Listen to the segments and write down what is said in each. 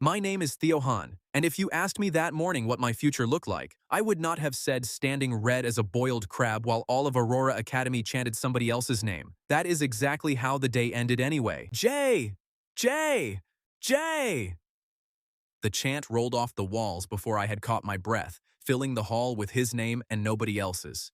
My name is Theo Han, and if you asked me that morning what my future looked like, I would not have said standing red as a boiled crab while all of Aurora Academy chanted somebody else's name. That is exactly how the day ended anyway. Jay! Jay! Jay! The chant rolled off the walls before I had caught my breath, filling the hall with his name and nobody else's.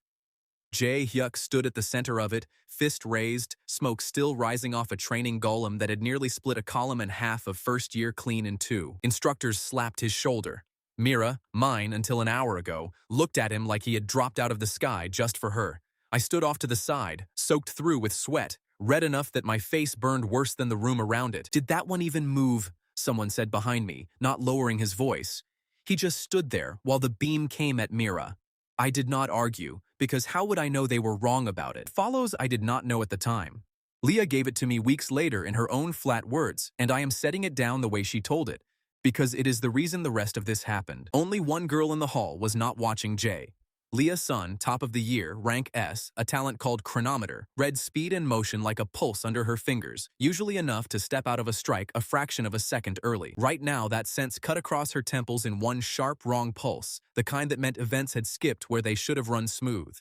Jae Hyuk stood at the center of it, fist raised, smoke still rising off a training golem that had nearly split a column and half of first year clean in two. Instructors slapped his shoulder. Mira, mine until an hour ago, looked at him like he had dropped out of the sky just for her. I stood off to the side, soaked through with sweat, red enough that my face burned worse than the room around it. Did that one even move? Someone said behind me, not lowering his voice. He just stood there while the beam came at Mira. I did not argue, because how would I know they were wrong about it? Follows I did not know at the time. Lia gave it to me weeks later in her own flat words, and I am setting it down the way she told it, because it is the reason the rest of this happened. Only one girl in the hall was not watching Jay. Lia Son, top of the year, rank S, a talent called chronometer, read speed and motion like a pulse under her fingers, usually enough to step out of a strike a fraction of a second early. Right now, that sense cut across her temples in one sharp, wrong pulse, the kind that meant events had skipped where they should have run smooth.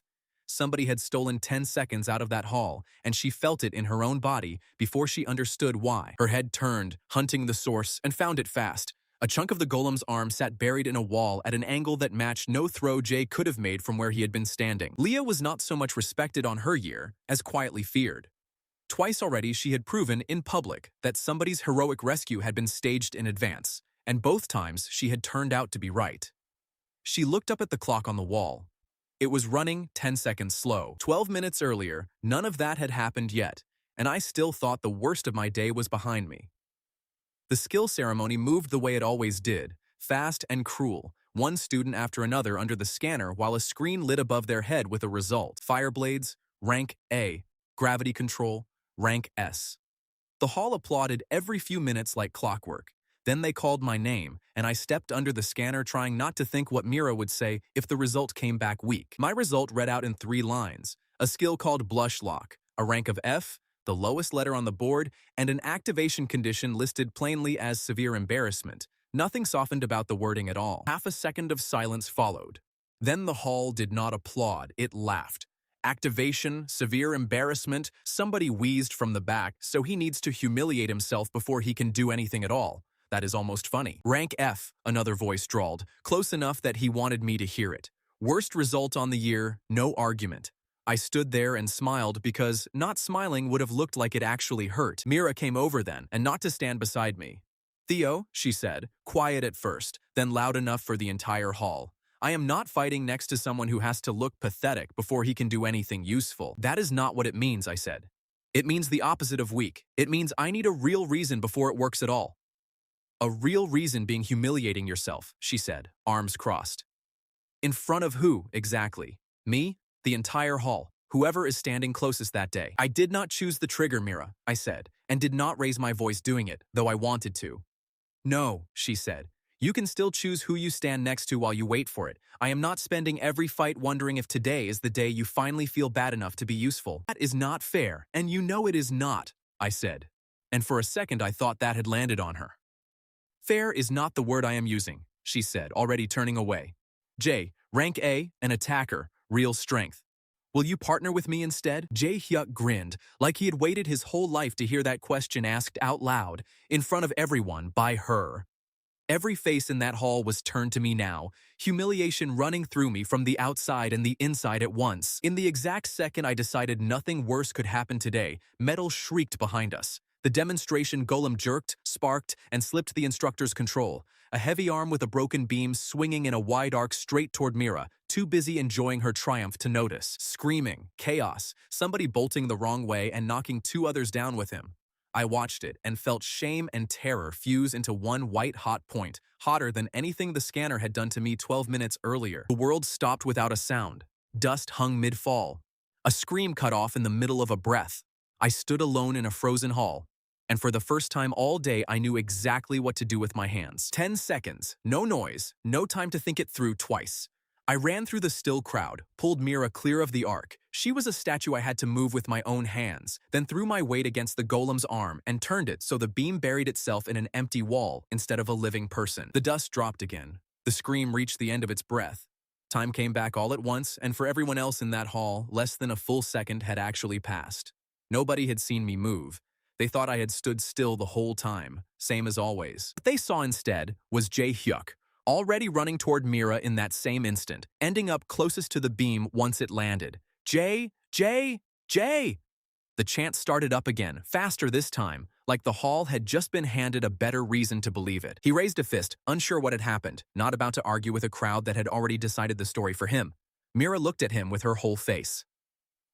Somebody had stolen 10 seconds out of that hall, and she felt it in her own body before she understood why. Her head turned, hunting the source, and found it fast. A chunk of the golem's arm sat buried in a wall at an angle that matched no throw Jay could have made from where he had been standing. Lia was not so much respected on her year as quietly feared. Twice already she had proven in public that somebody's heroic rescue had been staged in advance, and both times she had turned out to be right. She looked up at the clock on the wall. It was running 10 seconds slow. 12 minutes earlier, none of that had happened yet, and I still thought the worst of my day was behind me. The skill ceremony moved the way it always did, fast and cruel, one student after another under the scanner while a screen lit above their head with a result. Fireblades, rank A. Gravity control, rank S. The hall applauded every few minutes like clockwork. Then they called my name, and I stepped under the scanner trying not to think what Mira would say if the result came back weak. My result read out in 3 lines, a skill called Blush Lock, a rank of F, the lowest letter on the board, and an activation condition listed plainly as severe embarrassment. Nothing softened about the wording at all. Half a second of silence followed. Then the hall did not applaud, it laughed. Activation, severe embarrassment, somebody wheezed from the back, so he needs to humiliate himself before he can do anything at all. That is almost funny. Rank F, another voice drawled, close enough that he wanted me to hear it. Worst result on the year, no argument. I stood there and smiled because not smiling would have looked like it actually hurt. Mira came over then, and not to stand beside me. Theo, she said, quiet at first, then loud enough for the entire hall. I am not fighting next to someone who has to look pathetic before he can do anything useful. That is not what it means, I said. It means the opposite of weak. It means I need a real reason before it works at all. A real reason being humiliating yourself, she said, arms crossed. In front of who, exactly? Me? The entire hall, whoever is standing closest that day. I did not choose the trigger, Mira, I said, and did not raise my voice doing it, though I wanted to. No, she said. You can still choose who you stand next to while you wait for it. I am not spending every fight wondering if today is the day you finally feel bad enough to be useful. That is not fair, and you know it is not, I said. And for a second I thought that had landed on her. Fair is not the word I am using, she said, already turning away. Jay, rank A, an attacker. Real strength. Will you partner with me instead? Jae Hyuk grinned, like he had waited his whole life to hear that question asked out loud, in front of everyone, by her. Every face in that hall was turned to me now, humiliation running through me from the outside and the inside at once. In the exact second I decided nothing worse could happen today, metal shrieked behind us. The demonstration golem jerked, sparked, and slipped the instructor's control. A heavy arm with a broken beam swinging in a wide arc straight toward Mira, too busy enjoying her triumph to notice. Screaming, chaos, somebody bolting the wrong way and knocking 2 others down with him. I watched it and felt shame and terror fuse into one white-hot point, hotter than anything the scanner had done to me 12 minutes earlier. The world stopped without a sound. Dust hung mid-fall. A scream cut off in the middle of a breath. I stood alone in a frozen hall. And for the first time all day, I knew exactly what to do with my hands. 10 seconds, no noise, no time to think it through twice. I ran through the still crowd, pulled Mira clear of the arc. She was a statue I had to move with my own hands, then threw my weight against the golem's arm and turned it so the beam buried itself in an empty wall instead of a living person. The dust dropped again. The scream reached the end of its breath. Time came back all at once, and for everyone else in that hall, less than a full second had actually passed. Nobody had seen me move. They thought I had stood still the whole time, same as always. What they saw instead was Jae Hyuk, already running toward Mira in that same instant, ending up closest to the beam once it landed. Jae, Jae, Jae! The chant started up again, faster this time, like the hall had just been handed a better reason to believe it. He raised a fist, unsure what had happened, not about to argue with a crowd that had already decided the story for him. Mira looked at him with her whole face.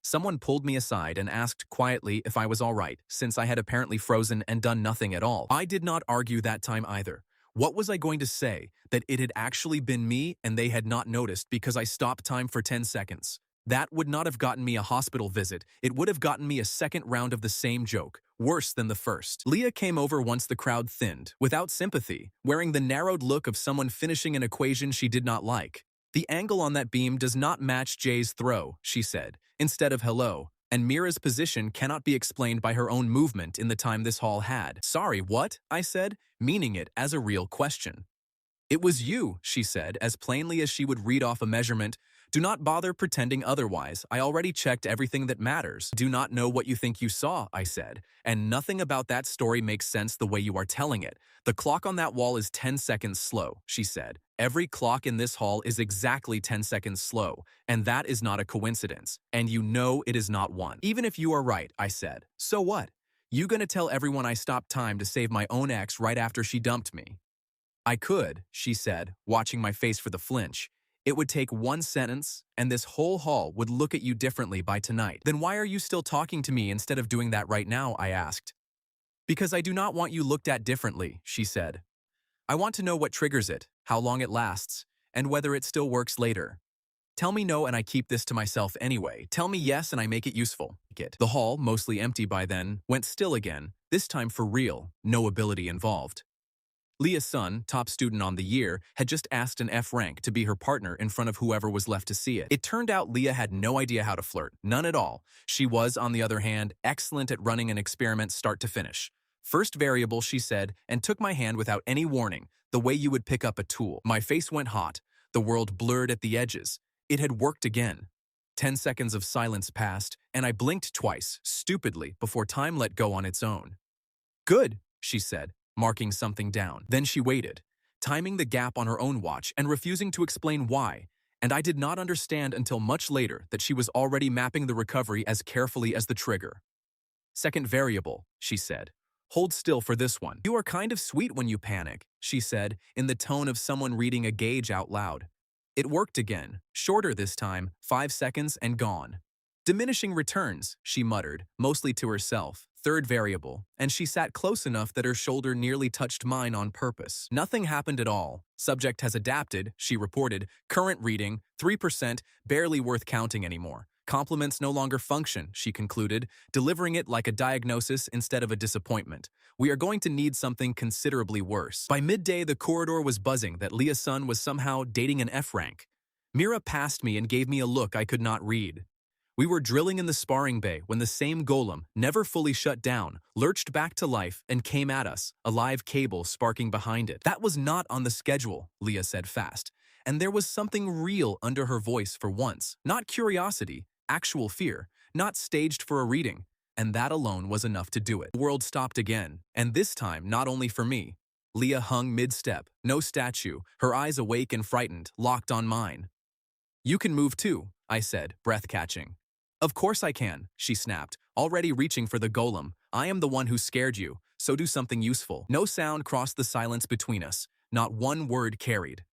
Someone pulled me aside and asked quietly if I was all right, since I had apparently frozen and done nothing at all. I did not argue that time either. What was I going to say? That it had actually been me and they had not noticed because I stopped time for 10 seconds. That would not have gotten me a hospital visit. It would have gotten me a second round of the same joke, worse than the first. Lia came over once the crowd thinned, without sympathy, wearing the narrowed look of someone finishing an equation she did not like. The angle on that beam does not match Jay's throw, she said, instead of hello, and Mira's position cannot be explained by her own movement in the time this hall had. Sorry, what? I said, meaning it as a real question. It was you, she said, as plainly as she would read off a measurement. Do not bother pretending otherwise. I already checked everything that matters. Do not know what you think you saw, I said, and nothing about that story makes sense the way you are telling it. The clock on that wall is 10 seconds slow, she said. Every clock in this hall is exactly 10 seconds slow, and that is not a coincidence, and you know it is not one. Even if you are right, I said. So what? You gonna tell everyone I stopped time to save my own ex right after she dumped me? I could, she said, watching my face for the flinch. It would take one sentence, and this whole hall would look at you differently by tonight. Then why are you still talking to me instead of doing that right now, I asked. Because I do not want you looked at differently, she said. I want to know what triggers it, how long it lasts, and whether it still works later. Tell me no and I keep this to myself anyway. Tell me yes and I make it useful. The hall, mostly empty by then, went still again, this time for real, no ability involved. Lia Son, top student on the year, had just asked an F rank to be her partner in front of whoever was left to see it. It turned out Lia had no idea how to flirt, none at all. She was, on the other hand, excellent at running an experiment start to finish. First variable, she said, and took my hand without any warning, the way you would pick up a tool. My face went hot, the world blurred at the edges. It had worked again. 10 seconds of silence passed, and I blinked twice, stupidly, before time let go on its own. Good, she said, marking something down. Then she waited, timing the gap on her own watch and refusing to explain why, and I did not understand until much later that she was already mapping the recovery as carefully as the trigger. Second variable, she said. Hold still for this one. You are kind of sweet when you panic, she said, in the tone of someone reading a gauge out loud. It worked again, shorter this time, 5 seconds and gone. Diminishing returns, she muttered, mostly to herself. Third variable, and she sat close enough that her shoulder nearly touched mine on purpose. Nothing happened at all. Subject has adapted, she reported. Current reading, 3%, barely worth counting anymore. Compliments no longer function, she concluded, delivering it like a diagnosis instead of a disappointment. We are going to need something considerably worse. By midday, the corridor was buzzing that Lia Son was somehow dating an F rank. Mira passed me and gave me a look I could not read. We were drilling in the sparring bay when the same golem, never fully shut down, lurched back to life and came at us, a live cable sparking behind it. That was not on the schedule, Lia said fast, and there was something real under her voice for once. Not curiosity, actual fear, not staged for a reading, and that alone was enough to do it. The world stopped again, and this time not only for me. Lia hung mid-step, no statue, her eyes awake and frightened, locked on mine. You can move too, I said, breath-catching. Of course I can, she snapped, already reaching for the golem. I am the one who scared you, so do something useful. No sound crossed the silence between us, not one word carried.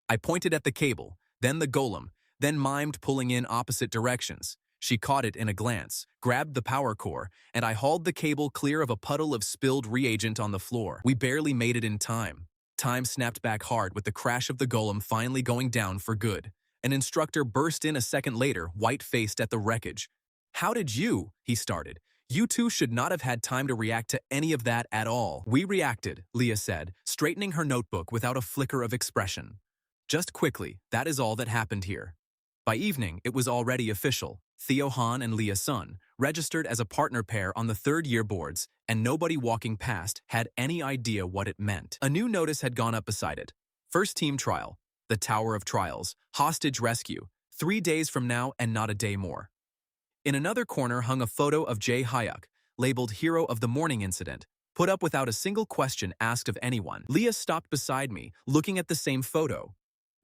I pointed at the cable, then the golem, then mimed pulling in opposite directions. She caught it in a glance, grabbed the power core, and I hauled the cable clear of a puddle of spilled reagent on the floor. We barely made it in time. Time snapped back hard with the crash of the golem finally going down for good. An instructor burst in a second later, white-faced at the wreckage. How did you? He started. You two should not have had time to react to any of that at all. We reacted, Lia said, straightening her notebook without a flicker of expression. Just quickly, that is all that happened here. By evening, it was already official. Theo Han and Lia Son registered as a partner pair on the third-year boards, and nobody walking past had any idea what it meant. A new notice had gone up beside it. First team trial, the Tower of Trials, hostage rescue, 3 days from now and not a day more. In another corner hung a photo of Jae Hyuk, labeled Hero of the Morning Incident, put up without a single question asked of anyone. Lia stopped beside me, looking at the same photo.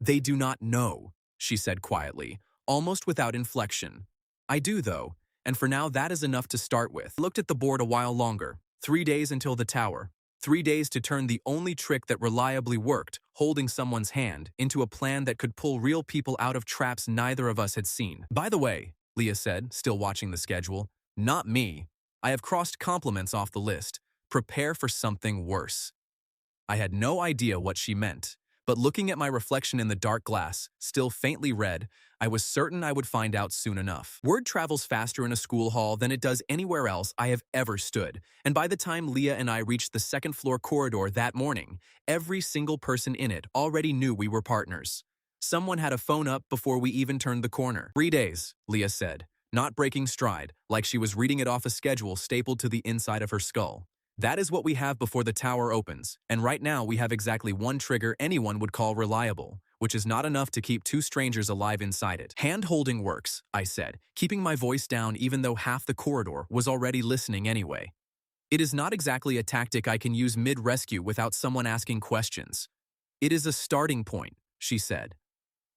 "They do not know," she said quietly, almost without inflection. "I do, though, and for now that is enough to start with." I looked at the board a while longer. 3 days until the tower. 3 days to turn the only trick that reliably worked, holding someone's hand, into a plan that could pull real people out of traps neither of us had seen. "By the way," Lia said, still watching the schedule, "not me. I have crossed compliments off the list. Prepare for something worse." I had no idea what she meant, but looking at my reflection in the dark glass, still faintly red, I was certain I would find out soon enough. Word travels faster in a school hall than it does anywhere else I have ever stood, and by the time Lia and I reached the second-floor corridor that morning, every single person in it already knew we were partners. Someone had a phone up before we even turned the corner. 3 days, Lia said, not breaking stride, like she was reading it off a schedule stapled to the inside of her skull. "That is what we have before the tower opens, and right now we have exactly one trigger anyone would call reliable, which is not enough to keep 2 strangers alive inside it." "Hand-holding works," I said, keeping my voice down even though half the corridor was already listening anyway. "It is not exactly a tactic I can use mid-rescue without someone asking questions. It is a starting point," she said.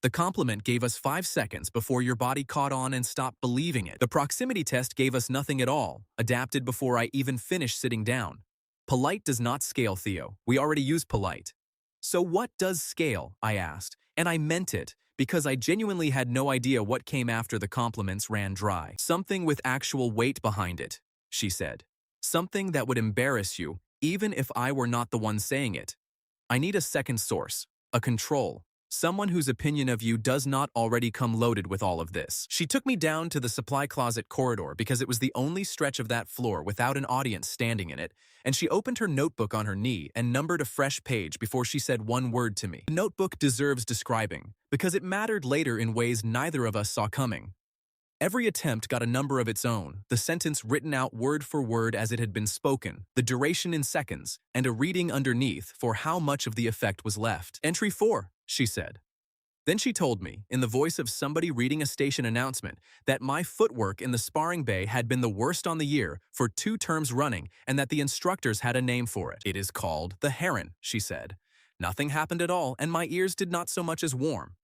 "The compliment gave us 5 seconds before your body caught on and stopped believing it. The proximity test gave us nothing at all, adapted before I even finished sitting down. Polite does not scale, Theo. We already use polite." "So what does scale?" I asked, and I meant it, because I genuinely had no idea what came after the compliments ran dry. "Something with actual weight behind it," she said. "Something that would embarrass you, even if I were not the one saying it. I need a second source, a control. Someone whose opinion of you does not already come loaded with all of this." She took me down to the supply closet corridor because it was the only stretch of that floor without an audience standing in it, and she opened her notebook on her knee and numbered a fresh page before she said one word to me. The notebook deserves describing, because it mattered later in ways neither of us saw coming. Every attempt got a number of its own, the sentence written out word for word as it had been spoken, the duration in seconds, and a reading underneath for how much of the effect was left. "Entry 4, she said. Then she told me, in the voice of somebody reading a station announcement, that my footwork in the sparring bay had been the worst on the year for 2 terms running and that the instructors had a name for it. "It is called the Heron," she said. Nothing happened at all, and my ears did not so much as warm.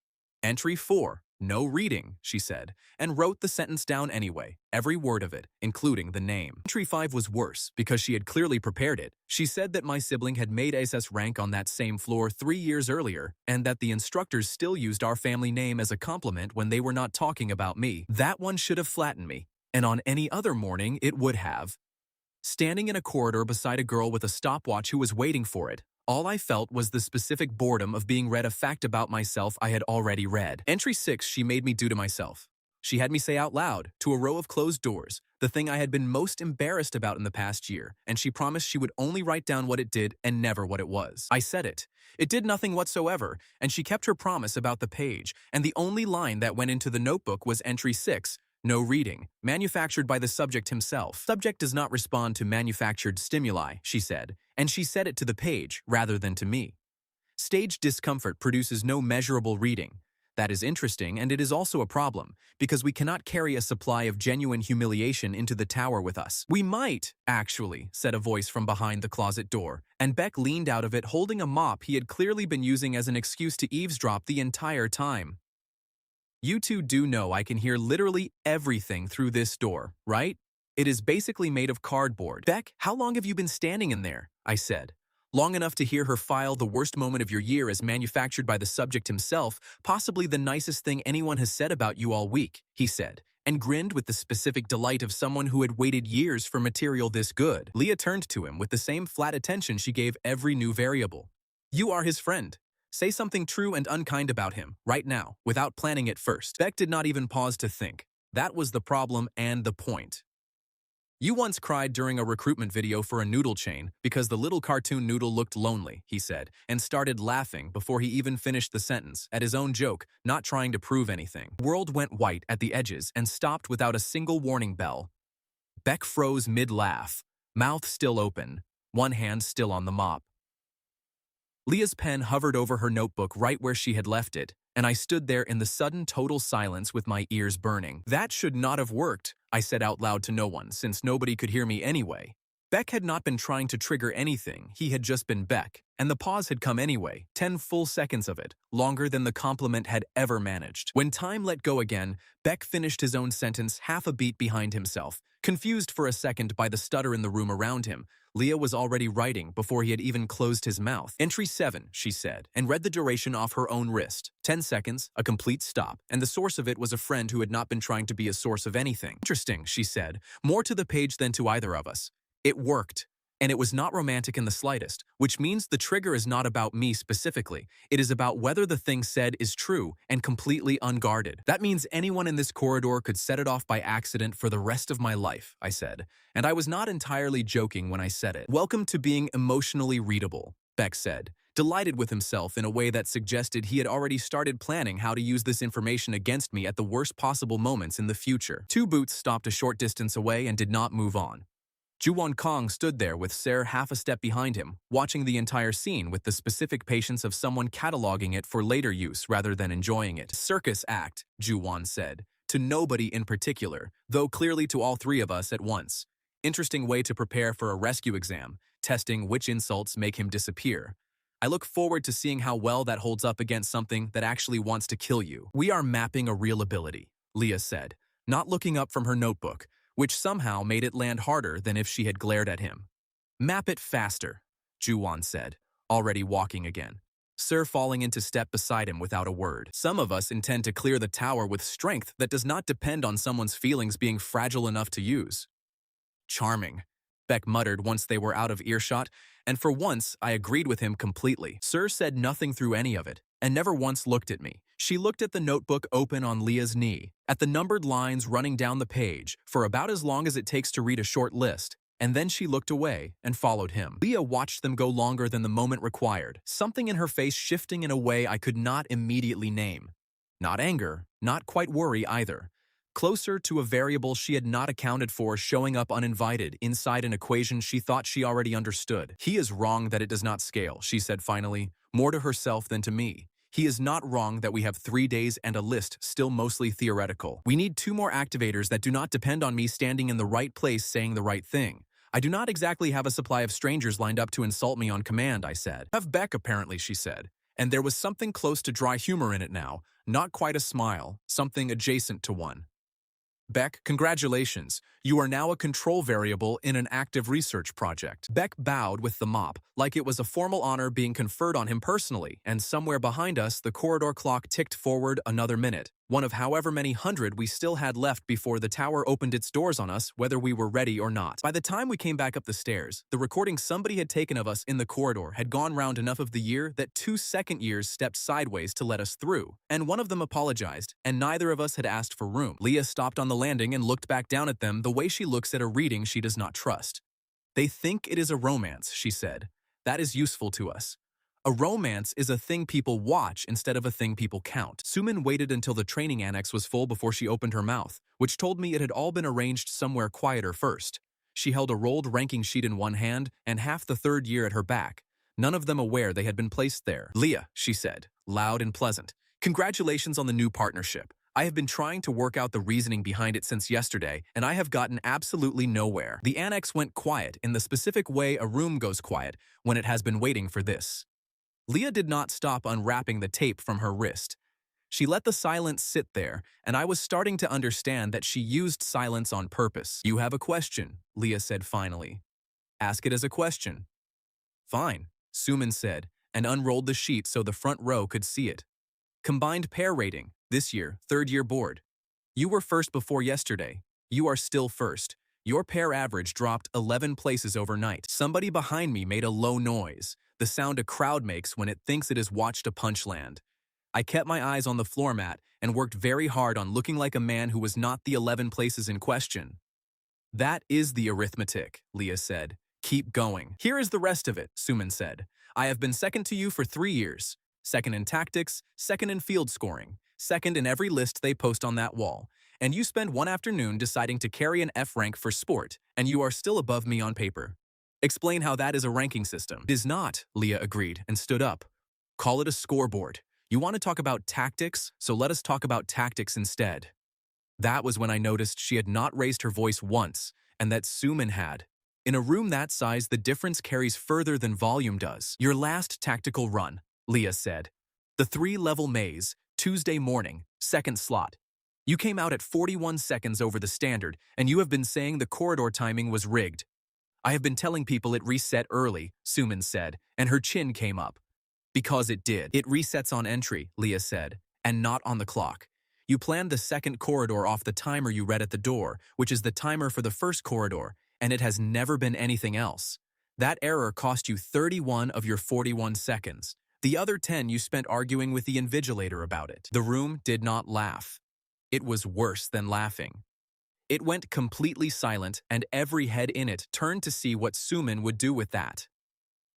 "Entry 4. No reading," she said, and wrote the sentence down anyway, every word of it, including the name. Entry 5 was worse, because she had clearly prepared it. She said that my sibling had made SS rank on that same floor 3 years earlier, and that the instructors still used our family name as a compliment when they were not talking about me. That one should have flattened me, and on any other morning it would have. Standing in a corridor beside a girl with a stopwatch who was waiting for it, all I felt was the specific boredom of being read a fact about myself I had already read. Entry 6 she made me do to myself. She had me say out loud, to a row of closed doors, the thing I had been most embarrassed about in the past year, and she promised she would only write down what it did and never what it was. I said it. It did nothing whatsoever, and she kept her promise about the page, and the only line that went into the notebook was entry 6, no reading, manufactured by the subject himself. "Subject does not respond to manufactured stimuli," she said, and she said it to the page rather than to me. "Stage discomfort produces no measurable reading. That is interesting, and it is also a problem, because we cannot carry a supply of genuine humiliation into the tower with us." "We might, actually," said a voice from behind the closet door, and Beck leaned out of it holding a mop he had clearly been using as an excuse to eavesdrop the entire time. "You two do know I can hear literally everything through this door, right? It is basically made of cardboard." "Beck, how long have you been standing in there?" I said. "Long enough to hear her file the worst moment of your year as manufactured by the subject himself, possibly the nicest thing anyone has said about you all week," he said, and grinned with the specific delight of someone who had waited years for material this good. Lia turned to him with the same flat attention she gave every new variable. "You are his friend. Say something true and unkind about him, right now, without planning it first." Beck did not even pause to think. That was the problem and the point. You once cried during a recruitment video for a noodle chain because the little cartoon noodle looked lonely, he said, and started laughing before he even finished the sentence, at his own joke, not trying to prove anything. The world went white at the edges and stopped without a single warning bell. Beck froze mid-laugh, mouth still open, one hand still on the mop. Lia's pen hovered over her notebook right where she had left it, and I stood there in the sudden total silence with my ears burning. That should not have worked, I said out loud to no one, since nobody could hear me anyway. Beck had not been trying to trigger anything, he had just been Beck, and the pause had come anyway, 10 full seconds of it, longer than the compliment had ever managed. When time let go again, Beck finished his own sentence half a beat behind himself, confused for a second by the stutter in the room around him. Lia was already writing before he had even closed his mouth. Entry 7, she said, and read the duration off her own wrist. 10 seconds, a complete stop, and the source of it was a friend who had not been trying to be a source of anything. Interesting, she said, more to the page than to either of us. It worked. And it was not romantic in the slightest, which means the trigger is not about me specifically. It is about whether the thing said is true and completely unguarded. That means anyone in this corridor could set it off by accident for the rest of my life, I said. And I was not entirely joking when I said it. Welcome to being emotionally readable, Beck said, delighted with himself in a way that suggested he had already started planning how to use this information against me at the worst possible moments in the future. Two boots stopped a short distance away and did not move on. Juwon Kong stood there with Ser half a step behind him, watching the entire scene with the specific patience of someone cataloging it for later use rather than enjoying it. Circus act, Juwon said, to nobody in particular, though clearly to all three of us at once. Interesting way to prepare for a rescue exam, testing which insults make him disappear. I look forward to seeing how well that holds up against something that actually wants to kill you. We are mapping a real ability, Lia said, not looking up from her notebook, which somehow made it land harder than if she had glared at him. Map it faster, Juwon said, already walking again. Sir falling into step beside him without a word. Some of us intend to clear the tower with strength that does not depend on someone's feelings being fragile enough to use. Charming, Beck muttered once they were out of earshot, and for once I agreed with him completely. Sir said nothing through any of it, and never once looked at me. She looked at the notebook open on Lia's knee, at the numbered lines running down the page, for about as long as it takes to read a short list, and then she looked away and followed him. Lia watched them go longer than the moment required, something in her face shifting in a way I could not immediately name. Not anger, not quite worry either. Closer to a variable she had not accounted for showing up uninvited inside an equation she thought she already understood. He is wrong that it does not scale, she said finally, more to herself than to me. He is not wrong that we have 3 days and a list still mostly theoretical. We need 2 more activators that do not depend on me standing in the right place saying the right thing. I do not exactly have a supply of strangers lined up to insult me on command, I said. Have Beck, apparently, she said. And there was something close to dry humor in it now, not quite a smile, something adjacent to one. Beck, congratulations. You are now a control variable in an active research project. Beck bowed with the mop, like it was a formal honor being conferred on him personally, and somewhere behind us the corridor clock ticked forward another minute, one of however many hundred we still had left before the tower opened its doors on us, whether we were ready or not. By the time we came back up the stairs, the recording somebody had taken of us in the corridor had gone round enough of the year that 2 second years stepped sideways to let us through, and one of them apologized, and neither of us had asked for room. Lia stopped on the landing and looked back down at them the way she looks at a reading she does not trust. They think it is a romance, she said. That is useful to us. A romance is a thing people watch instead of a thing people count. Sumin waited until the training annex was full before she opened her mouth, which told me it had all been arranged somewhere quieter first. She held a rolled ranking sheet in one hand and half the 3rd year at her back, none of them aware they had been placed there. Lia, she said, loud and pleasant. Congratulations on the new partnership. I have been trying to work out the reasoning behind it since yesterday, and I have gotten absolutely nowhere. The annex went quiet in the specific way a room goes quiet when it has been waiting for this. Lia did not stop unwrapping the tape from her wrist. She let the silence sit there, and I was starting to understand that she used silence on purpose. You have a question, Lia said finally. Ask it as a question. Fine, Sumin said, and unrolled the sheet so the front row could see it. Combined pair rating, this year, 3rd year board. You were first before yesterday. You are still first. Your pair average dropped 11 places overnight. Somebody behind me made a low noise, the sound a crowd makes when it thinks it has watched a punch land. I kept my eyes on the floor mat and worked very hard on looking like a man who was not the 11 places in question. That is the arithmetic, Lia said. Keep going. Here is the rest of it, Suman said. I have been second to you for 3 years. Second in tactics, second in field scoring, second in every list they post on that wall. And you spend one afternoon deciding to carry an F rank for sport, and you are still above me on paper. Explain how that is a ranking system. It is not, Lia agreed and stood up. Call it a scoreboard. You want to talk about tactics, so let us talk about tactics instead. That was when I noticed she had not raised her voice once, and that Suman had. In a room that size, the difference carries further than volume does. Your last tactical run, Lia said. The 3-level maze, Tuesday morning, second slot. You came out at 41 seconds over the standard, and you have been saying the corridor timing was rigged. I have been telling people it reset early, Suman said, and her chin came up. Because it did. It resets on entry, Lia said, and not on the clock. You planned the second corridor off the timer you read at the door, which is the timer for the first corridor, and it has never been anything else. That error cost you 31 of your 41 seconds. The other 10 you spent arguing with the invigilator about it. The room did not laugh. It was worse than laughing. It went completely silent, and every head in it turned to see what Suman would do with that.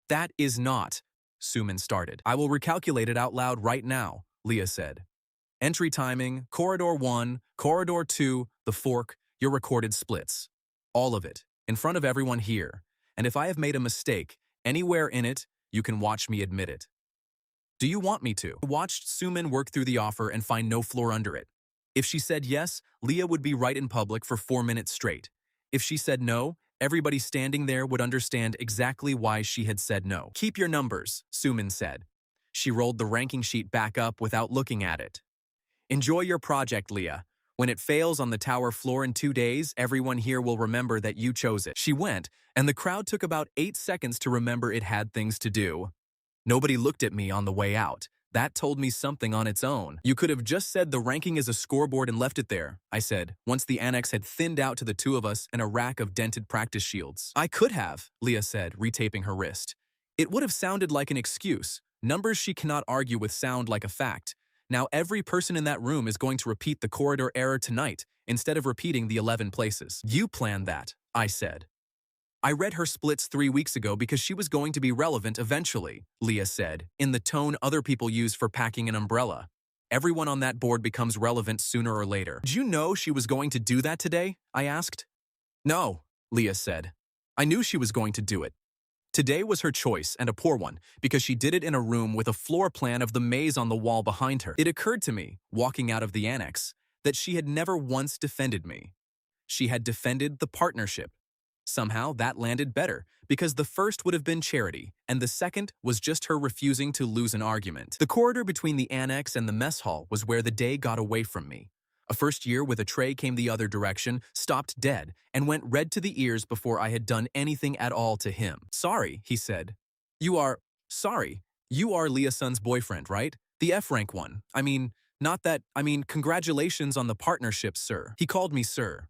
That is not, Suman started. I will recalculate it out loud right now, Lia said. Entry timing, Corridor 1, Corridor 2, the fork, your recorded splits. All of it, in front of everyone here. And if I have made a mistake, anywhere in it, you can watch me admit it. Do you want me to? I watched Suman work through the offer and find no floor under it. If she said yes, Lia would be right in public for 4 minutes straight. If she said no, everybody standing there would understand exactly why she had said no. Keep your numbers, Suman said. She rolled the ranking sheet back up without looking at it. Enjoy your project, Lia. When it fails on the tower floor in 2 days, everyone here will remember that you chose it. She went, and the crowd took about 8 seconds to remember it had things to do. Nobody looked at me on the way out. That told me something on its own. You could have just said the ranking is a scoreboard and left it there, I said, once the annex had thinned out to the 2 of us and a rack of dented practice shields. I could have, Lia said, retaping her wrist. It would have sounded like an excuse. Numbers she cannot argue with sound like a fact. Now every person in that room is going to repeat the corridor error tonight, instead of repeating the 11 places. You planned that, I said. I read her splits 3 weeks ago because she was going to be relevant eventually, Lia said, in the tone other people use for packing an umbrella. Everyone on that board becomes relevant sooner or later. Did you know she was going to do that today? I asked. No, Lia said. I knew she was going to do it. Today was her choice, and a poor one, because she did it in a room with a floor plan of the maze on the wall behind her. It occurred to me, walking out of the annex, that she had never once defended me. She had defended the partnership. Somehow that landed better, because the first would have been charity, and the second was just her refusing to lose an argument. The corridor between the annex and the mess hall was where the day got away from me. A first year with a tray came the other direction, stopped dead, and went red to the ears before I had done anything at all to him. Sorry, he said. You are Lia Son's boyfriend, right? The F-rank one. Congratulations on the partnership, sir. He called me sir.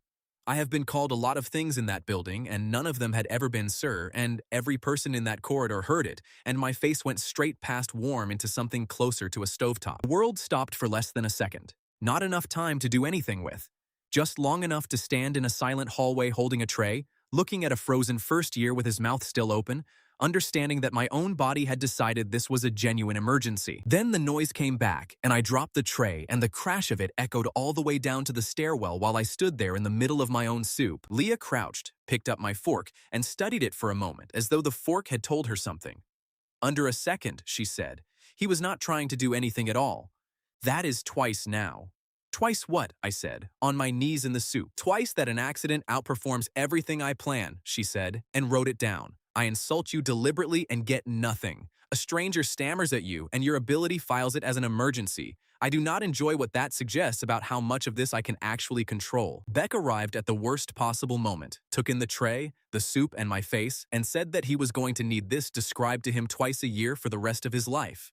I have been called a lot of things in that building, and none of them had ever been sir, and every person in that corridor heard it, and my face went straight past warm into something closer to a stovetop. The world stopped for less than a second. Not enough time to do anything with. Just long enough to stand in a silent hallway holding a tray, looking at a frozen first year with his mouth still open, understanding that my own body had decided this was a genuine emergency. Then the noise came back, and I dropped the tray, and the crash of it echoed all the way down to the stairwell while I stood there in the middle of my own soup. Lia crouched, picked up my fork, and studied it for a moment, as though the fork had told her something. Under a second, she said. He was not trying to do anything at all. That is twice now. Twice what? I said, on my knees in the soup. Twice that an accident outperforms everything I plan, she said, and wrote it down. I insult you deliberately and get nothing. A stranger stammers at you, and your ability files it as an emergency. I do not enjoy what that suggests about how much of this I can actually control. Beck arrived at the worst possible moment, took in the tray, the soup, and my face, and said that he was going to need this described to him twice a year for the rest of his life.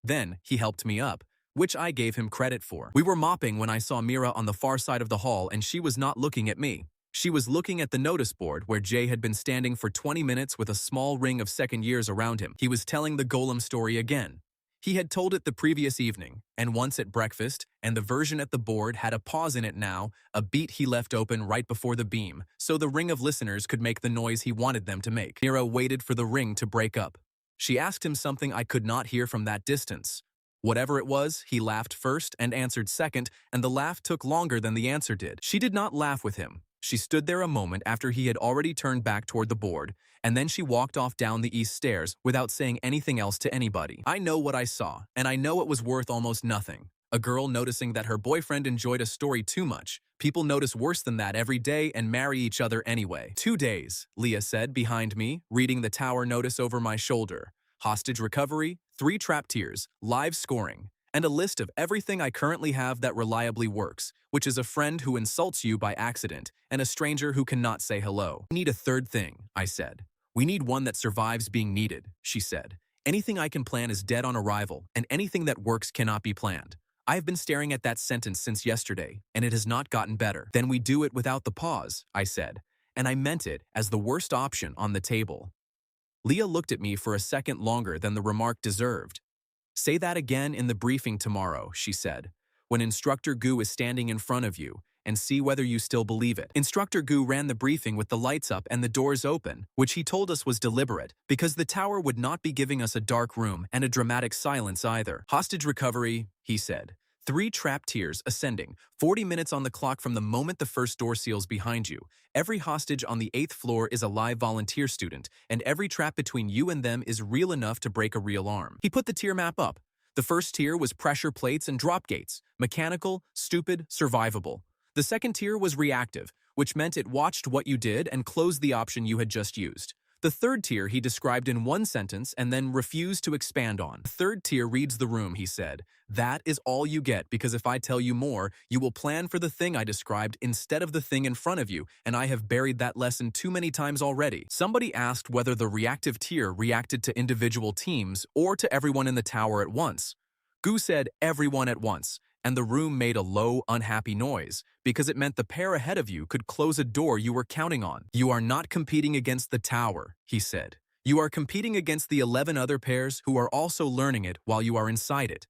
Then he helped me up, which I gave him credit for. We were mopping when I saw Mira on the far side of the hall, and she was not looking at me. She was looking at the notice board where Jay had been standing for 20 minutes with a small ring of second years around him. He was telling the golem story again. He had told it the previous evening, and once at breakfast, and the version at the board had a pause in it now, a beat he left open right before the beam, so the ring of listeners could make the noise he wanted them to make. Mira waited for the ring to break up. She asked him something I could not hear from that distance. Whatever it was, he laughed first and answered second, and the laugh took longer than the answer did. She did not laugh with him. She stood there a moment after he had already turned back toward the board, and then she walked off down the east stairs without saying anything else to anybody. I know what I saw, and I know it was worth almost nothing. A girl noticing that her boyfriend enjoyed a story too much. People notice worse than that every day and marry each other anyway. 2 days, Lia said behind me, reading the tower notice over my shoulder. Hostage recovery, 3 trap tiers, live scoring, and a list of everything I currently have that reliably works, which is a friend who insults you by accident and a stranger who cannot say hello. We need a third thing, I said. We need one that survives being needed, she said. Anything I can plan is dead on arrival, and anything that works cannot be planned. I have been staring at that sentence since yesterday, and it has not gotten better. Then we do it without the pause, I said, and I meant it as the worst option on the table. Lia looked at me for a second longer than the remark deserved. Say that again in the briefing tomorrow, she said, when Instructor Gu is standing in front of you, and see whether you still believe it. Instructor Gu ran the briefing with the lights up and the doors open, which he told us was deliberate, because the tower would not be giving us a dark room and a dramatic silence either. Hostage recovery, he said. 3 trap tiers ascending, 40 minutes on the clock from the moment the first door seals behind you. Every hostage on the 8th floor is a live volunteer student, and every trap between you and them is real enough to break a real arm. He put the tier map up. The first tier was pressure plates and drop gates, mechanical, stupid, survivable. The second tier was reactive, which meant it watched what you did and closed the option you had just used. The third tier he described in one sentence and then refused to expand on. The third tier reads the room, he said. That is all you get, because if I tell you more, you will plan for the thing I described instead of the thing in front of you, and I have buried that lesson too many times already. Somebody asked whether the reactive tier reacted to individual teams or to everyone in the tower at once. Gu said everyone at once, and the room made a low, unhappy noise, because it meant the pair ahead of you could close a door you were counting on. You are not competing against the tower, he said. You are competing against the 11 other pairs who are also learning it while you are inside it.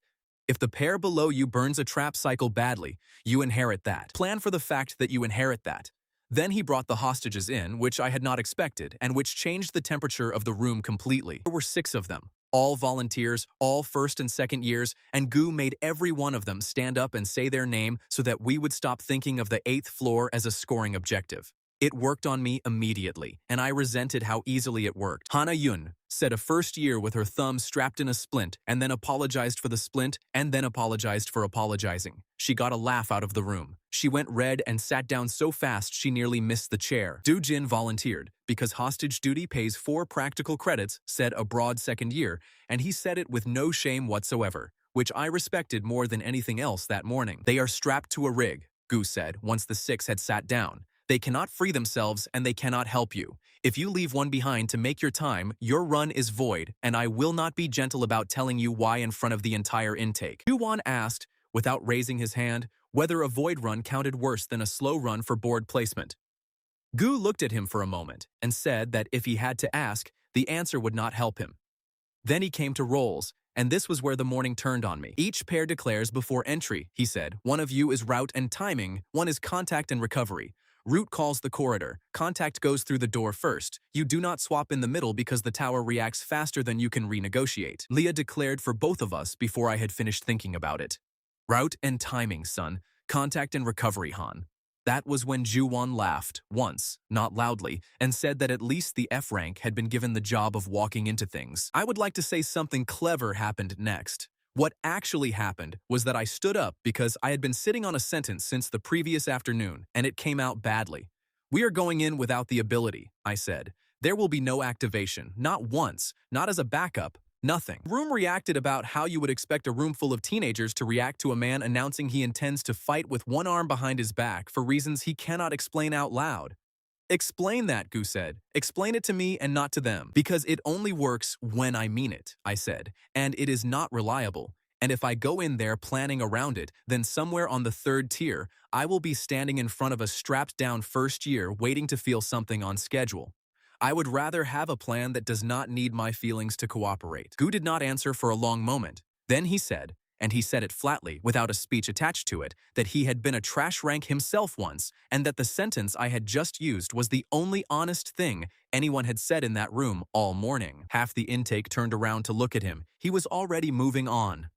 If the pair below you burns a trap cycle badly, you inherit that. Plan for the fact that you inherit that. Then he brought the hostages in, which I had not expected, and which changed the temperature of the room completely. There were 6 of them. All volunteers, all first and second years, and Gu made every one of them stand up and say their name so that we would stop thinking of the 8th floor as a scoring objective. It worked on me immediately, and I resented how easily it worked. Hana Yun said a first year with her thumb strapped in a splint, and then apologized for the splint, and then apologized for apologizing. She got a laugh out of the room. She went red and sat down so fast she nearly missed the chair. Du Jin volunteered, because hostage duty pays 4 practical credits, said a broad second year, and he said it with no shame whatsoever, which I respected more than anything else that morning. They are strapped to a rig, Gu said, once the 6 had sat down. They cannot free themselves and they cannot help you. If you leave one behind to make your time, your run is void, and I will not be gentle about telling you why in front of the entire intake. Theo Han asked, without raising his hand, whether a void run counted worse than a slow run for board placement. Gu looked at him for a moment and said that if he had to ask, the answer would not help him. Then he came to rolls, and this was where the morning turned on me. Each pair declares before entry, he said. One of you is route and timing, one is contact and recovery. Route calls the corridor. Contact goes through the door first. You do not swap in the middle because the tower reacts faster than you can renegotiate. Lia declared for both of us before I had finished thinking about it. Route and timing, son. Contact and recovery, Han. That was when Juwon laughed, once, not loudly, and said that at least the F rank had been given the job of walking into things. I would like to say something clever happened next. What actually happened was that I stood up because I had been sitting on a sentence since the previous afternoon, and it came out badly. We are going in without the ability, I said. There will be no activation, not once, not as a backup, nothing. The room reacted about how you would expect a room full of teenagers to react to a man announcing he intends to fight with one arm behind his back for reasons he cannot explain out loud. Explain that, Gu said. Explain it to me and not to them. Because it only works when I mean it, I said, and it is not reliable. And if I go in there planning around it, then somewhere on the 3rd tier, I will be standing in front of a strapped-down first year waiting to feel something on schedule. I would rather have a plan that does not need my feelings to cooperate. Gu did not answer for a long moment. Then he said, and he said it flatly, without a speech attached to it, that he had been a trash rank himself once, and that the sentence I had just used was the only honest thing anyone had said in that room all morning. Half the intake turned around to look at him. He was already moving on.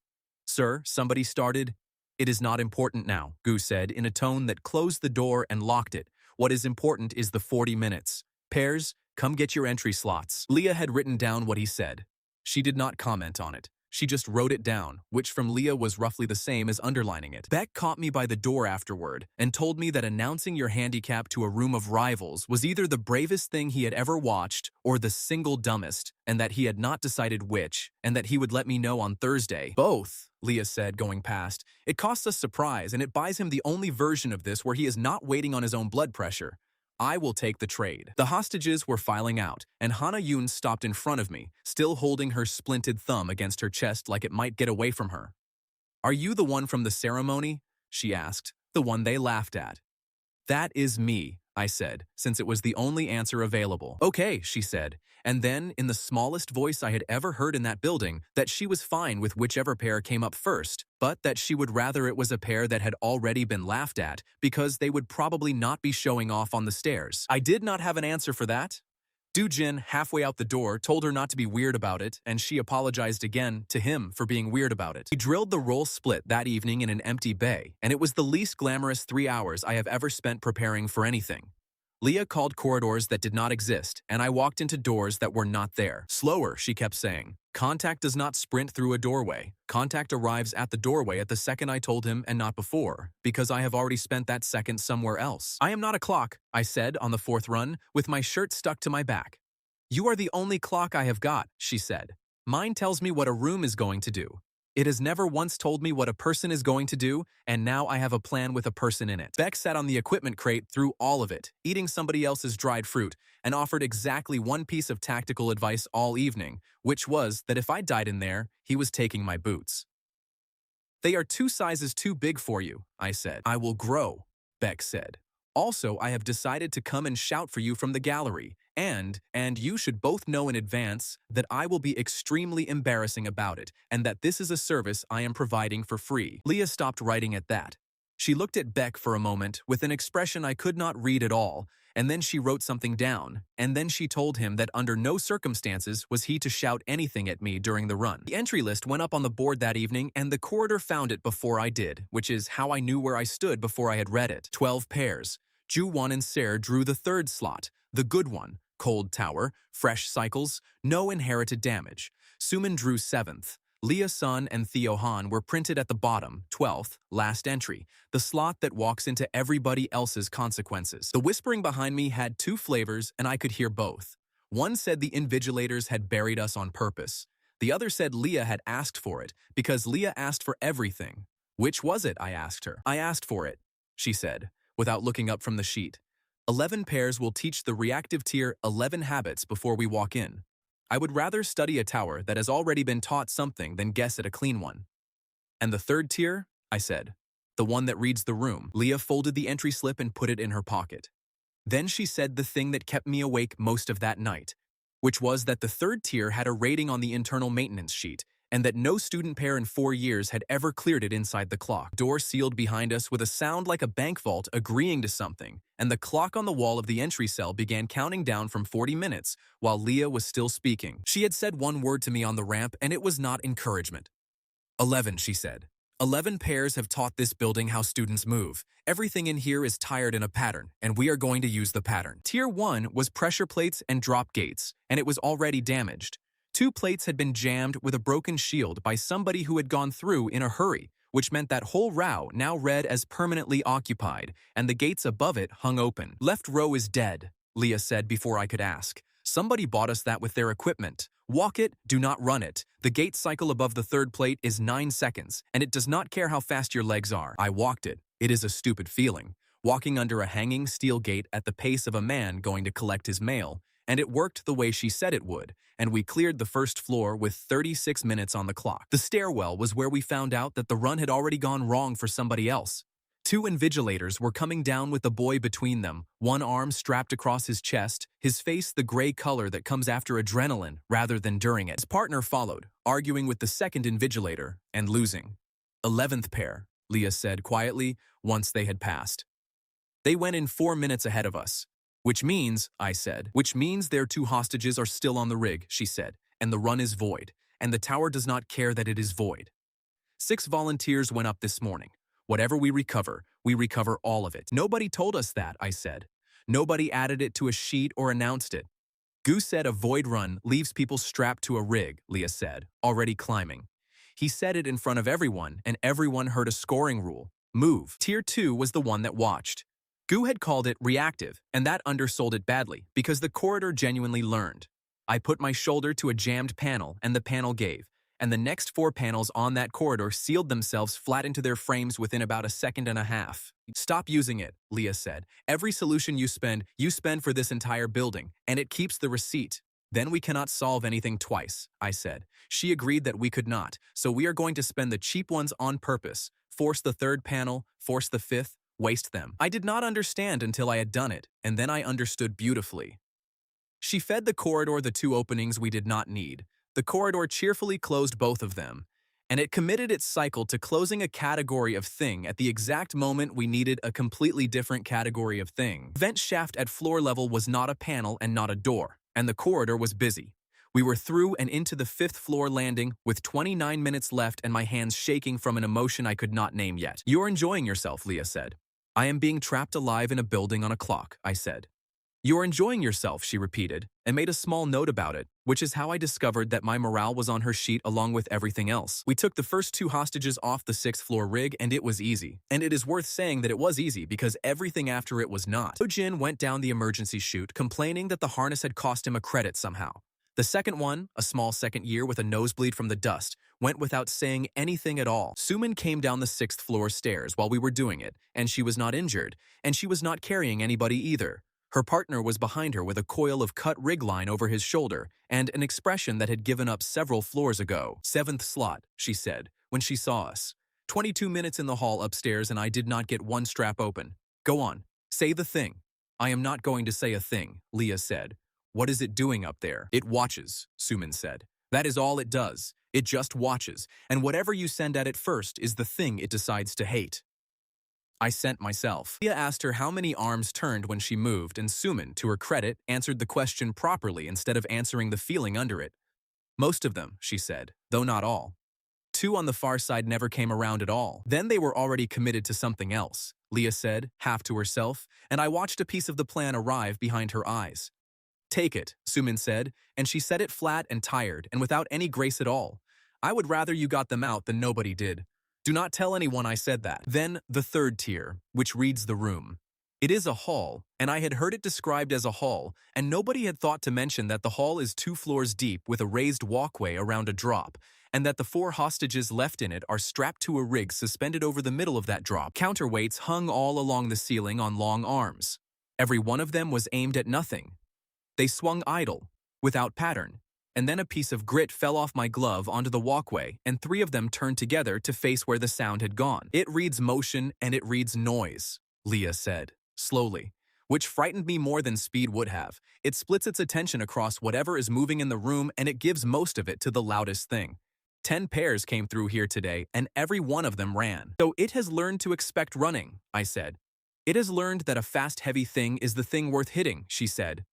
"Sir," somebody started. "It is not important now," Gu said in a tone that closed the door and locked it. "What is important is the 40 minutes. Pairs, come get your entry slots." Lia had written down what he said. She did not comment on it. She just wrote it down, which from Lia was roughly the same as underlining it. Beck caught me by the door afterward and told me that announcing your handicap to a room of rivals was either the bravest thing he had ever watched or the single dumbest, and that he had not decided which, and that he would let me know on Thursday. "Both," Lia said, going past. "It costs us surprise, and it buys him the only version of this where he is not waiting on his own blood pressure. I will take the trade." The hostages were filing out, and Hana Yoon stopped in front of me, still holding her splinted thumb against her chest like it might get away from her. "Are you the one from the ceremony?" she asked, "the one they laughed at." "That is me," I said, since it was the only answer available. "Okay," she said, and then, in the smallest voice I had ever heard in that building, that she was fine with whichever pair came up first, but that she would rather it was a pair that had already been laughed at, because they would probably not be showing off on the stairs. I did not have an answer for that. Do-jin, halfway out the door, told her not to be weird about it, and she apologized again to him for being weird about it. We drilled the roll split that evening in an empty bay, and it was the least glamorous 3 hours I have ever spent preparing for anything. Lia called corridors that did not exist, and I walked into doors that were not there. "Slower," she kept saying. "Contact does not sprint through a doorway. Contact arrives at the doorway at the second I told him and not before, because I have already spent that second somewhere else." "I am not a clock," I said on the 4th run, with my shirt stuck to my back. "You are the only clock I have got," she said. "Mine tells me what a room is going to do. It has never once told me what a person is going to do, and now I have a plan with a person in it." Beck sat on the equipment crate through all of it, eating somebody else's dried fruit, and offered exactly one piece of tactical advice all evening, which was that if I died in there, he was taking my boots. "They are 2 sizes too big for you," I said. "I will grow," Beck said. "Also, I have decided to come and shout for you from the gallery, and you should both know in advance that I will be extremely embarrassing about it, and that this is a service I am providing for free." Lia stopped writing at that. She looked at Beck for a moment with an expression I could not read at all, and then she wrote something down, and then she told him that under no circumstances was he to shout anything at me during the run. The entry list went up on the board that evening, and the corridor found it before I did, which is how I knew where I stood before I had read it. 12 pairs. Ju-won and Ser drew the 3rd slot, the good one, cold tower, fresh cycles, no inherited damage. Suman drew 7th. Lia Son and Theo Han were printed at the bottom, 12th, last entry, the slot that walks into everybody else's consequences. The whispering behind me had 2 flavors, and I could hear both. One said the invigilators had buried us on purpose. The other said Lia had asked for it, because Lia asked for everything. "Which was it?" I asked her. "I asked for it," she said, without looking up from the sheet. 11 pairs will teach the reactive tier 11 habits before we walk in. I would rather study a tower that has already been taught something than guess at a clean one." "And the 3rd tier?" I said. "The one that reads the room." Lia folded the entry slip and put it in her pocket. Then she said the thing that kept me awake most of that night, which was that the 3rd tier had a rating on the internal maintenance sheet, and that no student pair in 4 years had ever cleared it inside the clock. Door sealed behind us with a sound like a bank vault agreeing to something, and the clock on the wall of the entry cell began counting down from 40 minutes, while Lia was still speaking. She had said one word to me on the ramp, and it was not encouragement. 11, she said. 11 pairs have taught this building how students move. Everything in here is tired in a pattern, and we are going to use the pattern. Tier 1 was pressure plates and drop gates, and it was already damaged. 2 plates had been jammed with a broken shield by somebody who had gone through in a hurry, which meant that whole row now read as permanently occupied, and the gates above it hung open. "Left row is dead," Lia said before I could ask. "Somebody bought us that with their equipment. Walk it, do not run it. The gate cycle above the 3rd plate is 9 seconds, and it does not care how fast your legs are." I walked it. It is a stupid feeling, walking under a hanging steel gate at the pace of a man going to collect his mail, and it worked the way she said it would, and we cleared the 1st floor with 36 minutes on the clock. The stairwell was where we found out that the run had already gone wrong for somebody else. Two invigilators were coming down with the boy between them, one arm strapped across his chest, his face the gray color that comes after adrenaline rather than during it. His partner followed, arguing with the second invigilator and losing. 11th pair, Lia said quietly once they had passed. They went in 4 minutes ahead of us. Which means, I said, which means their 2 hostages are still on the rig, she said, and the run is void, and the tower does not care that it is void. 6 volunteers went up this morning. Whatever we recover all of it. Nobody told us that, I said. Nobody added it to a sheet or announced it. Gu said a void run leaves people strapped to a rig, Lia said, already climbing. He said it in front of everyone, and everyone heard a scoring rule. Move. Tier 2 was the one that watched. Gu had called it reactive, and that undersold it badly, because the corridor genuinely learned. I put my shoulder to a jammed panel, and the panel gave, and the next 4 panels on that corridor sealed themselves flat into their frames within about a second and a half. Stop using it, Lia said. Every solution you spend for this entire building, and it keeps the receipt. Then we cannot solve anything twice, I said. She agreed that we could not, so we are going to spend the cheap ones on purpose. Force the 3rd panel, force the 5th, waste them. I did not understand until I had done it, and then I understood beautifully. She fed the corridor the 2 openings we did not need. The corridor cheerfully closed both of them, and it committed its cycle to closing a category of thing at the exact moment we needed a completely different category of thing. The vent shaft at floor level was not a panel and not a door, and the corridor was busy. We were through and into the 5th floor landing with 29 minutes left and my hands shaking from an emotion I could not name yet. You're enjoying yourself, Lia said. I am being trapped alive in a building on a clock, I said. You're enjoying yourself, she repeated, and made a small note about it, which is how I discovered that my morale was on her sheet along with everything else. We took the first 2 hostages off the 6th floor rig and it was easy. And it is worth saying that it was easy because everything after it was not. Jin went down the emergency chute complaining that the harness had cost him a credit somehow. The second one, a small second year with a nosebleed from the dust, went without saying anything at all. Suman came down the 6th floor stairs while we were doing it, and she was not injured, and she was not carrying anybody either. Her partner was behind her with a coil of cut rig line over his shoulder and an expression that had given up several floors ago. 7th slot, she said, when she saw us. 22 minutes in the hall upstairs and I did not get one strap open. Go on, say the thing. I am not going to say a thing, Lia said. What is it doing up there? It watches, Suman said. That is all it does. It just watches, and whatever you send at it first is the thing it decides to hate. I sent myself. Lia asked her how many arms turned when she moved, and Suman, to her credit, answered the question properly instead of answering the feeling under it. Most of them, she said, though not all. 2 on the far side never came around at all. Then they were already committed to something else, Lia said, half to herself, and I watched a piece of the plan arrive behind her eyes. Take it, Suman said, and she said it flat and tired and without any grace at all. I would rather you got them out than nobody did. Do not tell anyone I said that. Then the 3rd tier, which reads the room. It is a hall, and I had heard it described as a hall, and nobody had thought to mention that the hall is 2 floors deep with a raised walkway around a drop, and that the 4 hostages left in it are strapped to a rig suspended over the middle of that drop. Counterweights hung all along the ceiling on long arms. Every one of them was aimed at nothing. They swung idle, without pattern. And then a piece of grit fell off my glove onto the walkway, and 3 of them turned together to face where the sound had gone. It reads motion and it reads noise, Lia said, slowly, which frightened me more than speed would have. It splits its attention across whatever is moving in the room and it gives most of it to the loudest thing. 10 pairs came through here today, and every one of them ran. So it has learned to expect running, I said. It has learned that a fast, heavy thing is the thing worth hitting, she said.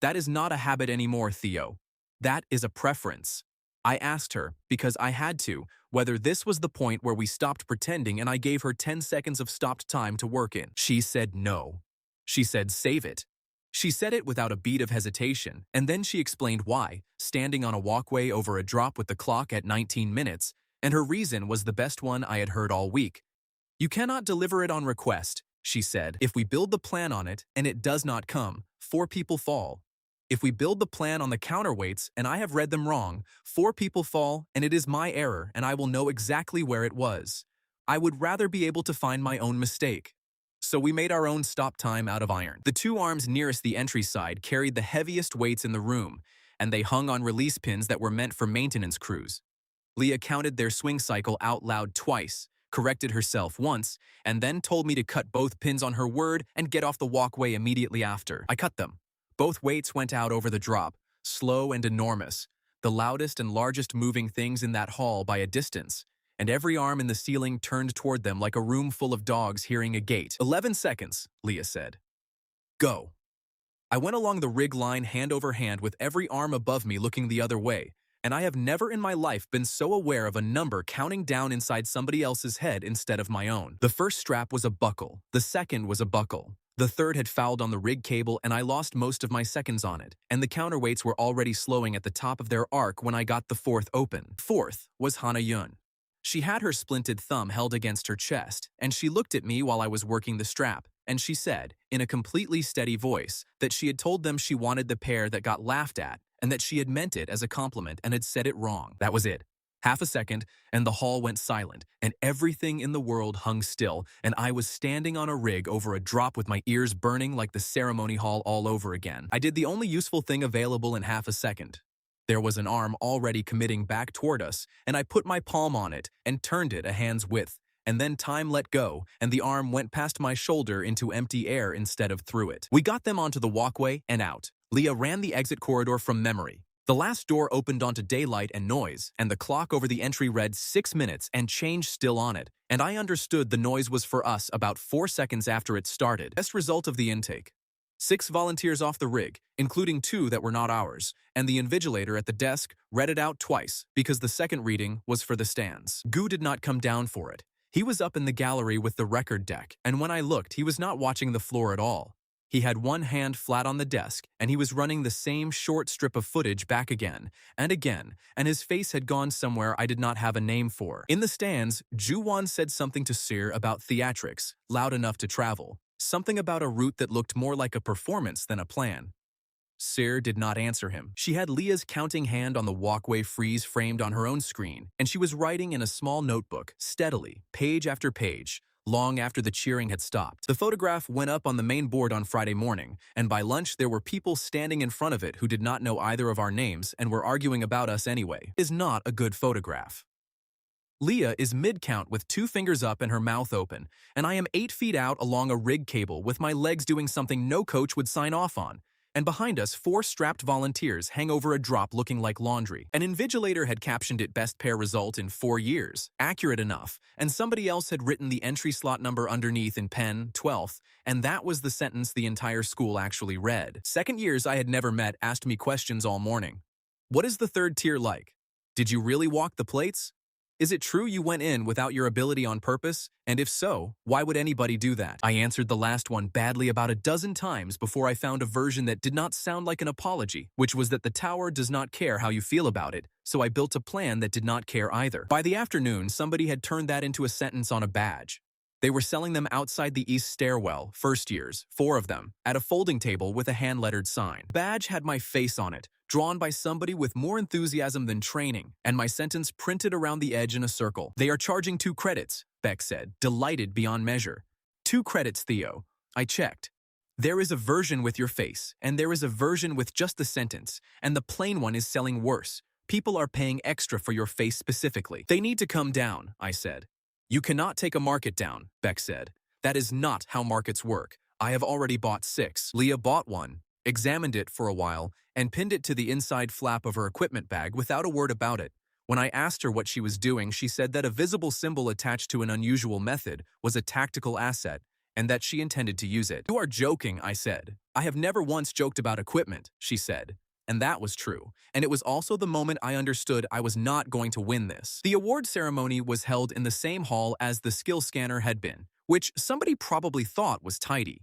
That is not a habit anymore, Theo. That is a preference. I asked her, because I had to, whether this was the point where we stopped pretending and I gave her 10 seconds of stopped time to work in. She said no. She said save it. She said it without a beat of hesitation, and then she explained why, standing on a walkway over a drop with the clock at 19 minutes, and her reason was the best one I had heard all week. You cannot deliver it on request, she said. If we build the plan on it and it does not come, 4 people fall. If we build the plan on the counterweights and I have read them wrong, 4 people fall and it is my error and I will know exactly where it was. I would rather be able to find my own mistake. So we made our own stop time out of iron. The 2 arms nearest the entry side carried the heaviest weights in the room, and they hung on release pins that were meant for maintenance crews. Lia counted their swing cycle out loud twice, corrected herself once, and then told me to cut both pins on her word and get off the walkway immediately after. I cut them. Both weights went out over the drop, slow and enormous, the loudest and largest moving things in that hall by a distance, and every arm in the ceiling turned toward them like a room full of dogs hearing a gate. 11 seconds, Lia said. Go. I went along the rig line hand over hand with every arm above me looking the other way, and I have never in my life been so aware of a number counting down inside somebody else's head instead of my own. The first strap was a buckle, the second was a buckle. The third had fouled on the rig cable and I lost most of my seconds on it, and the counterweights were already slowing at the top of their arc when I got the fourth open. Fourth was Hana Yun. She had her splinted thumb held against her chest, and she looked at me while I was working the strap, and she said, in a completely steady voice, that she had told them she wanted the pair that got laughed at, and that she had meant it as a compliment and had said it wrong. That was it. Half a second, and the hall went silent, and everything in the world hung still, and I was standing on a rig over a drop with my ears burning like the ceremony hall all over again. I did the only useful thing available in half a second. There was an arm already committing back toward us, and I put my palm on it and turned it a hand's width, and then time let go, and the arm went past my shoulder into empty air instead of through it. We got them onto the walkway and out. Lia ran the exit corridor from memory. The last door opened onto daylight and noise, and the clock over the entry read 6 minutes and change still on it, and I understood the noise was for us about 4 seconds after it started. Best result of the intake. 6 volunteers off the rig, including 2 that were not ours, and the invigilator at the desk read it out twice because the second reading was for the stands. Gu did not come down for it. He was up in the gallery with the record deck, and when I looked, he was not watching the floor at all. He had one hand flat on the desk, and he was running the same short strip of footage back again, and his face had gone somewhere I did not have a name for. In the stands, Juwan said something to Sir about theatrics, loud enough to travel. Something about a route that looked more like a performance than a plan. Sir did not answer him. She had Lia's counting hand on the walkway frieze framed on her own screen, and she was writing in a small notebook, steadily, page after page, long after the cheering had stopped. The photograph went up on the main board on Friday morning, and by lunch there were people standing in front of it who did not know either of our names and were arguing about us anyway. It is not a good photograph. Lia is mid-count with 2 fingers up and her mouth open, and I am 8 feet out along a rig cable with my legs doing something no coach would sign off on. And behind us, 4 strapped volunteers hang over a drop looking like laundry. An invigilator had captioned it best pair result in 4 years, accurate enough, and somebody else had written the entry slot number underneath in pen, 12th, and that was the sentence the entire school actually read. Second years I had never met asked me questions all morning. What is the third tier like? Did you really walk the plates? Is it true you went in without your ability on purpose? And if so, why would anybody do that? I answered the last one badly about a dozen times before I found a version that did not sound like an apology, which was that the tower does not care how you feel about it, so I built a plan that did not care either. By the afternoon, somebody had turned that into a sentence on a badge. They were selling them outside the east stairwell, first years, 4 of them, at a folding table with a hand-lettered sign. The badge had my face on it, drawn by somebody with more enthusiasm than training, and my sentence printed around the edge in a circle. They are charging 2 credits, Beck said, delighted beyond measure. 2 credits, Theo. I checked. There is a version with your face, and there is a version with just the sentence, and the plain one is selling worse. People are paying extra for your face specifically. They need to come down, I said. You cannot take a market down, Beck said. That is not how markets work. I have already bought 6. Lia bought one, examined it for a while, and pinned it to the inside flap of her equipment bag without a word about it. When I asked her what she was doing, she said that a visible symbol attached to an unusual method was a tactical asset, and that she intended to use it. You are joking, I said. I have never once joked about equipment, she said. And that was true, and it was also the moment I understood I was not going to win this. The award ceremony was held in the same hall as the skill scanner had been, which somebody probably thought was tidy.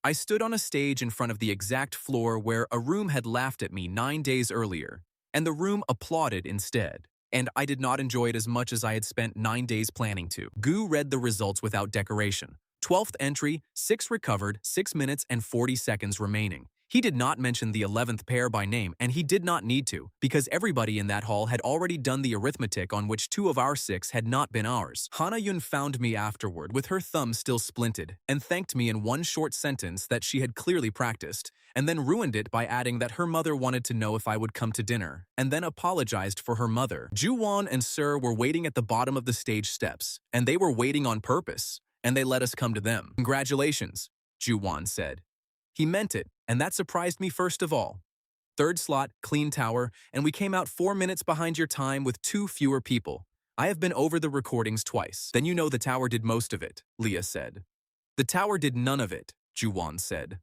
I stood on a stage in front of the exact floor where a room had laughed at me 9 days earlier, and the room applauded instead. And I did not enjoy it as much as I had spent 9 days planning to. Gu read the results without decoration. 12th entry, 6 recovered, 6 minutes and 40 seconds remaining. He did not mention the 11th pair by name, and he did not need to, because everybody in that hall had already done the arithmetic on which 2 of our 6 had not been ours. Hana Yun found me afterward with her thumb still splinted, and thanked me in one short sentence that she had clearly practiced, and then ruined it by adding that her mother wanted to know if I would come to dinner, and then apologized for her mother. Juwon and Sir were waiting at the bottom of the stage steps, and they were waiting on purpose, and they let us come to them. Congratulations, Juwon said. He meant it, and that surprised me first of all. Third slot, clean tower, and we came out 4 minutes behind your time with 2 fewer people. I have been over the recordings twice. Then you know the tower did most of it, Lia said. The tower did none of it, Juwon said.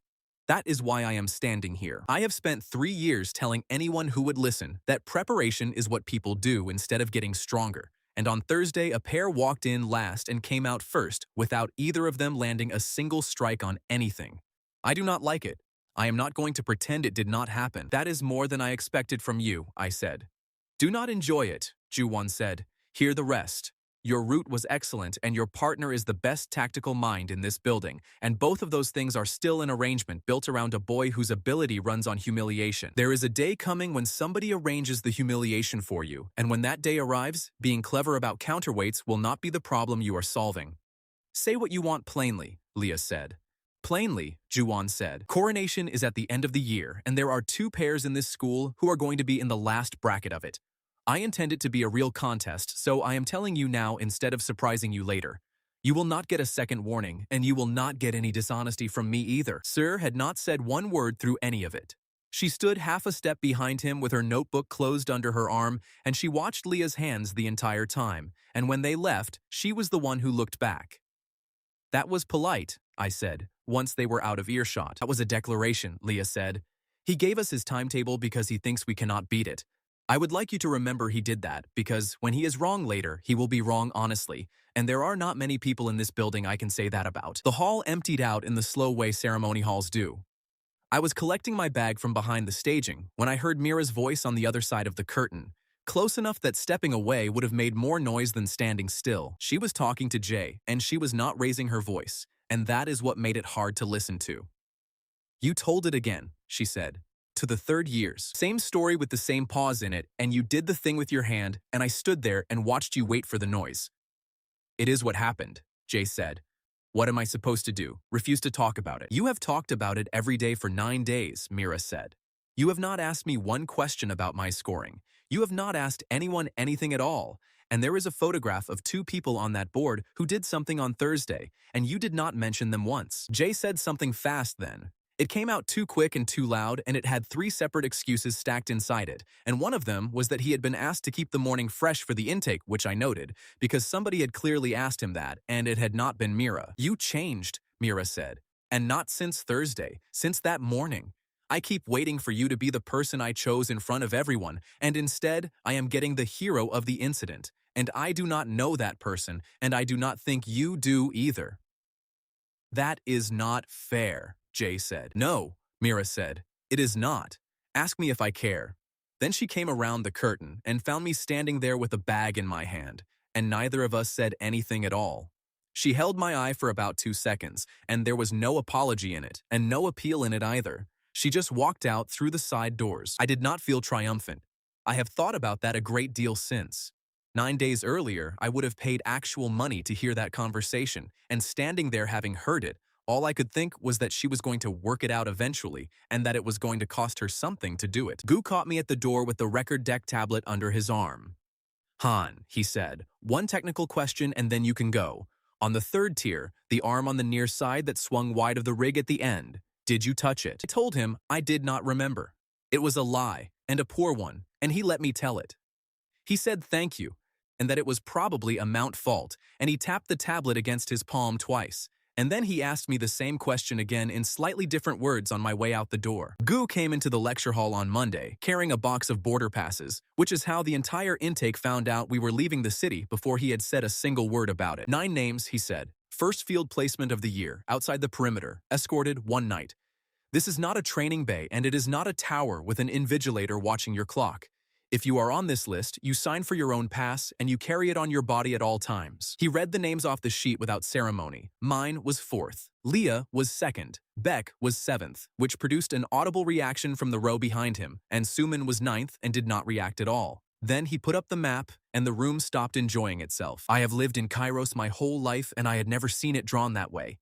That is why I am standing here. I have spent 3 years telling anyone who would listen that preparation is what people do instead of getting stronger. And on Thursday, a pair walked in last and came out first without either of them landing a single strike on anything. I do not like it. I am not going to pretend it did not happen. That is more than I expected from you, I said. Do not enjoy it, Juwon said. Hear the rest. Your route was excellent and your partner is the best tactical mind in this building, and both of those things are still an arrangement built around a boy whose ability runs on humiliation. There is a day coming when somebody arranges the humiliation for you, and when that day arrives, being clever about counterweights will not be the problem you are solving. Say what you want plainly, Lia said. Plainly, Juwon said. Coronation is at the end of the year, and there are 2 pairs in this school who are going to be in the last bracket of it. I intend it to be a real contest, so I am telling you now instead of surprising you later. You will not get a second warning, and you will not get any dishonesty from me either. Sir had not said one word through any of it. She stood half a step behind him with her notebook closed under her arm, and she watched Lia's hands the entire time, and when they left, she was the one who looked back. That was polite, I said, once they were out of earshot. That was a declaration, Lia said. He gave us his timetable because he thinks we cannot beat it. I would like you to remember he did that, because when he is wrong later, he will be wrong honestly, and there are not many people in this building I can say that about. The hall emptied out in the slow way ceremony halls do. I was collecting my bag from behind the staging when I heard Mira's voice on the other side of the curtain, close enough that stepping away would have made more noise than standing still. She was talking to Jay, and she was not raising her voice, and that is what made it hard to listen to. You told it again, she said. To the 3rd years. Same story with the same pause in it, and you did the thing with your hand, and I stood there and watched you wait for the noise. It is what happened, Jay said. What am I supposed to do? Refuse to talk about it. You have talked about it every day for 9 days, Mira said. You have not asked me one question about my scoring. You have not asked anyone anything at all. And there is a photograph of 2 people on that board who did something on Thursday, and you did not mention them once. Jay said something fast then. It came out too quick and too loud, and it had 3 separate excuses stacked inside it, and one of them was that he had been asked to keep the morning fresh for the intake, which I noted, because somebody had clearly asked him that, and it had not been Mira. You changed, Mira said, and not since Thursday, since that morning. I keep waiting for you to be the person I chose in front of everyone, and instead, I am getting the hero of the incident, and I do not know that person, and I do not think you do either. That is not fair, Jay said. No, Mira said. It is not. Ask me if I care. Then she came around the curtain and found me standing there with a bag in my hand, and neither of us said anything at all. She held my eye for about 2 seconds, and there was no apology in it, and no appeal in it either. She just walked out through the side doors. I did not feel triumphant. I have thought about that a great deal since. 9 days earlier, I would have paid actual money to hear that conversation, and standing there having heard it, all I could think was that she was going to work it out eventually, and that it was going to cost her something to do it. Gu caught me at the door with the record deck tablet under his arm. Han, he said, 1 technical question and then you can go. On the 3rd tier, the arm on the near side that swung wide of the rig at the end. Did you touch it? I told him I did not remember. It was a lie, and a poor one, and he let me tell it. He said thank you, and that it was probably a mount fault, and he tapped the tablet against his palm twice. And then he asked me the same question again in slightly different words on my way out the door. Gu came into the lecture hall on Monday, carrying a box of border passes, which is how the entire intake found out we were leaving the city before he had said a single word about it. 9 names, he said. First field placement of the year, outside the perimeter, escorted 1 night. This is not a training bay, and it is not a tower with an invigilator watching your clock. If you are on this list, you sign for your own pass, and you carry it on your body at all times. He read the names off the sheet without ceremony. Mine was 4th. Lia was 2nd. Beck was 7th, which produced an audible reaction from the row behind him, and Suman was 9th and did not react at all. Then he put up the map, and the room stopped enjoying itself. I have lived in Kairos my whole life, and I had never seen it drawn that way.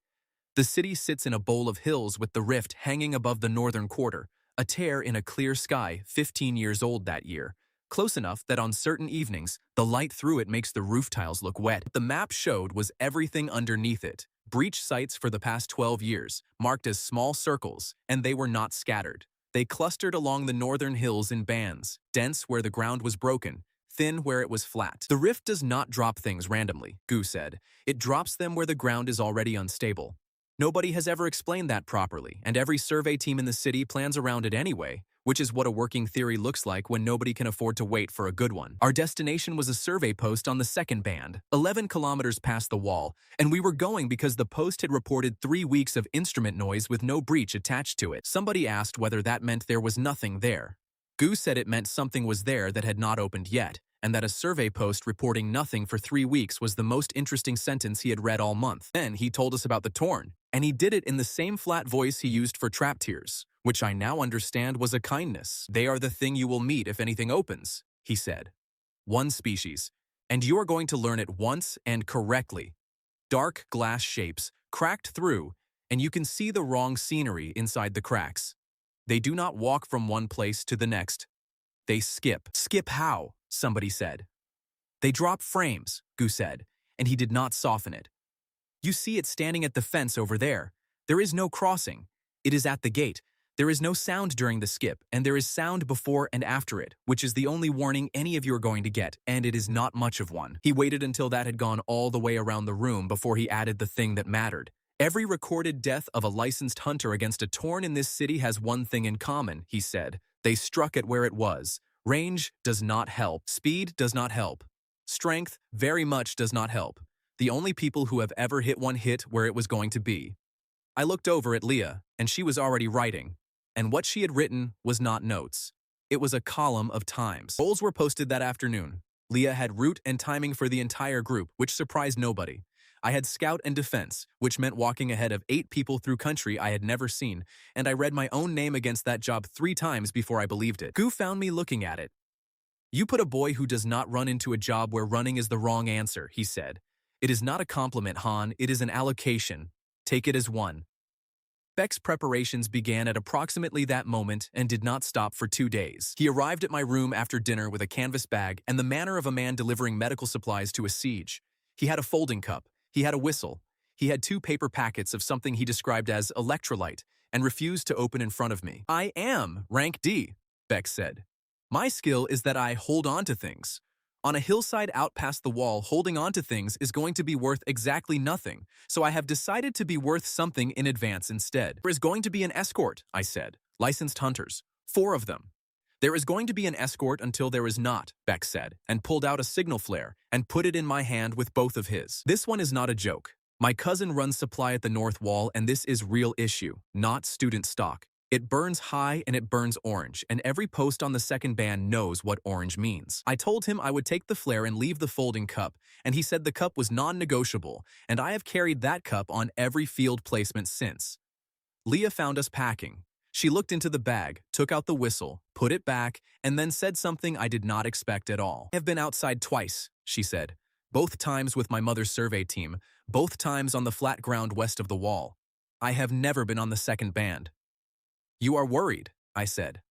The city sits in a bowl of hills with the rift hanging above the northern quarter, a tear in a clear sky 15 years old that year, close enough that on certain evenings, the light through it makes the roof tiles look wet. What the map showed was everything underneath it, breach sites for the past 12 years, marked as small circles, and they were not scattered. They clustered along the northern hills in bands, dense where the ground was broken, thin where it was flat. The rift does not drop things randomly, Gu said. It drops them where the ground is already unstable. Nobody has ever explained that properly, and every survey team in the city plans around it anyway, which is what a working theory looks like when nobody can afford to wait for a good one. Our destination was a survey post on the second band, 11 kilometers past the wall, and we were going because the post had reported 3 weeks of instrument noise with no breach attached to it. Somebody asked whether that meant there was nothing there. Gu said it meant something was there that had not opened yet, and that a survey post reporting nothing for 3 weeks was the most interesting sentence he had read all month. Then he told us about the torn, and he did it in the same flat voice he used for trap tears, which I now understand was a kindness. They are the thing you will meet if anything opens, he said. One species, and you are going to learn it once and correctly. Dark glass shapes, cracked through, and you can see the wrong scenery inside the cracks. They do not walk from one place to the next. They skip. Skip how? Somebody said. They drop frames, Gu said, and he did not soften it. You see it standing at the fence over there. There is no crossing. It is at the gate. There is no sound during the skip, and there is sound before and after it, which is the only warning any of you are going to get, and it is not much of one. He waited until that had gone all the way around the room before he added the thing that mattered. Every recorded death of a licensed hunter against a torn in this city has one thing in common, he said. They struck it where it was. Range does not help. Speed does not help. Strength very much does not help. The only people who have ever hit one hit where it was going to be. I looked over at Lia, and she was already writing. And what she had written was not notes. It was a column of times. Goals were posted that afternoon. Lia had route and timing for the entire group, which surprised nobody. I had scout and defense, which meant walking ahead of 8 people through country I had never seen, and I read my own name against that job 3 times before I believed it. Gu found me looking at it. You put a boy who does not run into a job where running is the wrong answer, he said. It is not a compliment, Han, it is an allocation. Take it as one. Beck's preparations began at approximately that moment and did not stop for 2 days. He arrived at my room after dinner with a canvas bag and the manner of a man delivering medical supplies to a siege. He had a folding cup. He had a whistle. He had 2 paper packets of something he described as electrolyte and refused to open in front of me. I am rank D, Beck said. My skill is that I hold on to things. On a hillside out past the wall, holding on to things is going to be worth exactly nothing, so I have decided to be worth something in advance instead. There is going to be an escort, I said. Licensed hunters. 4 of them. There is going to be an escort until there is not, Beck said, and pulled out a signal flare and put it in my hand with both of his. This one is not a joke. My cousin runs supply at the North Wall, and this is real issue, not student stock. It burns high and it burns orange, and every post on the second band knows what orange means. I told him I would take the flare and leave the folding cup, and he said the cup was non-negotiable, and I have carried that cup on every field placement since. Lia found us packing. She looked into the bag, took out the whistle, put it back, and then said something I did not expect at all. I have been outside twice, she said. Both times with my mother's survey team, both times on the flat ground west of the wall. I have never been on the second band. You are worried, I said.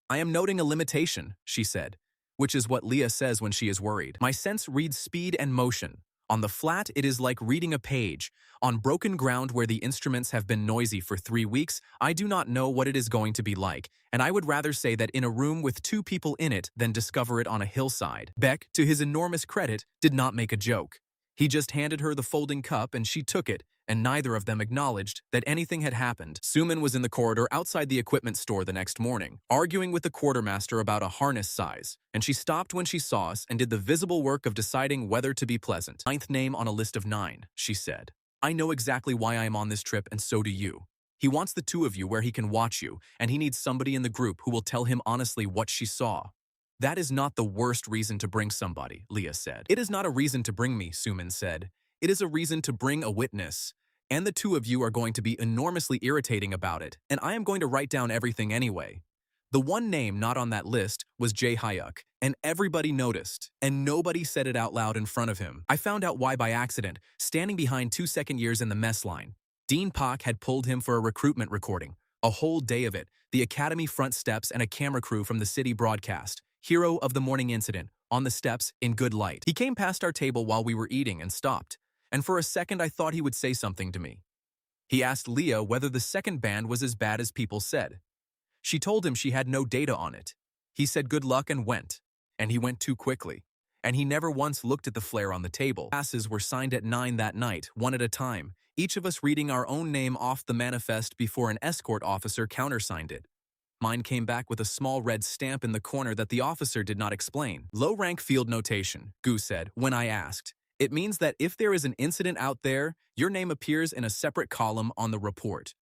I am noting a limitation, she said, which is what Lia says when she is worried. My sense reads speed and motion. On the flat, it is like reading a page. On broken ground where the instruments have been noisy for 3 weeks, I do not know what it is going to be like, and I would rather say that in a room with 2 people in it than discover it on a hillside. Beck, to his enormous credit, did not make a joke. He just handed her the folding cup and she took it, and neither of them acknowledged that anything had happened. Suman was in the corridor outside the equipment store the next morning, arguing with the quartermaster about a harness size, and she stopped when she saw us and did the visible work of deciding whether to be pleasant. 9th name on a list of 9, she said. I know exactly why I am on this trip, and so do you. He wants the 2 of you where he can watch you, and he needs somebody in the group who will tell him honestly what she saw. That is not the worst reason to bring somebody, Lia said. It is not a reason to bring me, Suman said. It is a reason to bring a witness. And the 2 of you are going to be enormously irritating about it, and I am going to write down everything anyway. The one name not on that list was Jay Hyuk, and everybody noticed, and nobody said it out loud in front of him. I found out why by accident, standing behind 2 second years in the mess line. Dean Pak had pulled him for a recruitment recording. A whole day of it, the academy front steps and a camera crew from the city broadcast. Hero of the morning incident, on the steps, in good light. He came past our table while we were eating and stopped. And for a second I thought he would say something to me. He asked Lia whether the second band was as bad as people said. She told him she had no data on it. He said good luck and went. And he went too quickly. And he never once looked at the flare on the table. Passes were signed at 9 that night, one at a time, each of us reading our own name off the manifest before an escort officer countersigned it. Mine came back with a small red stamp in the corner that the officer did not explain. Low-rank field notation, Gu said, when I asked. It means that if there is an incident out there, your name appears in a separate column on the report.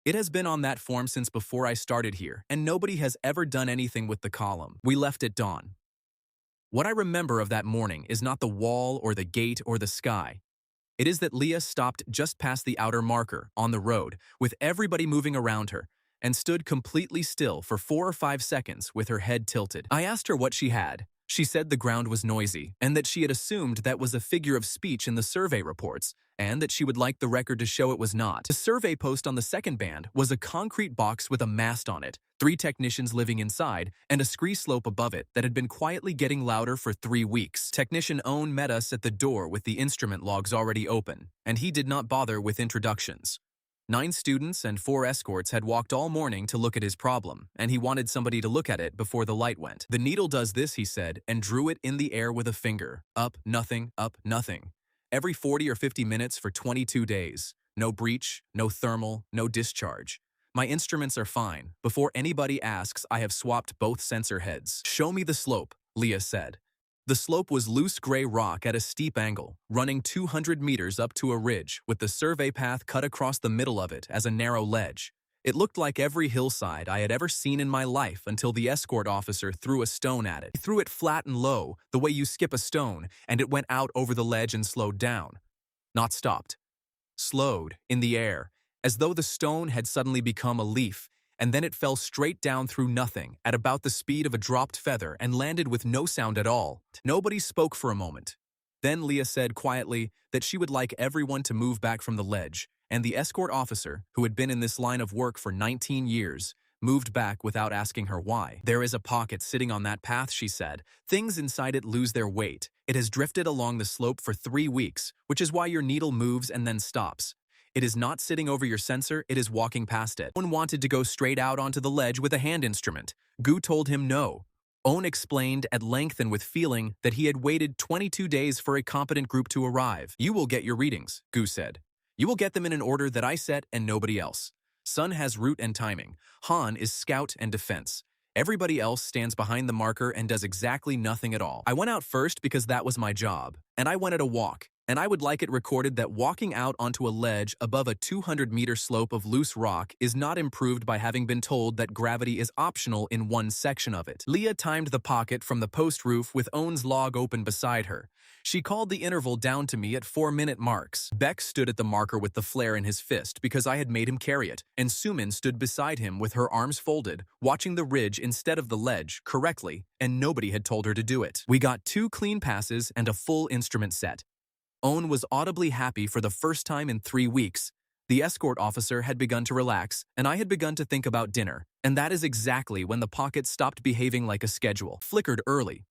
It has been on that form since before I started here, and nobody has ever done anything with the column. We left at dawn. What I remember of that morning is not the wall or the gate or the sky. It is that Lia stopped just past the outer marker, on the road, with everybody moving around her, and stood completely still for 4 or 5 seconds with her head tilted. I asked her what she had. She said the ground was noisy, and that she had assumed that was a figure of speech in the survey reports, and that she would like the record to show it was not. The survey post on the second band was a concrete box with a mast on it, 3 technicians living inside, and a scree slope above it that had been quietly getting louder for 3 weeks. Technician Owen met us at the door with the instrument logs already open, and he did not bother with introductions. 9 students and 4 escorts had walked all morning to look at his problem, and he wanted somebody to look at it before the light went. The needle does this, he said, and drew it in the air with a finger. Up, nothing, every 40 or 50 minutes for 22 days. No breach, no thermal, no discharge. My instruments are fine. Before anybody asks, I have swapped both sensor heads. Show me the slope, Lia said. The slope was loose gray rock at a steep angle, running 200 meters up to a ridge, with the survey path cut across the middle of it as a narrow ledge. It looked like every hillside I had ever seen in my life until the escort officer threw a stone at it. He threw it flat and low, the way you skip a stone, and it went out over the ledge and slowed down. Not stopped. Slowed, in the air, as though the stone had suddenly become a leaf, and then it fell straight down through nothing, at about the speed of a dropped feather, and landed with no sound at all. Nobody spoke for a moment. Then Lia said quietly that she would like everyone to move back from the ledge, and the escort officer, who had been in this line of work for 19 years, moved back without asking her why. There is a pocket sitting on that path, she said. Things inside it lose their weight. It has drifted along the slope for 3 weeks, which is why your needle moves and then stops. It is not sitting over your sensor, it is walking past it. Owen wanted to go straight out onto the ledge with a hand instrument. Gu told him no. Owen explained at length and with feeling that he had waited 22 days for a competent group to arrive. You will get your readings, Gu said. You will get them in an order that I set and nobody else. Sun has route and timing. Han is scout and defense. Everybody else stands behind the marker and does exactly nothing at all. I went out first because that was my job, and I went at a walk. And I would like it recorded that walking out onto a ledge above a 200-meter slope of loose rock is not improved by having been told that gravity is optional in one section of it. Lia timed the pocket from the post roof with Owen's log open beside her. She called the interval down to me at 4-minute marks. Beck stood at the marker with the flare in his fist because I had made him carry it, and Sumin stood beside him with her arms folded, watching the ridge instead of the ledge correctly, and nobody had told her to do it. We got 2 clean passes and a full instrument set. Owen was audibly happy for the first time in 3 weeks. The escort officer had begun to relax, and I had begun to think about dinner, and that is exactly when the pocket stopped behaving like a schedule. Flickered early.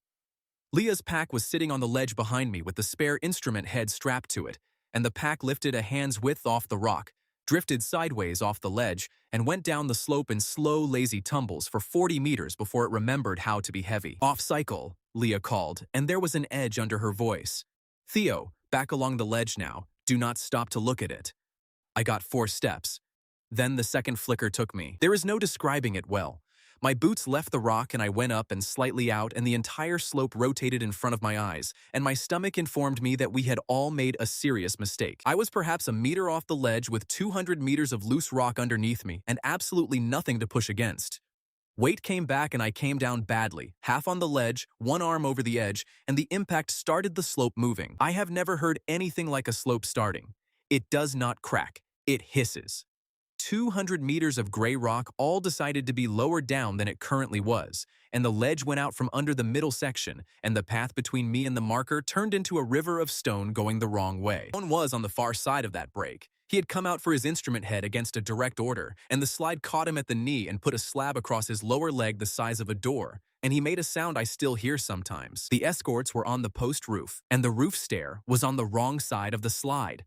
Lia's pack was sitting on the ledge behind me with the spare instrument head strapped to it, and the pack lifted a hand's width off the rock, drifted sideways off the ledge, and went down the slope in slow, lazy tumbles for 40 meters before it remembered how to be heavy. Off cycle, Lia called, and there was an edge under her voice. Theo, back along the ledge now. Do not stop to look at it. I got 4 steps. Then the second flicker took me. There is no describing it well. My boots left the rock and I went up and slightly out, and the entire slope rotated in front of my eyes, and my stomach informed me that we had all made a serious mistake. I was perhaps a meter off the ledge with 200 meters of loose rock underneath me and absolutely nothing to push against. Weight came back and I came down badly, half on the ledge, one arm over the edge, and the impact started the slope moving. I have never heard anything like a slope starting. It does not crack. It hisses. 200 meters of gray rock all decided to be lower down than it currently was, and the ledge went out from under the middle section, and the path between me and the marker turned into a river of stone going the wrong way. One was on the far side of that break. He had come out for his instrument head against a direct order, and the slide caught him at the knee and put a slab across his lower leg the size of a door, and he made a sound I still hear sometimes. The escorts were on the post roof, and the roof stair was on the wrong side of the slide.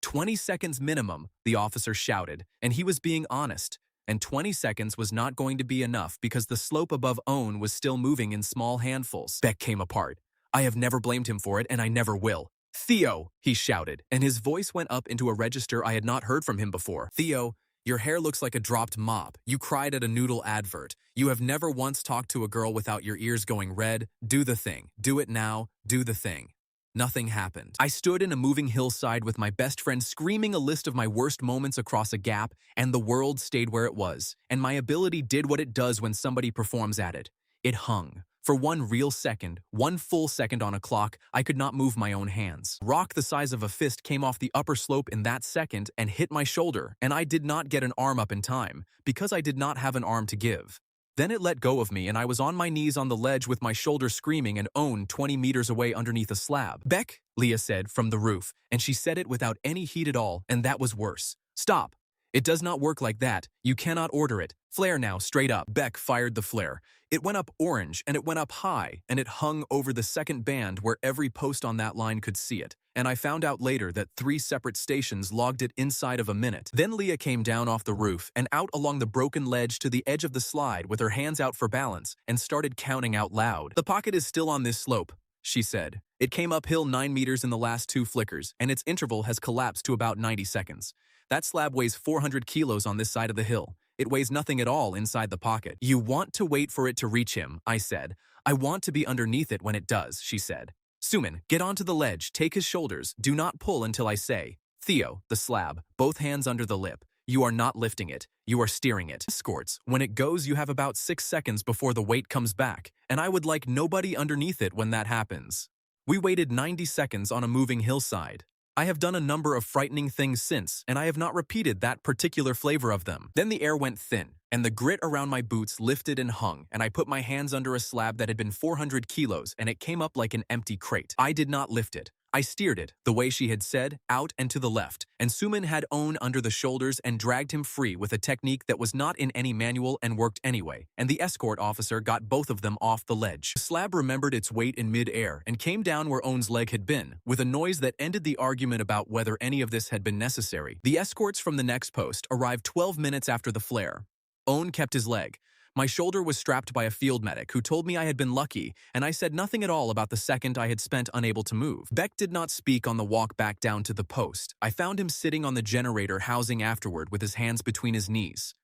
20 seconds minimum, the officer shouted, and he was being honest. And 20 seconds was not going to be enough because the slope above Owen was still moving in small handfuls. Beck came apart. I have never blamed him for it, and I never will. Theo, he shouted, and his voice went up into a register I had not heard from him before. Theo, your hair looks like a dropped mop. You cried at a noodle advert. You have never once talked to a girl without your ears going red. Do the thing. Do it now. Do the thing. Nothing happened. I stood in a moving hillside with my best friend screaming a list of my worst moments across a gap, and the world stayed where it was, and my ability did what it does when somebody performs at it. It hung. For one real second, one full second on a clock, I could not move my own hands. Rock the size of a fist came off the upper slope in that second and hit my shoulder, and I did not get an arm up in time, because I did not have an arm to give. Then it let go of me, and I was on my knees on the ledge with my shoulder screaming and Owen 20 meters away underneath a slab. Beck, Lia said from the roof, and she said it without any heat at all, and that was worse. Stop. It does not work like that. You cannot order it. Flare now, straight up. Beck fired the flare. It went up orange, and it went up high, and it hung over the second band where every post on that line could see it. And I found out later that 3 separate stations logged it inside of a minute. Then Lia came down off the roof and out along the broken ledge to the edge of the slide with her hands out for balance and started counting out loud. The pocket is still on this slope, she said. It came uphill 9 meters in the last 2 flickers, and its interval has collapsed to about 90 seconds. That slab weighs 400 kilos on this side of the hill. It weighs nothing at all inside the pocket. You want to wait for it to reach him, I said. I want to be underneath it when it does, she said. Suman, get onto the ledge, take his shoulders, do not pull until I say. Theo, the slab, both hands under the lip. You are not lifting it, you are steering it. Escorts, when it goes you have about 6 seconds before the weight comes back, and I would like nobody underneath it when that happens. We waited 90 seconds on a moving hillside. I have done a number of frightening things since, and I have not repeated that particular flavor of them. Then the air went thin, and the grit around my boots lifted and hung, and I put my hands under a slab that had been 400 kilos, and it came up like an empty crate. I did not lift it. I steered it, the way she had said, out and to the left, and Suman had Owen under the shoulders and dragged him free with a technique that was not in any manual and worked anyway, and the escort officer got both of them off the ledge. The slab remembered its weight in mid-air and came down where Owen's leg had been, with a noise that ended the argument about whether any of this had been necessary. The escorts from the next post arrived 12 minutes after the flare. Owen kept his leg. My shoulder was strapped by a field medic who told me I had been lucky, and I said nothing at all about the second I had spent unable to move. Beck did not speak on the walk back down to the post. I found him sitting on the generator housing afterward with his hands between his knees.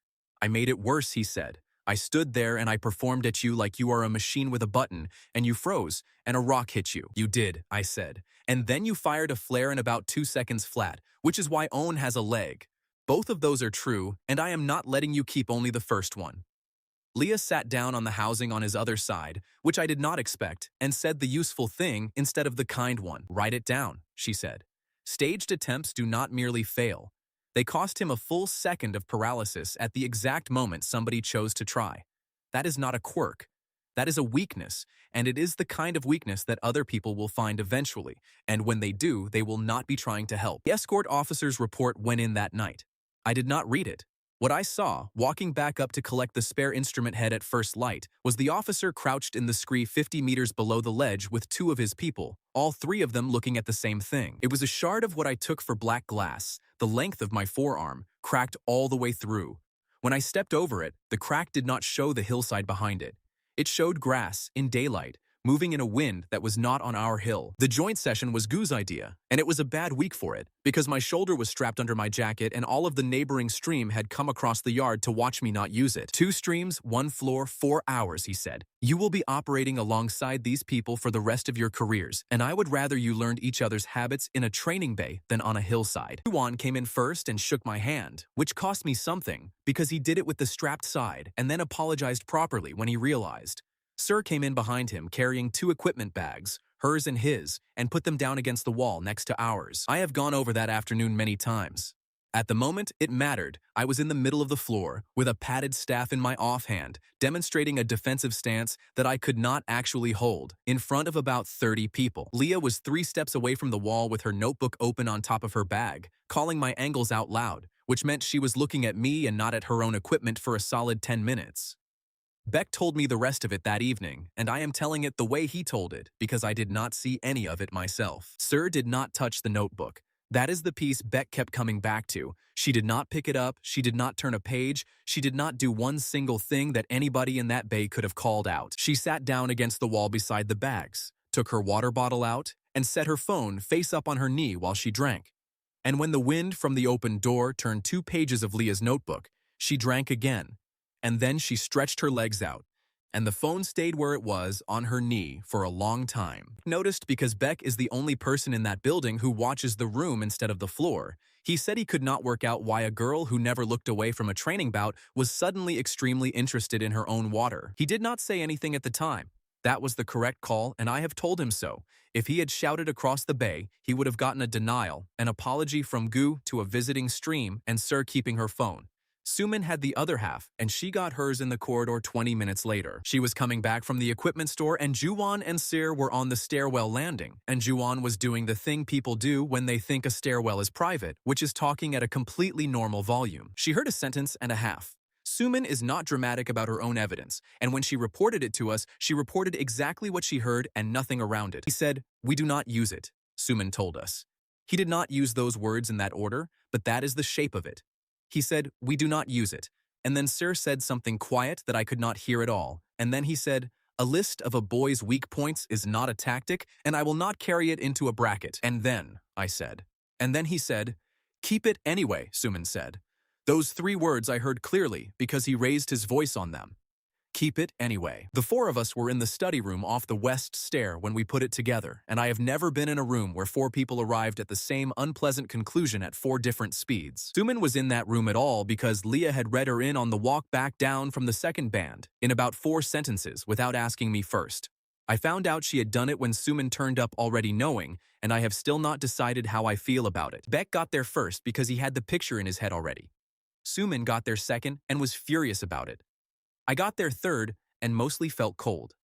I made it worse, he said. I stood there and I performed at you like you are a machine with a button, and you froze, and a rock hit you. You did, I said. And then you fired a flare in about 2 seconds flat, which is why Owen has a leg. Both of those are true, and I am not letting you keep only the first one. Lia sat down on the housing on his other side, which I did not expect, and said the useful thing instead of the kind one. Write it down, she said. Staged attempts do not merely fail. They cost him a full second of paralysis at the exact moment somebody chose to try. That is not a quirk. That is a weakness, and it is the kind of weakness that other people will find eventually, and when they do, they will not be trying to help. The escort officer's report went in that night. I did not read it. What I saw, walking back up to collect the spare instrument head at first light, was the officer crouched in the scree 50 meters below the ledge with 2 of his people, all 3 of them looking at the same thing. It was a shard of what I took for black glass, the length of my forearm, cracked all the way through. When I stepped over it, the crack did not show the hillside behind it. It showed grass, in daylight, moving in a wind that was not on our hill. The joint session was Goo's idea, and it was a bad week for it, because my shoulder was strapped under my jacket and all of the neighboring stream had come across the yard to watch me not use it. 2 streams, 1 floor, 4 hours, he said. You will be operating alongside these people for the rest of your careers, and I would rather you learned each other's habits in a training bay than on a hillside. Theo Han came in first and shook my hand, which cost me something, because he did it with the strapped side and then apologized properly when he realized. Sir came in behind him carrying 2 equipment bags, hers and his, and put them down against the wall next to ours. I have gone over that afternoon many times. At the moment, it mattered. I was in the middle of the floor, with a padded staff in my offhand, demonstrating a defensive stance that I could not actually hold, in front of about 30 people. Lia was 3 steps away from the wall with her notebook open on top of her bag, calling my angles out loud, which meant she was looking at me and not at her own equipment for a solid 10 minutes. Beck told me the rest of it that evening, and I am telling it the way he told it, because I did not see any of it myself. Sir did not touch the notebook. That is the piece Beck kept coming back to. She did not pick it up, she did not turn a page, she did not do one single thing that anybody in that bay could have called out. She sat down against the wall beside the bags, took her water bottle out, and set her phone face up on her knee while she drank. And when the wind from the open door turned 2 pages of Lia's notebook, she drank again. And then she stretched her legs out, and the phone stayed where it was on her knee for a long time. Noticed because Beck is the only person in that building who watches the room instead of the floor. He said he could not work out why a girl who never looked away from a training bout was suddenly extremely interested in her own water. He did not say anything at the time. That was the correct call, and I have told him so. If he had shouted across the bay, he would have gotten a denial, an apology from Gu to a visiting stream, and Sir keeping her phone. Sumin had the other half, and she got hers in the corridor 20 minutes later. She was coming back from the equipment store, and Juwon and Sir were on the stairwell landing, and Juwon was doing the thing people do when they think a stairwell is private, which is talking at a completely normal volume. She heard a sentence and a half. Sumin is not dramatic about her own evidence, and when she reported it to us, she reported exactly what she heard and nothing around it. He said, "We do not use it," Sumin told us. He did not use those words in that order, but that is the shape of it. He said, "We do not use it." And then Sir said something quiet that I could not hear at all. And then he said, "A list of a boy's weak points is not a tactic, and I will not carry it into a bracket." And then, I said. And then he said, "Keep it anyway," Sumin said. Those 3 words I heard clearly because he raised his voice on them. Keep it anyway. The 4 of us were in the study room off the west stair when we put it together, and I have never been in a room where 4 people arrived at the same unpleasant conclusion at 4 different speeds. Sumin was in that room at all because Lia had read her in on the walk back down from the second band, in about 4 sentences without asking me first. I found out she had done it when Sumin turned up already knowing, and I have still not decided how I feel about it. Beck got there first because he had the picture in his head already. Sumin got there second and was furious about it. I got there third and mostly felt cold.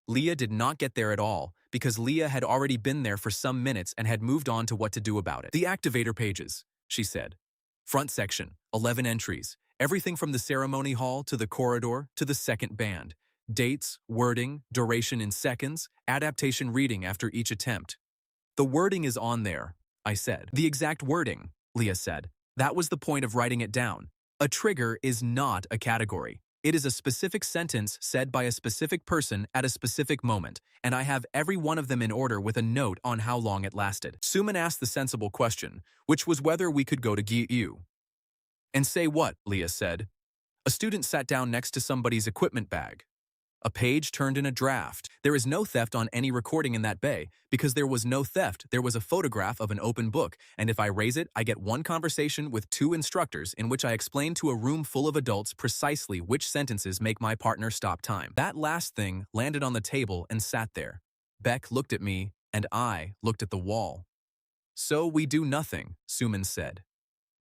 Lia did not get there at all because Lia had already been there for some minutes and had moved on to what to do about it. "The activator pages," she said. "Front section, 11 entries, everything from the ceremony hall to the corridor to the second band. Dates, wording, duration in seconds, adaptation reading after each attempt." "The wording is on there," I said. "The exact wording," Lia said. "That was the point of writing it down. A trigger is not a category. It is a specific sentence said by a specific person at a specific moment, and I have every one of them in order with a note on how long it lasted." Sumin asked the sensible question, which was whether we could go to Gyu. "And say what?" Lia said. "A student sat down next to somebody's equipment bag. A page turned in a draft. There is no theft on any recording in that bay. Because there was no theft, there was a photograph of an open book, and if I raise it, I get 1 conversation with 2 instructors in which I explain to a room full of adults precisely which sentences make my partner stop time." That last thing landed on the table and sat there. Beck looked at me, and I looked at the wall. "So we do nothing," Sumin said.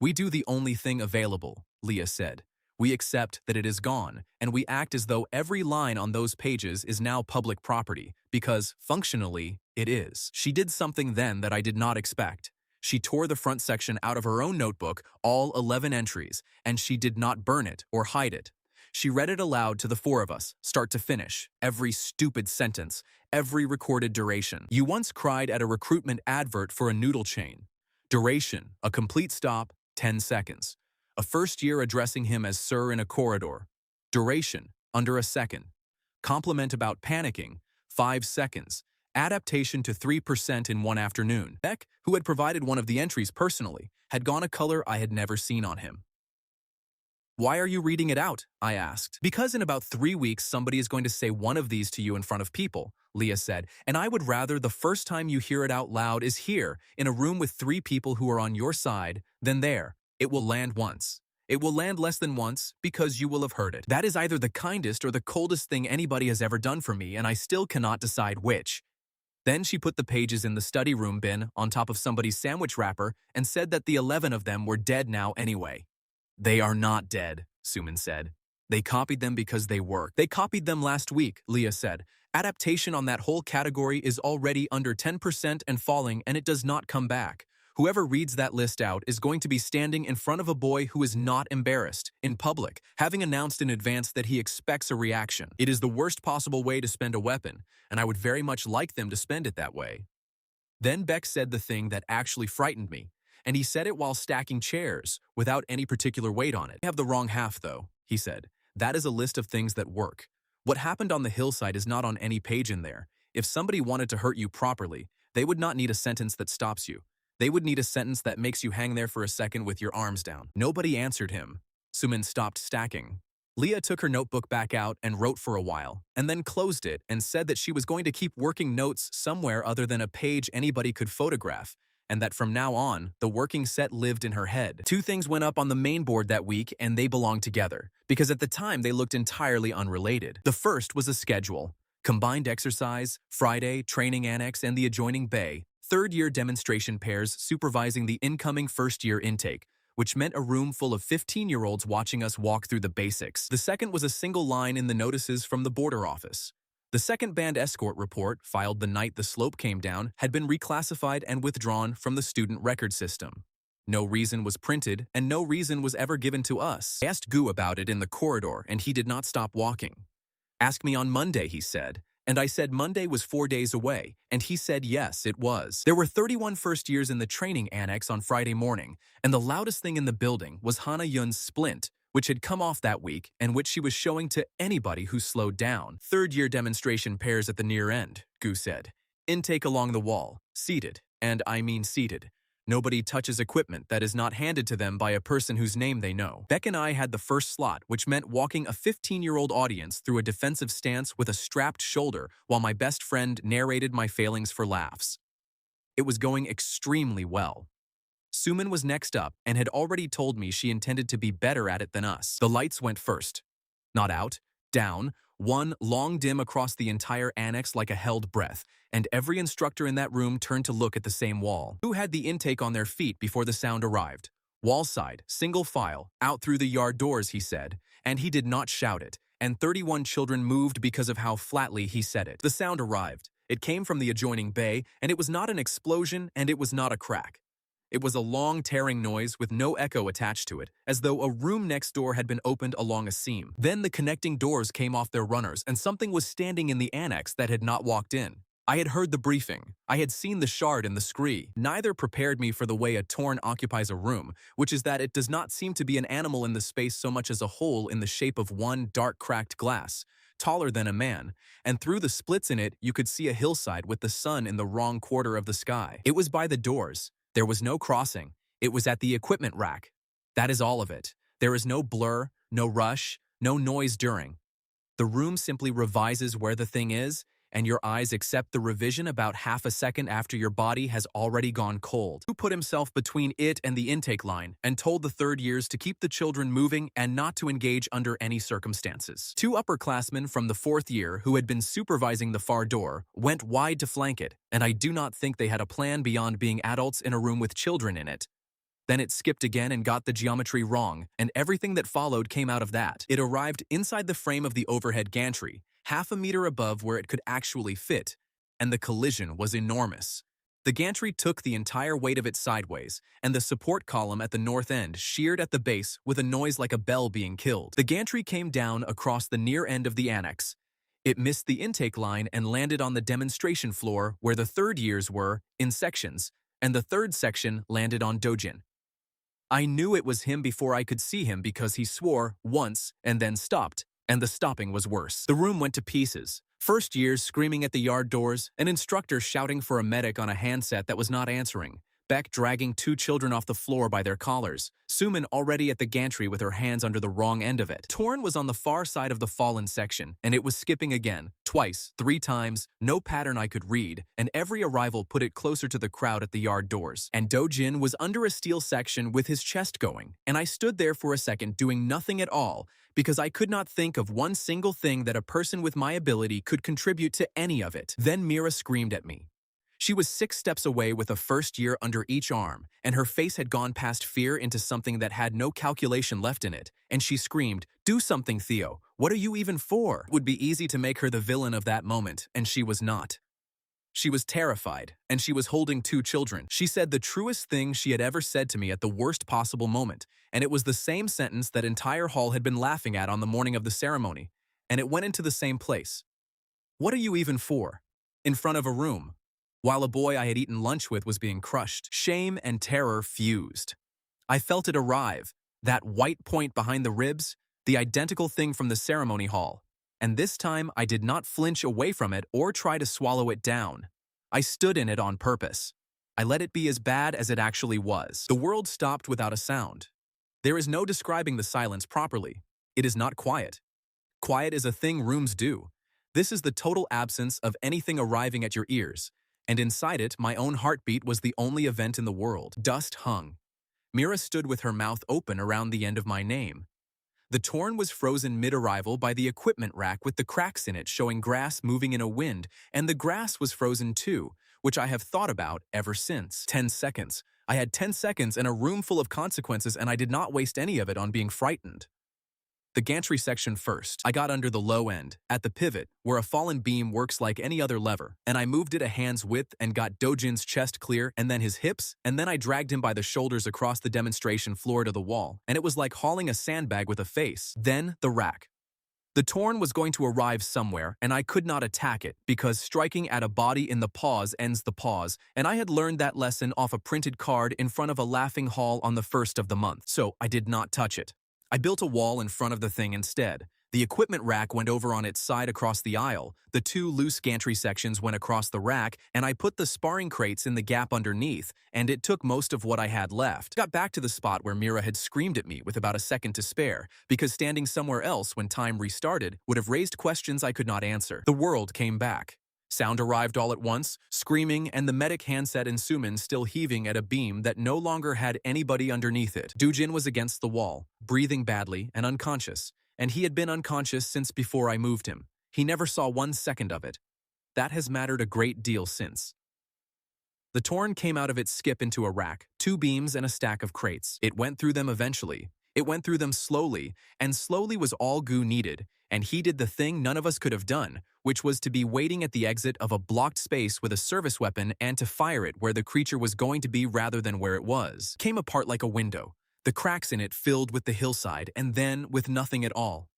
"We do the only thing available," Lia said. "We accept that it is gone, and we act as though every line on those pages is now public property, because, functionally, it is." She did something then that I did not expect. She tore the front section out of her own notebook, all 11 entries, and she did not burn it or hide it. She read it aloud to the 4 of us, start to finish, every stupid sentence, every recorded duration. "You once cried at a recruitment advert for a noodle chain. Duration, a complete stop, 10 seconds. A first year addressing him as Sir in a corridor. Duration, under a second. Compliment about panicking, 5 seconds. Adaptation to 3% in 1 afternoon." Beck, who had provided one of the entries personally, had gone a color I had never seen on him. "Why are you reading it out?" I asked. "Because in about 3 weeks somebody is going to say one of these to you in front of people," Lia said, "and I would rather the first time you hear it out loud is here, in a room with 3 people who are on your side, than there. It will land once. It will land less than once because you will have heard it. That is either the kindest or the coldest thing anybody has ever done for me, and I still cannot decide which." Then she put the pages in the study room bin on top of somebody's sandwich wrapper and said that the 11 of them were dead now anyway. They are not dead, Suman said. They copied them because they work. They copied them last week, Lia said. Adaptation on that whole category is already under 10% and falling, and it does not come back. Whoever reads that list out is going to be standing in front of a boy who is not embarrassed, in public, having announced in advance that he expects a reaction. It is the worst possible way to spend a weapon, and I would very much like them to spend it that way. Then Beck said the thing that actually frightened me, and he said it while stacking chairs, without any particular weight on it. "You have the wrong half, though," he said. "That is a list of things that work. What happened on the hillside is not on any page in there. If somebody wanted to hurt you properly, they would not need a sentence that stops you. They would need a sentence that makes you hang there for a second with your arms down." Nobody answered him. Suman stopped stacking. Lia took her notebook back out and wrote for a while, and then closed it and said that she was going to keep working notes somewhere other than a page anybody could photograph, and that from now on, the working set lived in her head. Two things went up on the main board that week, and they belonged together, because at the time they looked entirely unrelated. The first was a schedule. Combined exercise, Friday, training annex, and the adjoining bay. Third-year demonstration pairs supervising the incoming first-year intake, which meant a room full of 15-year-olds watching us walk through the basics. The second was a single line in the notices from the border office. The second band escort report, filed the night the slope came down, had been reclassified and withdrawn from the student record system. No reason was printed, and no reason was ever given to us. I asked Gu about it in the corridor, and he did not stop walking. "Ask me on Monday," he said. And I said Monday was 4 days away, and he said yes, it was. There were 31 first years in the training annex on Friday morning, and the loudest thing in the building was Hana Yun's splint, which had come off that week and which she was showing to anybody who slowed down. "Third-year demonstration pairs at the near end," Gu said. "Intake along the wall, seated, and I mean seated. Nobody touches equipment that is not handed to them by a person whose name they know." Beck and I had the first slot, which meant walking a 15-year-old audience through a defensive stance with a strapped shoulder while my best friend narrated my failings for laughs. It was going extremely well. Suman was next up and had already told me she intended to be better at it than us. The lights went first. Not out, down, one long dim across the entire annex like a held breath, and every instructor in that room turned to look at the same wall. Who had the intake on their feet before the sound arrived? "Wall side, single file, out through the yard doors," he said, and he did not shout it, and 31 children moved because of how flatly he said it. The sound arrived. It came from the adjoining bay, and it was not an explosion, and it was not a crack. It was a long, tearing noise with no echo attached to it, as though a room next door had been opened along a seam. Then the connecting doors came off their runners, and something was standing in the annex that had not walked in. I had heard the briefing. I had seen the shard and the scree. Neither prepared me for the way a torn occupies a room, which is that it does not seem to be an animal in the space so much as a hole in the shape of one dark cracked glass, taller than a man, and through the splits in it you could see a hillside with the sun in the wrong quarter of the sky. It was by the doors. There was no crossing. It was at the equipment rack. That is all of it. There is no blur, no rush, no noise during. The room simply revises where the thing is, and your eyes accept the revision about half a second after your body has already gone cold. Who put himself between it and the intake line and told the third years to keep the children moving and not to engage under any circumstances. Two upperclassmen from the fourth year who had been supervising the far door went wide to flank it, and I do not think they had a plan beyond being adults in a room with children in it. Then it skipped again and got the geometry wrong, and everything that followed came out of that. It arrived inside the frame of the overhead gantry, half a meter above where it could actually fit, and the collision was enormous. The gantry took the entire weight of it sideways, and the support column at the north end sheared at the base with a noise like a bell being killed. The gantry came down across the near end of the annex. It missed the intake line and landed on the demonstration floor where the third years were, in sections, and the third section landed on Dojin. I knew it was him before I could see him because he swore once and then stopped, and the stopping was worse. The room went to pieces. First years screaming at the yard doors, an instructor shouting for a medic on a handset that was not answering, Beck dragging two children off the floor by their collars, Suman already at the gantry with her hands under the wrong end of it. Torn was on the far side of the fallen section, and it was skipping again, twice, 3 times, no pattern I could read, and every arrival put it closer to the crowd at the yard doors. And Dojin was under a steel section with his chest going, and I stood there for a second doing nothing at all, because I could not think of one single thing that a person with my ability could contribute to any of it. Then Mira screamed at me. She was 6 steps away with a first year under each arm, and her face had gone past fear into something that had no calculation left in it, and she screamed, "Do something, Theo! What are you even for?" It would be easy to make her the villain of that moment, and she was not. She was terrified, and she was holding 2 children. She said the truest thing she had ever said to me at the worst possible moment, and it was the same sentence that entire hall had been laughing at on the morning of the ceremony, and it went into the same place. "What are you even for?" In front of a room, while a boy I had eaten lunch with was being crushed. Shame and terror fused. I felt it arrive, that white point behind the ribs, the identical thing from the ceremony hall. And this time I did not flinch away from it or try to swallow it down. I stood in it on purpose. I let it be as bad as it actually was. The world stopped without a sound. There is no describing the silence properly. It is not quiet. Quiet is a thing rooms do. This is the total absence of anything arriving at your ears, and inside it my own heartbeat was the only event in the world. Dust hung. Mira stood with her mouth open around the end of my name. The torn was frozen mid-arrival by the equipment rack with the cracks in it showing grass moving in a wind, and the grass was frozen too, which I have thought about ever since. 10 seconds. I had 10 seconds and a room full of consequences, and I did not waste any of it on being frightened. The gantry section first. I got under the low end, at the pivot, where a fallen beam works like any other lever, and I moved it a hand's width and got Dojin's chest clear and then his hips, and then I dragged him by the shoulders across the demonstration floor to the wall, and it was like hauling a sandbag with a face. Then the rack. The torn was going to arrive somewhere, and I could not attack it, because striking at a body in the pause ends the pause, and I had learned that lesson off a printed card in front of a laughing hall on the 1st of the month, so I did not touch it. I built a wall in front of the thing instead. The equipment rack went over on its side across the aisle, the 2 loose gantry sections went across the rack, and I put the sparring crates in the gap underneath, and it took most of what I had left. Got back to the spot where Mira had screamed at me with about a second to spare, because standing somewhere else when time restarted would have raised questions I could not answer. The world came back. Sound arrived all at once, screaming, and the medic handset and Sumin still heaving at a beam that no longer had anybody underneath it. Dujin was against the wall, breathing badly and unconscious, and he had been unconscious since before I moved him. He never saw 1 second of it. That has mattered a great deal since. The torn came out of its skip into a rack, 2 beams and a stack of crates. It went through them eventually. It went through them slowly, and slowly was all Gu needed, and he did the thing none of us could have done, which was to be waiting at the exit of a blocked space with a service weapon and to fire it where the creature was going to be rather than where it was. Came apart like a window, the cracks in it filled with the hillside, and then with nothing at all.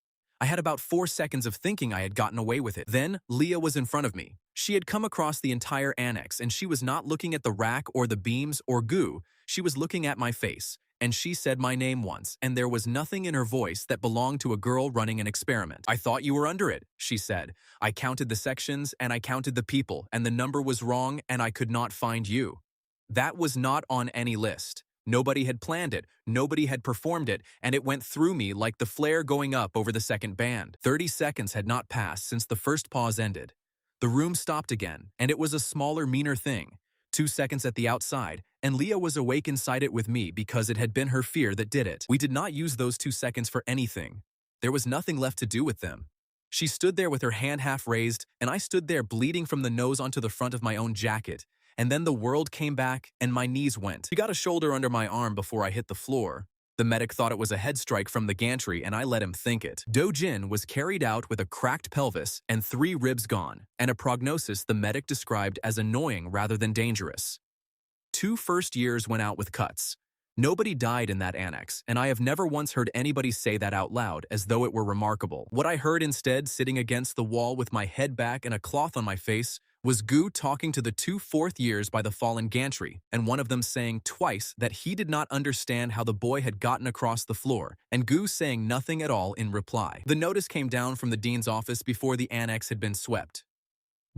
I had about 4 seconds of thinking I had gotten away with it. Then Lia was in front of me. She had come across the entire annex, and she was not looking at the rack or the beams or Gu. She was looking at my face. And she said my name once, and there was nothing in her voice that belonged to a girl running an experiment. "I thought you were under it," she said. "I counted the sections, and I counted the people, and the number was wrong, and I could not find you. That was not on any list. Nobody had planned it, nobody had performed it, and it went through me like the flare going up over the second band." 30 seconds had not passed since the first pause ended. The room stopped again, and it was a smaller, meaner thing. 2 seconds at the outside, and Lia was awake inside it with me because it had been her fear that did it. We did not use those 2 seconds for anything. There was nothing left to do with them. She stood there with her hand half raised, and I stood there bleeding from the nose onto the front of my own jacket. And then the world came back, and my knees went. She got a shoulder under my arm before I hit the floor. The medic thought it was a head strike from the gantry, and I let him think it. Dojin was carried out with a cracked pelvis and 3 ribs gone, and a prognosis the medic described as annoying rather than dangerous. 2 first years went out with cuts. Nobody died in that annex, and I have never once heard anybody say that out loud as though it were remarkable. What I heard instead, sitting against the wall with my head back and a cloth on my face, was Gu talking to the 2 fourth years by the fallen gantry, and one of them saying twice that he did not understand how the boy had gotten across the floor, and Gu saying nothing at all in reply. The notice came down from the dean's office before the annex had been swept.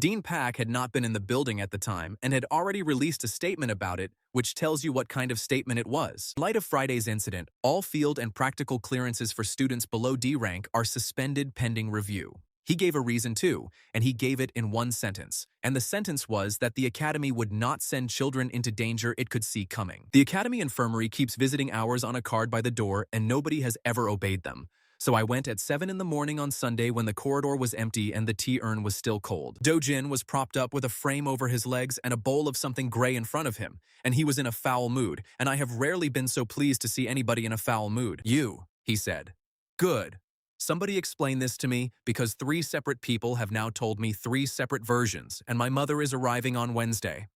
Dean Pack had not been in the building at the time and had already released a statement about it, which tells you what kind of statement it was. In light of Friday's incident, all field and practical clearances for students below D rank are suspended pending review. He gave a reason too, and he gave it in 1 sentence, and the sentence was that the Academy would not send children into danger it could see coming. The Academy infirmary keeps visiting hours on a card by the door, and nobody has ever obeyed them. So I went at 7 in the morning on Sunday when the corridor was empty and the tea urn was still cold. Dojin was propped up with a frame over his legs and a bowl of something gray in front of him, and he was in a foul mood, and I have rarely been so pleased to see anybody in a foul mood. "You," he said. "Good. Somebody explain this to me, because 3 separate people have now told me 3 separate versions, and my mother is arriving on Wednesday."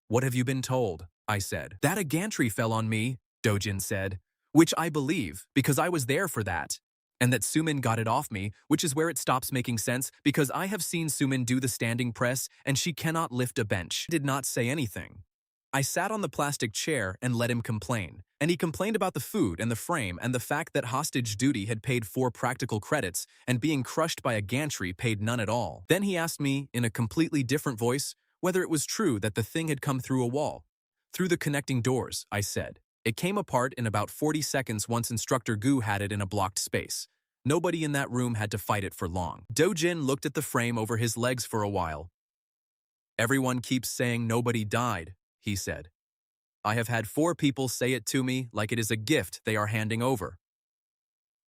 "What have you been told?" I said. "That a gantry fell on me," Dojin said, "which I believe, because I was there for that. And that Sumin got it off me, which is where it stops making sense, because I have seen Sumin do the standing press, and she cannot lift a bench." I did not say anything. I sat on the plastic chair and let him complain. And he complained about the food and the frame and the fact that hostage duty had paid 4 practical credits and being crushed by a gantry paid none at all. Then he asked me, in a completely different voice, whether it was true that the thing had come through a wall. "Through the connecting doors," I said. "It came apart in about 40 seconds once Instructor Gu had it in a blocked space. Nobody in that room had to fight it for long." Dojin looked at the frame over his legs for a while. "Everyone keeps saying nobody died," he said. "I have had 4 people say it to me like it is a gift they are handing over.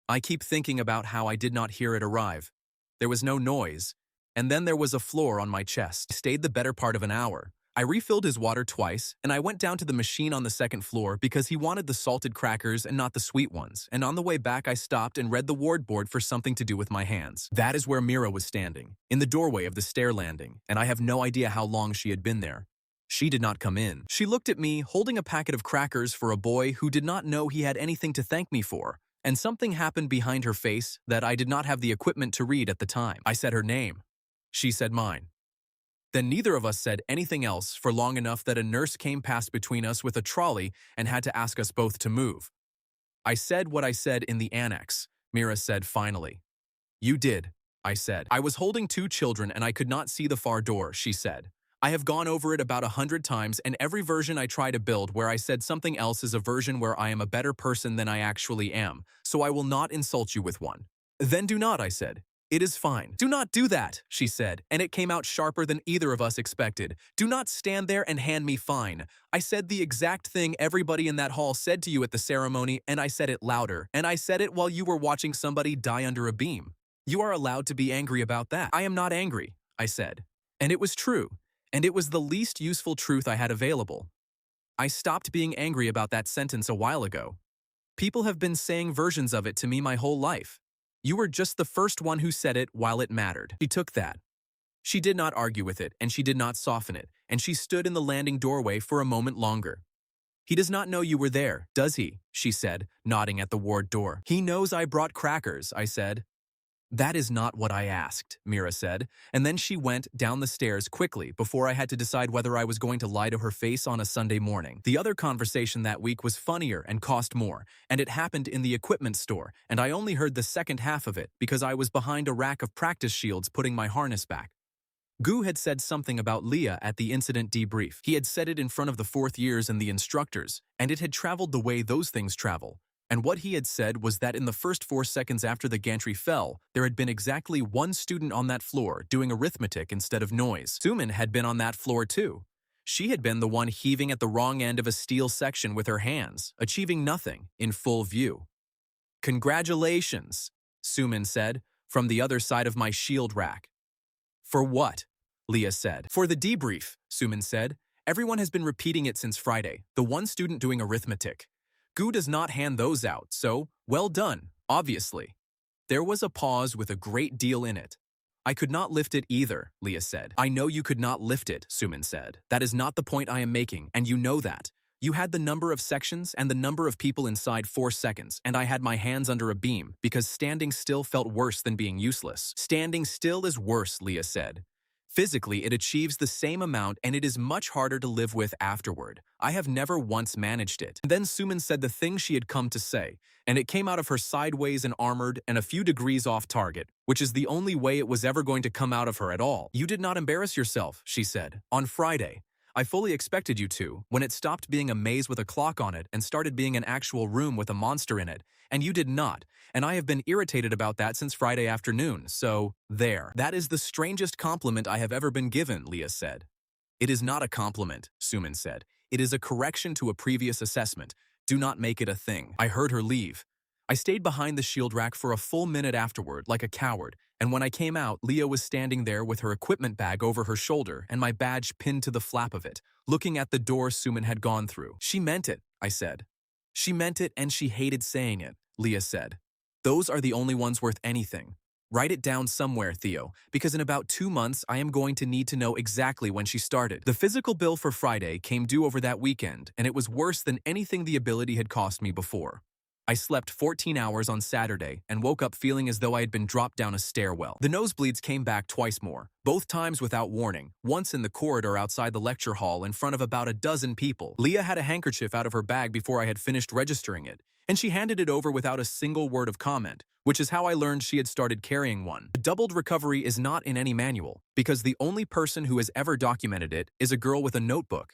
I keep thinking about how I did not hear it arrive. There was no noise, and then there was a floor on my chest." I stayed the better part of an hour. I refilled his water twice, and I went down to the machine on the 2nd floor because he wanted the salted crackers and not the sweet ones, and on the way back I stopped and read the ward board for something to do with my hands. That is where Mira was standing, in the doorway of the stair landing, and I have no idea how long she had been there. She did not come in. She looked at me, holding a packet of crackers for a boy who did not know he had anything to thank me for, and something happened behind her face that I did not have the equipment to read at the time. I said her name. She said mine. Then neither of us said anything else for long enough that a nurse came past between us with a trolley and had to ask us both to move. "I said what I said in the annex," Mira said finally. "You did," I said. "I was holding 2 children and I could not see the far door," she said. "I have gone over it about 100 times, and every version I try to build where I said something else is a version where I am a better person than I actually am, so I will not insult you with one." "Then do not," I said. "It is fine." "Do not do that," she said, and it came out sharper than either of us expected. "Do not stand there and hand me fine. I said the exact thing everybody in that hall said to you at the ceremony, and I said it louder, and I said it while you were watching somebody die under a beam. You are allowed to be angry about that." "I am not angry," I said. And it was true, and it was the least useful truth I had available. I stopped being angry about that sentence a while ago. People have been saying versions of it to me my whole life. You were just the first one who said it while it mattered. She took that. She did not argue with it, and she did not soften it, and she stood in the landing doorway for a moment longer. "He does not know you were there, does he?" she said, nodding at the ward door. "He knows I brought crackers," I said. "That is not what I asked," Mira said, and then she went down the stairs quickly before I had to decide whether I was going to lie to her face on a Sunday morning. The other conversation that week was funnier and cost more, and it happened in the equipment store, and I only heard the second half of it because I was behind a rack of practice shields putting my harness back. Gu had said something about Lia at the incident debrief. He had said it in front of the 4th years and the instructors, and it had traveled the way those things travel. And what he had said was that in the first 4 seconds after the gantry fell, there had been exactly 1 student on that floor doing arithmetic instead of noise. Sumin had been on that floor too. She had been the one heaving at the wrong end of a steel section with her hands, achieving nothing, in full view. "Congratulations," Sumin said, from the other side of my shield rack. "For what?" Lia said. "For the debrief," Sumin said. "Everyone has been repeating it since Friday, the 1 student doing arithmetic. Gu does not hand those out, so, well done, obviously." There was a pause with a great deal in it. "I could not lift it either," Lia said. "I know you could not lift it," Sumin said. "That is not the point I am making, and you know that. You had the number of sections and the number of people inside 4 seconds, and I had my hands under a beam, because standing still felt worse than being useless." "Standing still is worse," Lia said. "Physically, it achieves the same amount, and it is much harder to live with afterward. I have never once managed it." And then Sumin said the thing she had come to say, and it came out of her sideways and armored and a few degrees off target, which is the only way it was ever going to come out of her at all. "You did not embarrass yourself," she said, "on Friday. I fully expected you to, when it stopped being a maze with a clock on it and started being an actual room with a monster in it, and you did not, and I have been irritated about that since Friday afternoon, so, there." "That is the strangest compliment I have ever been given," Lia said. "It is not a compliment," Sumin said. "It is a correction to a previous assessment. Do not make it a thing." I heard her leave. I stayed behind the shield rack for a full minute afterward, like a coward, and when I came out, Lia was standing there with her equipment bag over her shoulder and my badge pinned to the flap of it, looking at the door Suman had gone through. "She meant it," I said. "She meant it and she hated saying it," Lia said. "Those are the only ones worth anything. Write it down somewhere, Theo, because in about 2 months I am going to need to know exactly when she started." The physical bill for Friday came due over that weekend, and it was worse than anything the ability had cost me before. I slept 14 hours on Saturday and woke up feeling as though I had been dropped down a stairwell. The nosebleeds came back twice more, both times without warning, once in the corridor outside the lecture hall in front of about a dozen people. Lia had a handkerchief out of her bag before I had finished registering it, and she handed it over without a single word of comment, which is how I learned she had started carrying one. A doubled recovery is not in any manual, because the only person who has ever documented it is a girl with a notebook.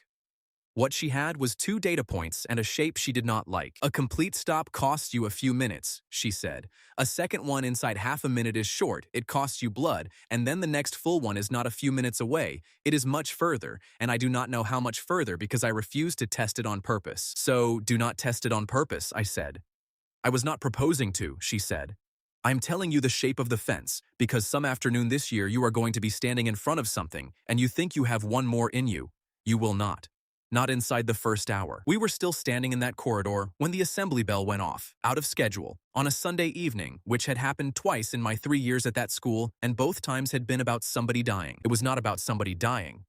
What she had was 2 data points and a shape she did not like. "A complete stop costs you a few minutes," she said. "A second one inside half a minute is short, it costs you blood, and then the next full one is not a few minutes away. It is much further, and I do not know how much further because I refuse to test it on purpose." "So, do not test it on purpose," I said. "I was not proposing to," she said. "I'm telling you the shape of the fence, because some afternoon this year you are going to be standing in front of something, and you think you have one more in you. You will not. Not inside the first hour." We were still standing in that corridor when the assembly bell went off, out of schedule, on a Sunday evening, which had happened twice in my 3 years at that school, and both times had been about somebody dying. It was not about somebody dying.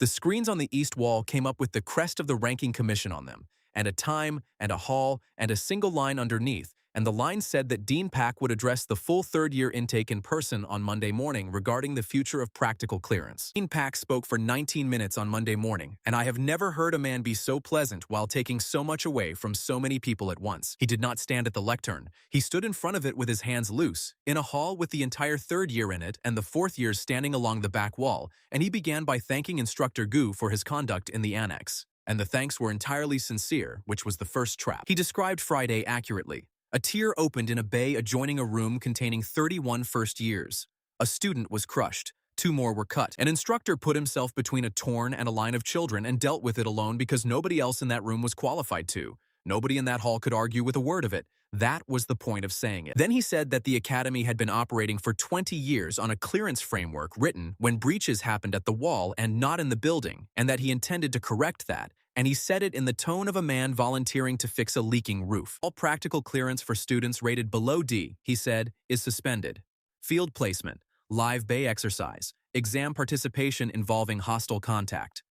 The screens on the east wall came up with the crest of the ranking commission on them, and a time, and a hall, and a single line underneath, and the line said that Dean Pack would address the full third-year intake in person on Monday morning regarding the future of practical clearance. Dean Pack spoke for 19 minutes on Monday morning, and I have never heard a man be so pleasant while taking so much away from so many people at once. He did not stand at the lectern. He stood in front of it with his hands loose, in a hall with the entire third year in it and the fourth years standing along the back wall, and he began by thanking Instructor Gu for his conduct in the annex. And the thanks were entirely sincere, which was the first trap. He described Friday accurately. A tier opened in a bay adjoining a room containing 31 first years. A student was crushed. 2 more were cut. An instructor put himself between a torn and a line of children and dealt with it alone because nobody else in that room was qualified to. Nobody in that hall could argue with a word of it. That was the point of saying it. Then he said that the academy had been operating for 20 years on a clearance framework written when breaches happened at the wall and not in the building, and that he intended to correct that. And he said it in the tone of a man volunteering to fix a leaking roof. "All practical clearance for students rated below D," he said, "is suspended. Field placement, live bay exercise, exam participation involving hostile contact.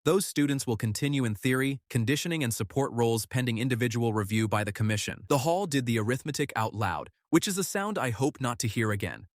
Those students will continue in theory, conditioning, and support roles pending individual review by the commission." The hall did the arithmetic out loud, which is a sound I hope not to hear again.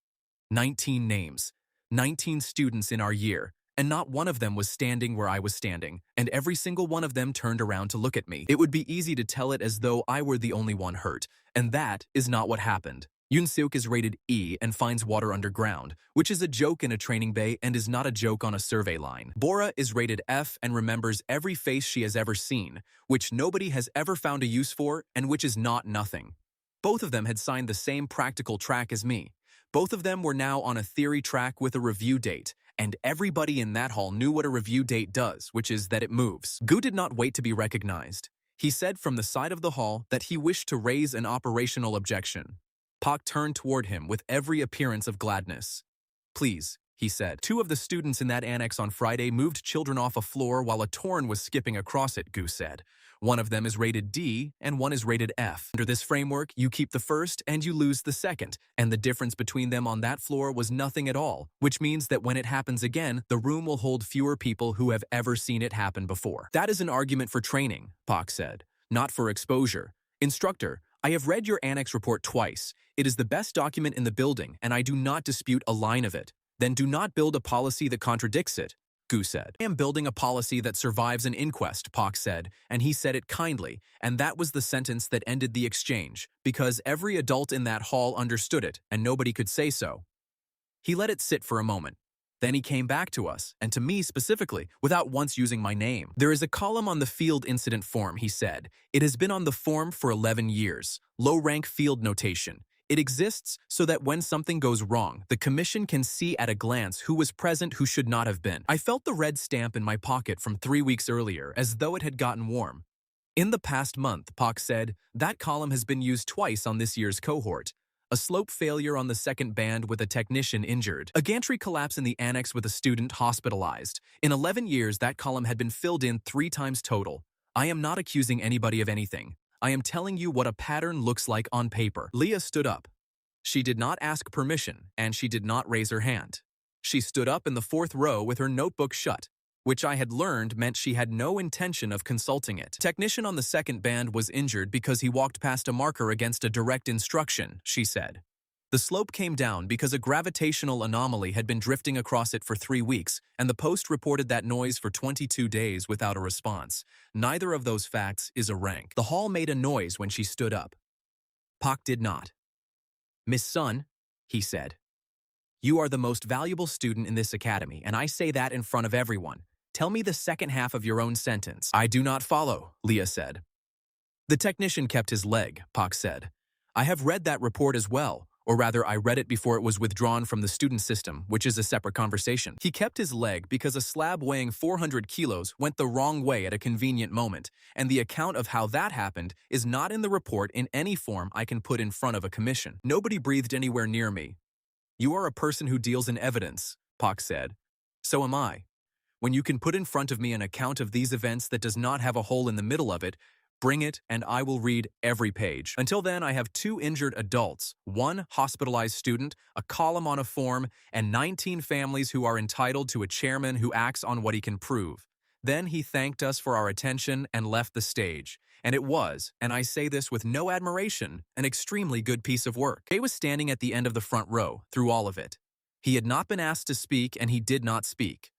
19 names. 19 students in our year. And not one of them was standing where I was standing, and every single one of them turned around to look at me. It would be easy to tell it as though I were the only one hurt, and that is not what happened. Yoon-seok is rated E and finds water underground, which is a joke in a training bay and is not a joke on a survey line. Bora is rated F and remembers every face she has ever seen, which nobody has ever found a use for and which is not nothing. Both of them had signed the same practical track as me. Both of them were now on a theory track with a review date, and everybody in that hall knew what a review date does, which is that it moves. Gu did not wait to be recognized. He said from the side of the hall that he wished to raise an operational objection. Pak turned toward him with every appearance of gladness. "Please," he said. "2 of the students in that annex on Friday moved children off a floor while a torn was skipping across it," Gu said. "One of them is rated D and one is rated F. Under this framework, you keep the first and you lose the second, and the difference between them on that floor was nothing at all, which means that when it happens again, the room will hold fewer people who have ever seen it happen before." "That is an argument for training," Pak said, "not for exposure. Instructor, I have read your annex report twice. It is the best document in the building, and I do not dispute a line of it. Then do not build a policy that contradicts it," Gu said. "I am building a policy that survives an inquest," Pak said, and he said it kindly, and that was the sentence that ended the exchange, because every adult in that hall understood it, and nobody could say so. He let it sit for a moment. Then he came back to us, and to me specifically, without once using my name. "There is a column on the field incident form," he said. "It has been on the form for 11 years. Low-rank field notation. It exists so that when something goes wrong, the commission can see at a glance who was present who should not have been." I felt the red stamp in my pocket from 3 weeks earlier as though it had gotten warm. In the past month, Pak said, that column has been used twice on this year's cohort. A slope failure on the second band with a technician injured. A gantry collapse in the annex with a student hospitalized. In 11 years, that column had been filled in 3 times total. I am not accusing anybody of anything. I am telling you what a pattern looks like on paper. Lia stood up. She did not ask permission, and she did not raise her hand. She stood up in the 4th row with her notebook shut, which I had learned meant she had no intention of consulting it. Technician on the second band was injured because he walked past a marker against a direct instruction, she said. The slope came down because a gravitational anomaly had been drifting across it for 3 weeks, and the Post reported that noise for 22 days without a response. Neither of those facts is a rank. The hall made a noise when she stood up. Pak did not. Miss Son, he said, you are the most valuable student in this academy, and I say that in front of everyone. Tell me the second half of your own sentence. I do not follow, Lia said. The technician kept his leg, Pak said. I have read that report as well, or rather I read it before it was withdrawn from the student system, which is a separate conversation. He kept his leg because a slab weighing 400 kilos went the wrong way at a convenient moment, and the account of how that happened is not in the report in any form I can put in front of a commission. Nobody breathed anywhere near me. You are a person who deals in evidence, Pak said. So am I. When you can put in front of me an account of these events that does not have a hole in the middle of it, bring it and I will read every page. Until then, I have 2 injured adults, 1 hospitalized student, a column on a form, and 19 families who are entitled to a chairman who acts on what he can prove. Then he thanked us for our attention and left the stage. And it was, and I say this with no admiration, an extremely good piece of work. Kay was standing at the end of the front row, through all of it. He had not been asked to speak, and he did not speak.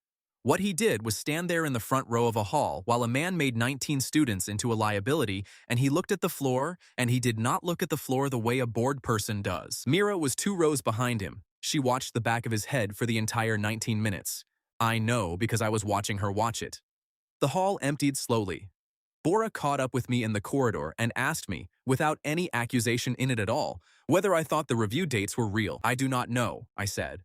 What he did was stand there in the front row of a hall while a man made 19 students into a liability, and he looked at the floor, and he did not look at the floor the way a bored person does. Mira was 2 rows behind him. She watched the back of his head for the entire 19 minutes. I know because I was watching her watch it. The hall emptied slowly. Bora caught up with me in the corridor and asked me, without any accusation in it at all, whether I thought the review dates were real. I do not know, I said.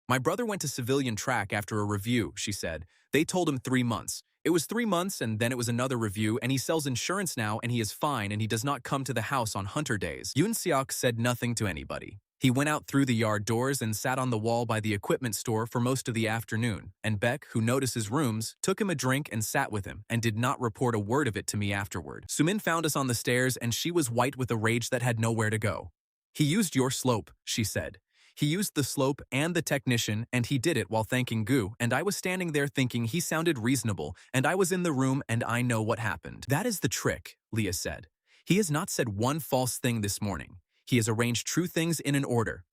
My brother went to civilian track after a review, she said. They told him 3 months. It was 3 months and then it was another review, and he sells insurance now and he is fine and he does not come to the house on hunter days. Yoon Seok said nothing to anybody. He went out through the yard doors and sat on the wall by the equipment store for most of the afternoon, and Beck, who noticed his rooms, took him a drink and sat with him and did not report a word of it to me afterward. Sumin found us on the stairs and she was white with a rage that had nowhere to go. He used your slope, she said. He used the slope and the technician, and he did it while thanking Gu, and I was standing there thinking he sounded reasonable, and I was in the room and I know what happened. That is the trick, Lia said. He has not said one false thing this morning. He has arranged true things in an order.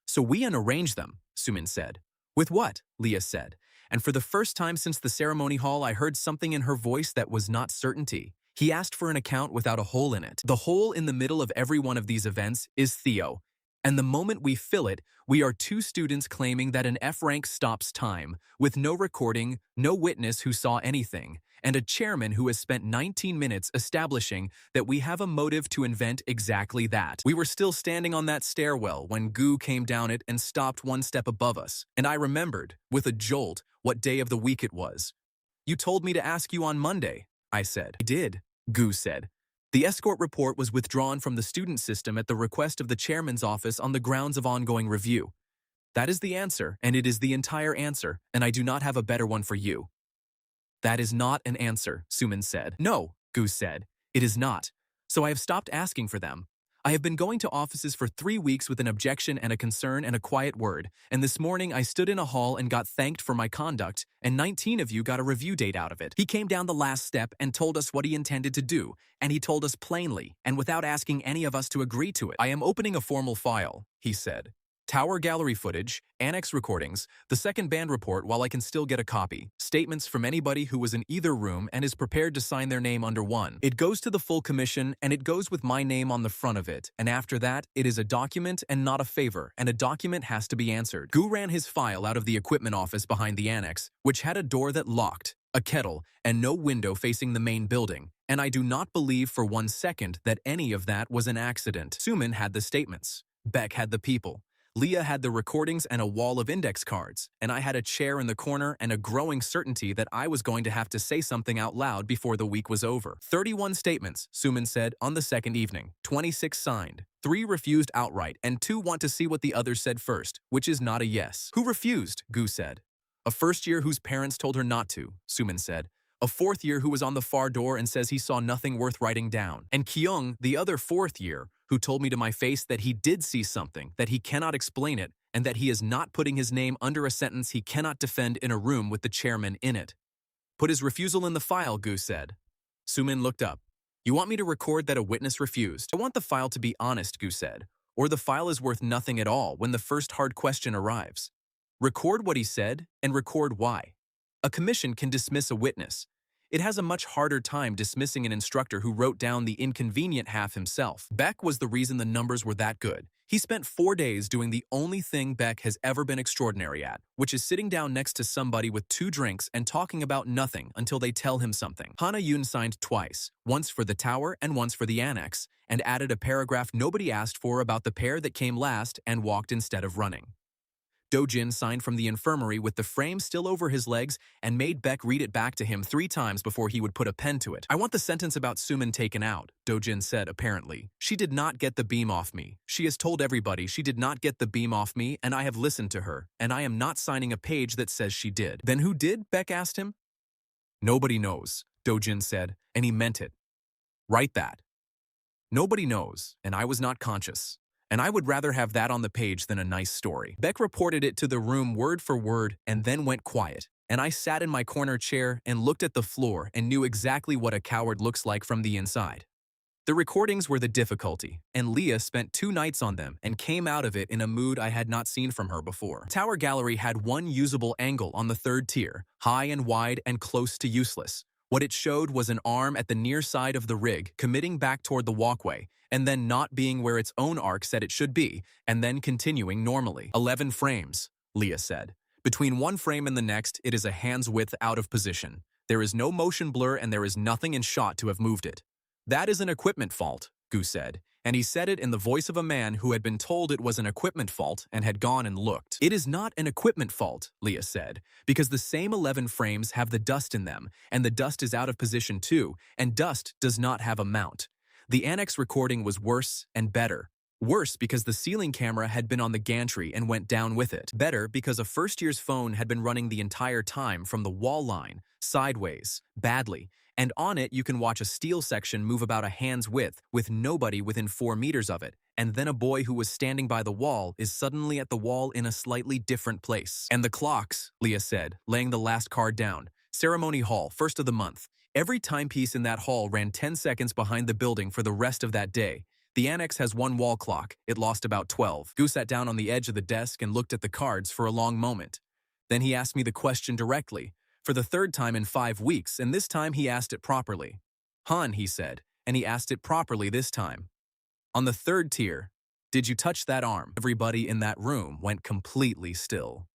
So we unarrange them, Sumin said. With what? Lia said. And for the first time since the ceremony hall, I heard something in her voice that was not certainty. He asked for an account without a hole in it. The hole in the middle of every one of these events is Theo. And the moment we fill it, we are 2 students claiming that an F rank stops time, with no recording, no witness who saw anything, and a chairman who has spent 19 minutes establishing that we have a motive to invent exactly that. We were still standing on that stairwell when Gu came down it and stopped 1 step above us, and I remembered, with a jolt, what day of the week it was. You told me to ask you on Monday, I said. I did, Gu said. The escort report was withdrawn from the student system at the request of the chairman's office on the grounds of ongoing review. That is the answer, and it is the entire answer, and I do not have a better one for you. That is not an answer, Sumin said. No, Gu said. It is not. So I have stopped asking for them. I have been going to offices for 3 weeks with an objection and a concern and a quiet word, and this morning I stood in a hall and got thanked for my conduct, and 19 of you got a review date out of it. He came down the last step and told us what he intended to do, and he told us plainly, and without asking any of us to agree to it. I am opening a formal file, he said. Tower gallery footage, annex recordings, the second band report while I can still get a copy, statements from anybody who was in either room and is prepared to sign their name under one. It goes to the full commission and it goes with my name on the front of it, and after that, it is a document and not a favor, and a document has to be answered. Gu ran his file out of the equipment office behind the annex, which had a door that locked, a kettle, and no window facing the main building, and I do not believe for 1 second that any of that was an accident. Sumin had the statements. Beck had the people. Lia had the recordings and a wall of index cards, and I had a chair in the corner and a growing certainty that I was going to have to say something out loud before the week was over. 31 statements, Suman said on the second evening. 26 signed. 3 refused outright, and 2 want to see what the others said first, which is not a yes. Who refused? Gu said. A first year whose parents told her not to, Suman said. A fourth year who was on the far door and says he saw nothing worth writing down. And Kyung, the other fourth year, who told me to my face that he did see something, that he cannot explain it, and that he is not putting his name under a sentence he cannot defend in a room with the chairman in it. Put his refusal in the file, Gu said. Suman looked up. You want me to record that a witness refused? I want the file to be honest, Gu said, or the file is worth nothing at all when the first hard question arrives. Record what he said and record why. A commission can dismiss a witness. It has a much harder time dismissing an instructor who wrote down the inconvenient half himself. Beck was the reason the numbers were that good. He spent 4 days doing the only thing Beck has ever been extraordinary at, which is sitting down next to somebody with 2 drinks and talking about nothing until they tell him something. Hana Yoon signed twice, once for the tower and once for the annex, and added a paragraph nobody asked for about the pair that came last and walked instead of running. Do-jin signed from the infirmary with the frame still over his legs and made Beck read it back to him 3 times before he would put a pen to it. I want the sentence about Suman taken out, Do-jin said apparently. She did not get the beam off me. She has told everybody she did not get the beam off me, and I have listened to her, and I am not signing a page that says she did. Then who did? Beck asked him. Nobody knows, Do-jin said, and he meant it. Write that. Nobody knows, and I was not conscious. And I would rather have that on the page than a nice story. Beck reported it to the room word for word and then went quiet. And I sat in my corner chair and looked at the floor and knew exactly what a coward looks like from the inside. The recordings were the difficulty, and Lia spent 2 nights on them and came out of it in a mood I had not seen from her before. Tower Gallery had one usable angle on the 3rd tier, high and wide and close to useless. What it showed was an arm at the near side of the rig committing back toward the walkway, and then not being where its own arc said it should be, and then continuing normally. 11 frames, Lia said. Between one frame and the next, it is a hand's width out of position. There is no motion blur and there is nothing in shot to have moved it. That is an equipment fault, Gu said, and he said it in the voice of a man who had been told it was an equipment fault and had gone and looked. It is not an equipment fault, Lia said, because the same 11 frames have the dust in them, and the dust is out of position too, and dust does not have a mount. The annex recording was worse and better. Worse because the ceiling camera had been on the gantry and went down with it. Better because a first year's phone had been running the entire time from the wall line, sideways, badly, and on it you can watch a steel section move about a hand's width with nobody within 4 meters of it, and then a boy who was standing by the wall is suddenly at the wall in a slightly different place. And the clocks, Lia said, laying the last card down. Ceremony hall, 1st of the month. Every timepiece in that hall ran 10 seconds behind the building for the rest of that day. The annex has one wall clock. It lost about 12. Gu sat down on the edge of the desk and looked at the cards for a long moment. Then he asked me the question directly, for the 3rd time in 5 weeks, and this time he asked it properly. Han, he said, and he asked it properly this time. On the 3rd tier, did you touch that arm? Everybody in that room went completely still.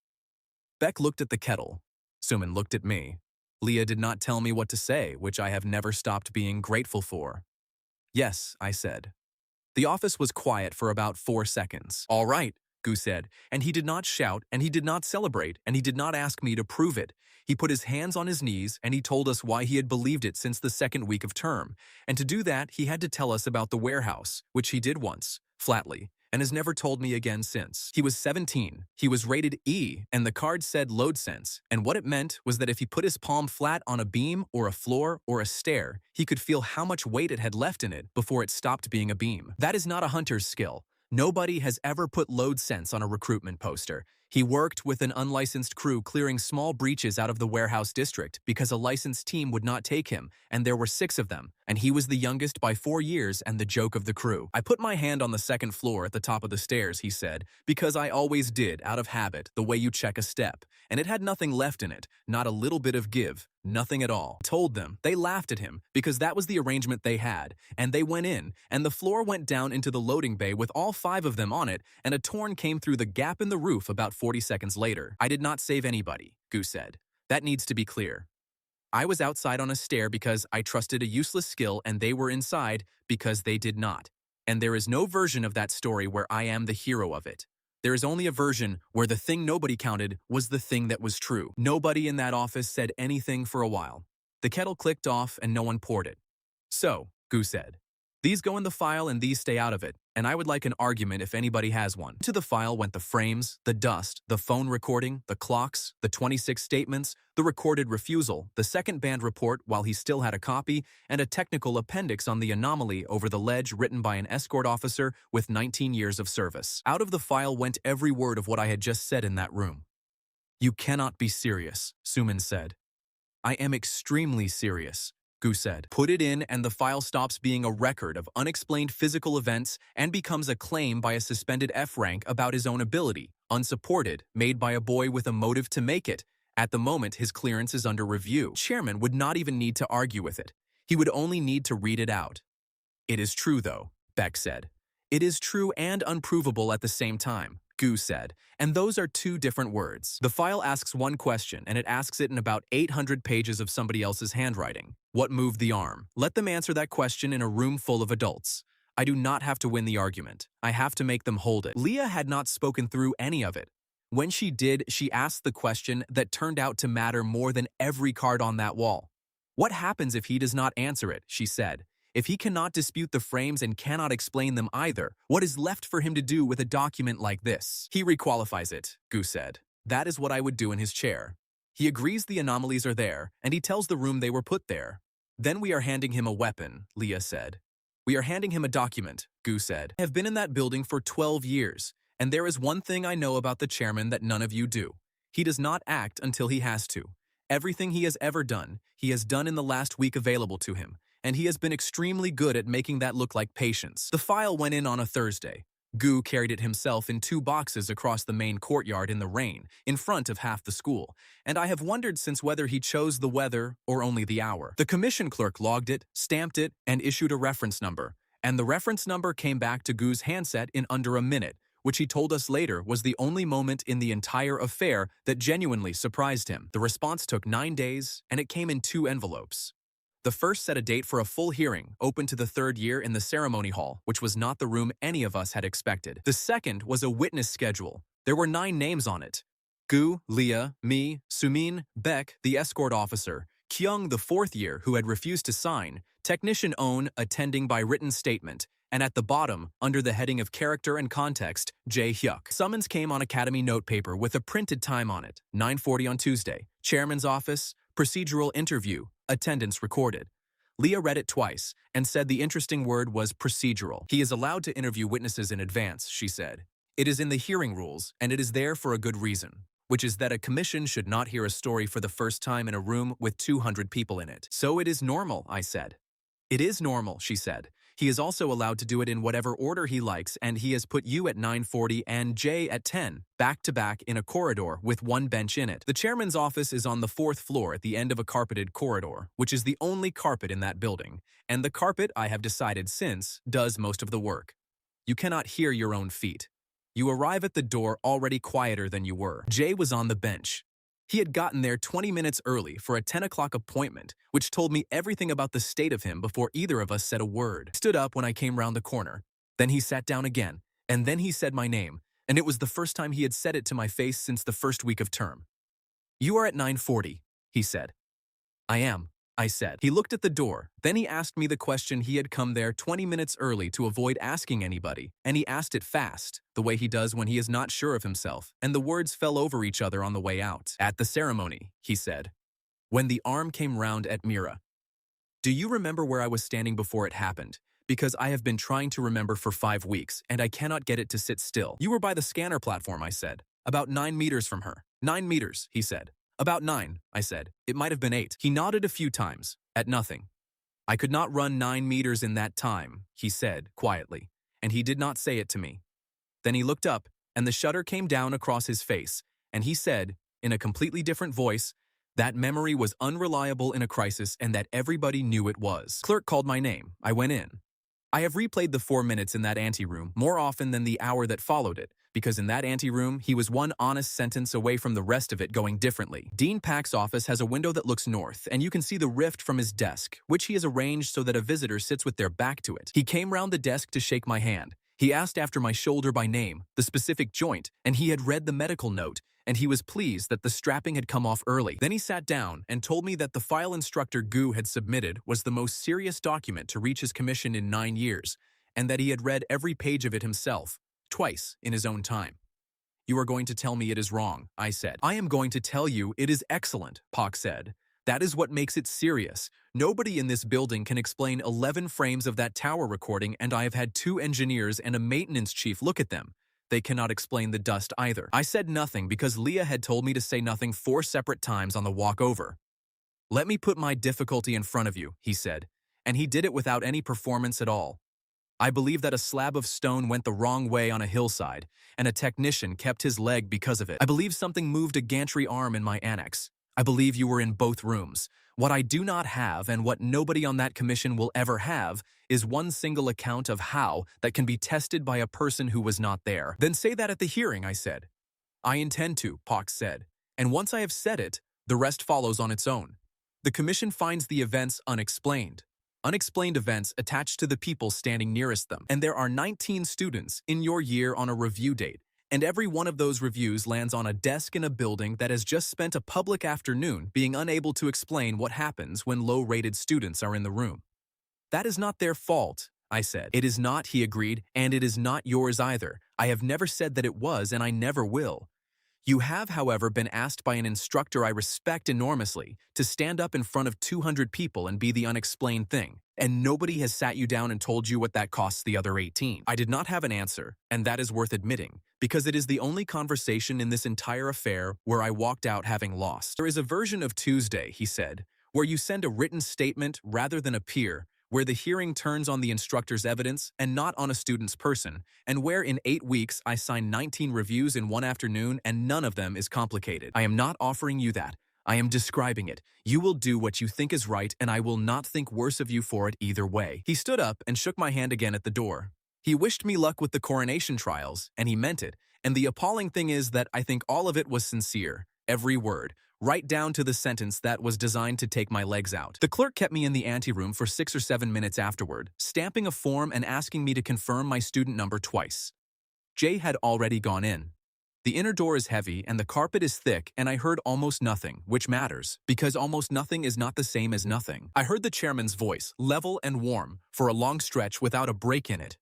Beck looked at the kettle. Suman looked at me. Lia did not tell me what to say, which I have never stopped being grateful for. Yes, I said. The office was quiet for about 4 seconds. All right, Gu said, and he did not shout, and he did not celebrate, and he did not ask me to prove it. He put his hands on his knees, and he told us why he had believed it since the 2nd week of term. And to do that, he had to tell us about the warehouse, which he did once, flatly, and has never told me again since. He was 17. He was rated E, and the card said load sense, and what it meant was that if he put his palm flat on a beam or a floor or a stair, he could feel how much weight it had left in it before it stopped being a beam. That is not a hunter's skill. Nobody has ever put load sense on a recruitment poster. He worked with an unlicensed crew clearing small breaches out of the warehouse district because a licensed team would not take him, and there were 6 of them, and he was the youngest by 4 years and the joke of the crew. I put my hand on the 2nd floor at the top of the stairs, he said, because I always did, out of habit, the way you check a step, and it had nothing left in it, not a little bit of give. Nothing at all. Told them. They laughed at him because that was the arrangement they had, and they went in, and the floor went down into the loading bay with all 5 of them on it, and a torn came through the gap in the roof about 40 seconds later. I did not save anybody, Gu said. That needs to be clear. I was outside on a stair because I trusted a useless skill, and they were inside because they did not. And there is no version of that story where I am the hero of it. There is only a version where the thing nobody counted was the thing that was true. Nobody in that office said anything for a while. The kettle clicked off and no one poured it. So, Gu said, these go in the file and these stay out of it, and I would like an argument if anybody has one. To the file went the frames, the dust, the phone recording, the clocks, the 26 statements, the recorded refusal, the second band report while he still had a copy, and a technical appendix on the anomaly over the ledge written by an escort officer with 19 years of service. Out of the file went every word of what I had just said in that room. You cannot be serious, Suman said. I am extremely serious, Gu said. Put it in and the file stops being a record of unexplained physical events and becomes a claim by a suspended F rank about his own ability, unsupported, made by a boy with a motive to make it. At the moment, his clearance is under review. Chairman would not even need to argue with it. He would only need to read it out. It is true, though, Beck said. It is true and unprovable at the same time, Gu said, and those are two different words. The file asks one question, and it asks it in about 800 pages of somebody else's handwriting. What moved the arm? Let them answer that question in a room full of adults. I do not have to win the argument. I have to make them hold it. Lia had not spoken through any of it. When she did, she asked the question that turned out to matter more than every card on that wall. What happens if he does not answer it, she said. If he cannot dispute the frames and cannot explain them either, what is left for him to do with a document like this? He requalifies it, Gu said. That is what I would do in his chair. He agrees the anomalies are there, and he tells the room they were put there. Then we are handing him a weapon, Lia said. We are handing him a document, Gu said. I have been in that building for 12 years, and there is one thing I know about the chairman that none of you do. He does not act until he has to. Everything he has ever done, he has done in the last week available to him, and he has been extremely good at making that look like patience. The file went in on a Thursday. Gu carried it himself in 2 boxes across the main courtyard in the rain, in front of half the school, and I have wondered since whether he chose the weather or only the hour. The commission clerk logged it, stamped it, and issued a reference number, and the reference number came back to Gu's handset in under a minute, which he told us later was the only moment in the entire affair that genuinely surprised him. The response took 9 days, and it came in 2 envelopes. The first set a date for a full hearing, open to the 3rd year in the ceremony hall, which was not the room any of us had expected. The second was a witness schedule. There were 9 names on it. Gu, Lia, me, Sumin, Beck, the escort officer, Kyung, the 4th year, who had refused to sign, technician On, attending by written statement, and at the bottom, under the heading of character and context, Jae Hyuk. Summons came on academy notepaper with a printed time on it, 9:40 on Tuesday. Chairman's office, procedural interview, attendance recorded. Lia read it twice and said the interesting word was procedural. He is allowed to interview witnesses in advance, she said. It is in the hearing rules, and it is there for a good reason, which is that a commission should not hear a story for the first time in a room with 200 people in it. So it is normal, I said. It is normal, she said. He is also allowed to do it in whatever order he likes, and he has put you at 9:40 and Jay at 10, back-to-back in a corridor with 1 bench in it. The chairman's office is on the 4th floor at the end of a carpeted corridor, which is the only carpet in that building, and the carpet, I have decided since, does most of the work. You cannot hear your own feet. You arrive at the door already quieter than you were. Jay was on the bench. He had gotten there 20 minutes early for a 10 o'clock appointment, which told me everything about the state of him before either of us said a word. He stood up when I came round the corner. Then he sat down again, and then he said my name, and it was the first time he had said it to my face since the first week of term. You are at 9:40, he said. I am, I said. He looked at the door. Then he asked me the question he had come there 20 minutes early to avoid asking anybody, and he asked it fast, the way he does when he is not sure of himself, and the words fell over each other on the way out. At the ceremony, he said, when the arm came round at Mira. Do you remember where I was standing before it happened? Because I have been trying to remember for 5 weeks, and I cannot get it to sit still. You were by the scanner platform, I said. About 9 meters from her. 9 meters, he said. About 9, I said. It might have been 8. He nodded a few times, at nothing. I could not run 9 meters in that time, he said, quietly, and he did not say it to me. Then he looked up, and the shutter came down across his face, and he said, in a completely different voice, that memory was unreliable in a crisis and that everybody knew it was. Clerk called my name. I went in. I have replayed the 4 minutes in that anteroom more often than the hour that followed it, because in that anteroom, he was one honest sentence away from the rest of it going differently. Dean Pack's office has a window that looks north, and you can see the rift from his desk, which he has arranged so that a visitor sits with their back to it. He came round the desk to shake my hand. He asked after my shoulder by name, the specific joint, and he had read the medical note, and he was pleased that the strapping had come off early. Then he sat down and told me that the file instructor Gu had submitted was the most serious document to reach his commission in 9 years, and that he had read every page of it himself, twice in his own time. You are going to tell me it is wrong, I said. I am going to tell you it is excellent, Pak said. That is what makes it serious. Nobody in this building can explain 11 frames of that tower recording, and I have had 2 engineers and a maintenance chief look at them. They cannot explain the dust either. I said nothing because Lia had told me to say nothing 4 separate times on the walk over. Let me put my difficulty in front of you, he said, and he did it without any performance at all. I believe that a slab of stone went the wrong way on a hillside, and a technician kept his leg because of it. I believe something moved a gantry arm in my annex. I believe you were in both rooms. What I do not have, and what nobody on that commission will ever have, is one single account of how that can be tested by a person who was not there. Then say that at the hearing, I said. I intend to, Pak said. And once I have said it, the rest follows on its own. The commission finds the events unexplained. Unexplained events attached to the people standing nearest them. And there are 19 students in your year on a review date. And every one of those reviews lands on a desk in a building that has just spent a public afternoon being unable to explain what happens when low-rated students are in the room. That is not their fault, I said. It is not, he agreed, and it is not yours either. I have never said that it was, and I never will. You have, however, been asked by an instructor I respect enormously to stand up in front of 200 people and be the unexplained thing, and nobody has sat you down and told you what that costs the other 18. I did not have an answer, and that is worth admitting, because it is the only conversation in this entire affair where I walked out having lost. There is a version of Tuesday, he said, where you send a written statement rather than a peer, where the hearing turns on the instructor's evidence and not on a student's person, and where in 8 weeks I sign 19 reviews in one afternoon and none of them is complicated. I am not offering you that. I am describing it. You will do what you think is right, and I will not think worse of you for it either way. He stood up and shook my hand again at the door. He wished me luck with the coronation trials, and he meant it. And the appalling thing is that I think all of it was sincere, every word, right down to the sentence that was designed to take my legs out. The clerk kept me in the anteroom for 6 or 7 minutes afterward, stamping a form and asking me to confirm my student number twice. Jay had already gone in. The inner door is heavy and the carpet is thick, and I heard almost nothing, which matters, because almost nothing is not the same as nothing. I heard the chairman's voice, level and warm, for a long stretch without a break in it.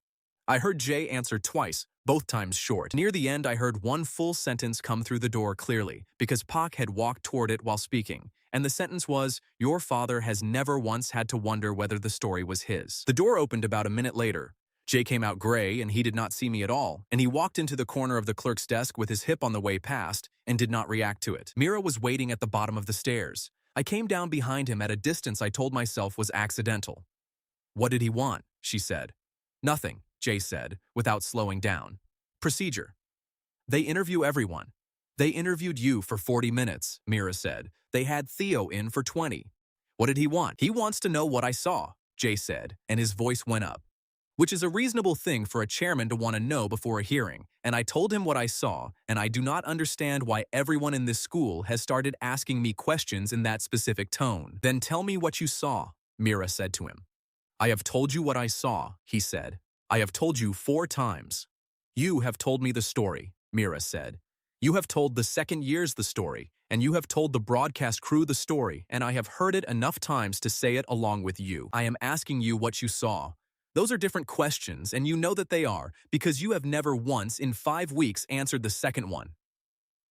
I heard Jay answer twice, both times short. Near the end, I heard one full sentence come through the door clearly, because Pak had walked toward it while speaking, and the sentence was, "Your father has never once had to wonder whether the story was his." The door opened about a minute later. Jay came out gray, and he did not see me at all, and he walked into the corner of the clerk's desk with his hip on the way past, and did not react to it. Mira was waiting at the bottom of the stairs. I came down behind him at a distance I told myself was accidental. "What did he want?" she said. "Nothing," Jay said, without slowing down. "Procedure. They interview everyone." "They interviewed you for 40 minutes, Mira said. "They had Theo in for 20. "What did he want?" "He wants to know what I saw," Jay said, and his voice went up. Which is a reasonable thing for a chairman to want to know before a hearing, and I told him what I saw, and I do not understand why everyone in this school has started asking me questions in that specific tone. "Then tell me what you saw," Mira said to him. "I have told you what I saw," he said. "I have told you 4 times. "You have told me the story," Mira said. "You have told the second years the story, and you have told the broadcast crew the story, and I have heard it enough times to say it along with you. I am asking you what you saw. Those are different questions, and you know that they are, because you have never once in 5 weeks answered the second one."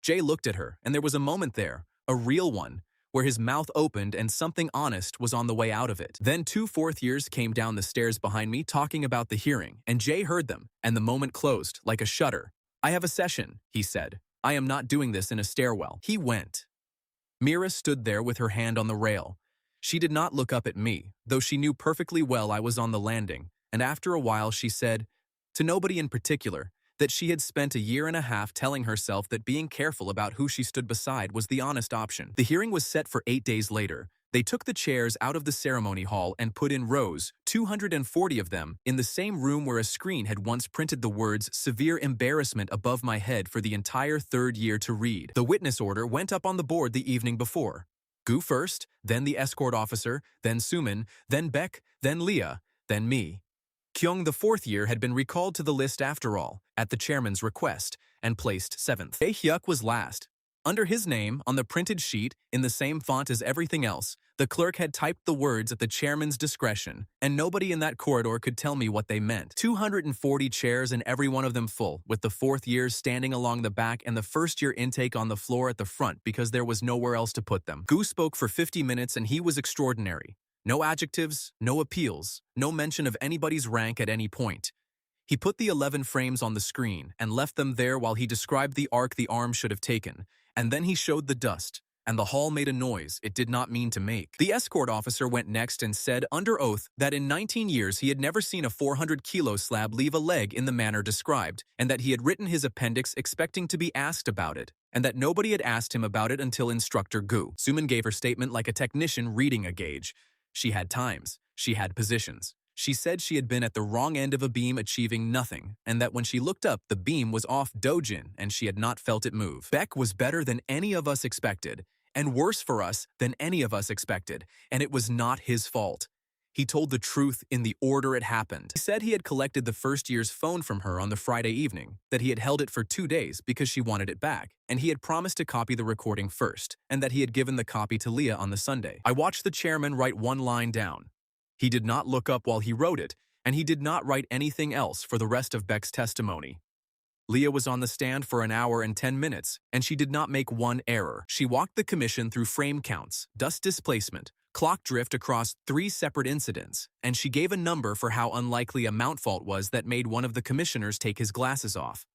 Jay looked at her, and there was a moment there, a real one, where his mouth opened and something honest was on the way out of it. Then 2 fourth-years came down the stairs behind me talking about the hearing, and Jay heard them, and the moment closed, like a shutter. "I have a session," he said. "I am not doing this in a stairwell." He went. Mira stood there with her hand on the rail. She did not look up at me, though she knew perfectly well I was on the landing, and after a while she said, to nobody in particular, that she had spent a year and a half telling herself that being careful about who she stood beside was the honest option. The hearing was set for 8 days later. They took the chairs out of the ceremony hall and put in rows, 240 of them, in the same room where a screen had once printed the words "severe embarrassment" above my head for the entire 3rd year to read. The witness order went up on the board the evening before. Gu first, then the escort officer, then Suman, then Beck, then Lia, then me. Kyung, the fourth year, had been recalled to the list after all, at the chairman's request, and placed 7th. Tae Hyuk was last. Under his name, on the printed sheet, in the same font as everything else, the clerk had typed the words at the chairman's discretion, and nobody in that corridor could tell me what they meant. 240 chairs and every one of them full, with the fourth years standing along the back and the first year intake on the floor at the front because there was nowhere else to put them. Gu spoke for 50 minutes and he was extraordinary. No adjectives, no appeals, no mention of anybody's rank at any point. He put the 11 frames on the screen and left them there while he described the arc the arm should have taken, and then he showed the dust, and the hall made a noise it did not mean to make. The escort officer went next and said under oath that in 19 years he had never seen a 400-kilo slab leave a leg in the manner described, and that he had written his appendix expecting to be asked about it, and that nobody had asked him about it until instructor Gu. Suman gave her statement like a technician reading a gauge. She had times. She had positions. She said she had been at the wrong end of a beam achieving nothing, and that when she looked up, the beam was off dojin and she had not felt it move. Beck was better than any of us expected, and worse for us than any of us expected, and it was not his fault. He told the truth in the order it happened. He said he had collected the first year's phone from her on the Friday evening, that he had held it for 2 days because she wanted it back, and he had promised to copy the recording first, and that he had given the copy to Lia on the Sunday. I watched the chairman write one line down. He did not look up while he wrote it, and he did not write anything else for the rest of Beck's testimony. Lia was on the stand for an hour and 10 minutes, and she did not make one error. She walked the commission through frame counts, dust displacement, clock drift across 3 separate incidents, and she gave a number for how unlikely a mount fault was that made one of the commissioners take his glasses off.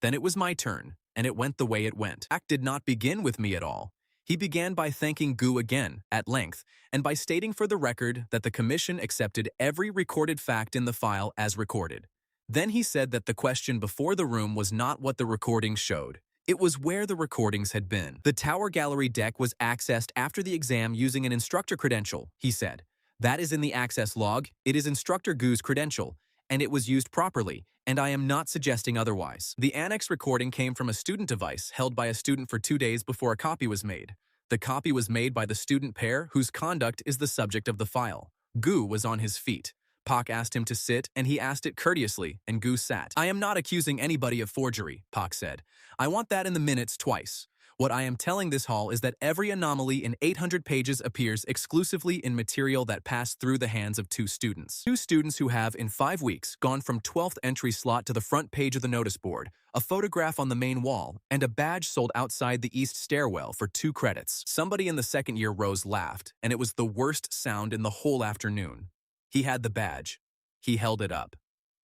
Then it was my turn, and it went the way it went. Act did not begin with me at all. He began by thanking Gu again, at length, and by stating for the record that the commission accepted every recorded fact in the file as recorded. Then he said that the question before the room was not what the recordings showed. It was where the recordings had been. The tower gallery deck was accessed after the exam using an instructor credential, he said. That is in the access log. It is instructor Gu's credential, and it was used properly, and I am not suggesting otherwise. The annex recording came from a student device held by a student for 2 days before a copy was made. The copy was made by the student pair whose conduct is the subject of the file. Gu was on his feet. Pak asked him to sit, and he asked it courteously, and Gu sat. I am not accusing anybody of forgery, Pak said. I want that in the minutes twice. What I am telling this hall is that every anomaly in 800 pages appears exclusively in material that passed through the hands of 2 students. 2 students who have, in 5 weeks, gone from 12th entry slot to the front page of the notice board, a photograph on the main wall, and a badge sold outside the east stairwell for 2 credits. Somebody in the second year rows laughed, and it was the worst sound in the whole afternoon. He had the badge. He held it up.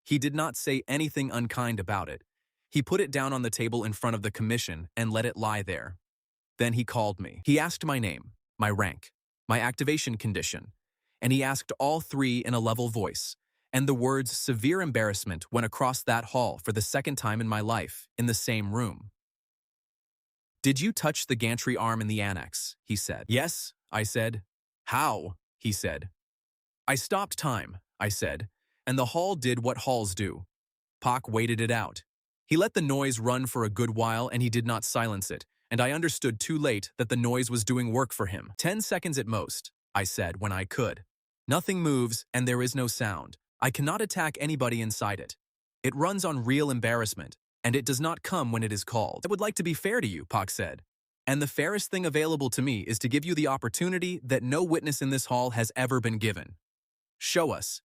He did not say anything unkind about it. He put it down on the table in front of the commission and let it lie there. Then he called me. He asked my name, my rank, my activation condition, and he asked all 3 in a level voice, and the words severe embarrassment went across that hall for the second time in my life, in the same room. Did you touch the gantry arm in the annex? He said. Yes, I said. How? He said. I stopped time, I said, and the hall did what halls do. Pak waited it out. He let the noise run for a good while and he did not silence it, and I understood too late that the noise was doing work for him. 10 seconds at most, I said when I could. Nothing moves and there is no sound. I cannot attack anybody inside it. It runs on real embarrassment, and it does not come when it is called. I would like to be fair to you, Pak said. And the fairest thing available to me is to give you the opportunity that no witness in this hall has ever been given. Show us.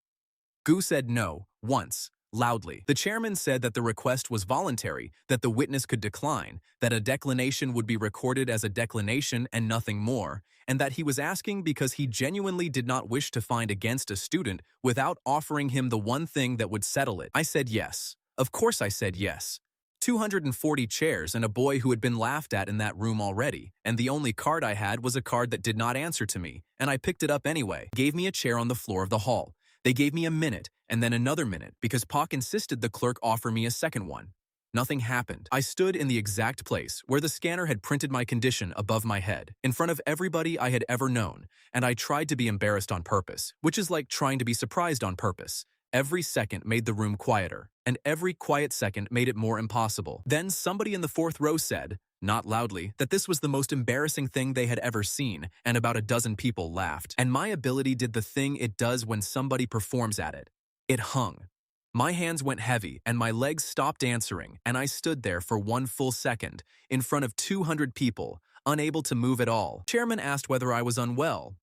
Gu said no, once. Loudly. The chairman said that the request was voluntary, that the witness could decline, that a declination would be recorded as a declination and nothing more, and that he was asking because he genuinely did not wish to find against a student without offering him the one thing that would settle it. I said yes. Of course I said yes. 240 chairs and a boy who had been laughed at in that room already, and the only card I had was a card that did not answer to me, and I picked it up anyway. Gave me a chair on the floor of the hall. They gave me a minute, and then another minute, because Pak insisted the clerk offer me a second one. Nothing happened. I stood in the exact place where the scanner had printed my condition above my head, in front of everybody I had ever known, and I tried to be embarrassed on purpose, which is like trying to be surprised on purpose. Every second made the room quieter, and every quiet second made it more impossible. Then somebody in the 4th row said, not loudly, that this was the most embarrassing thing they had ever seen, and about a dozen people laughed. And my ability did the thing it does when somebody performs at it. It hung. My hands went heavy and my legs stopped answering, and I stood there for 1 full second, in front of 200 people, unable to move at all. Chairman asked whether I was unwell.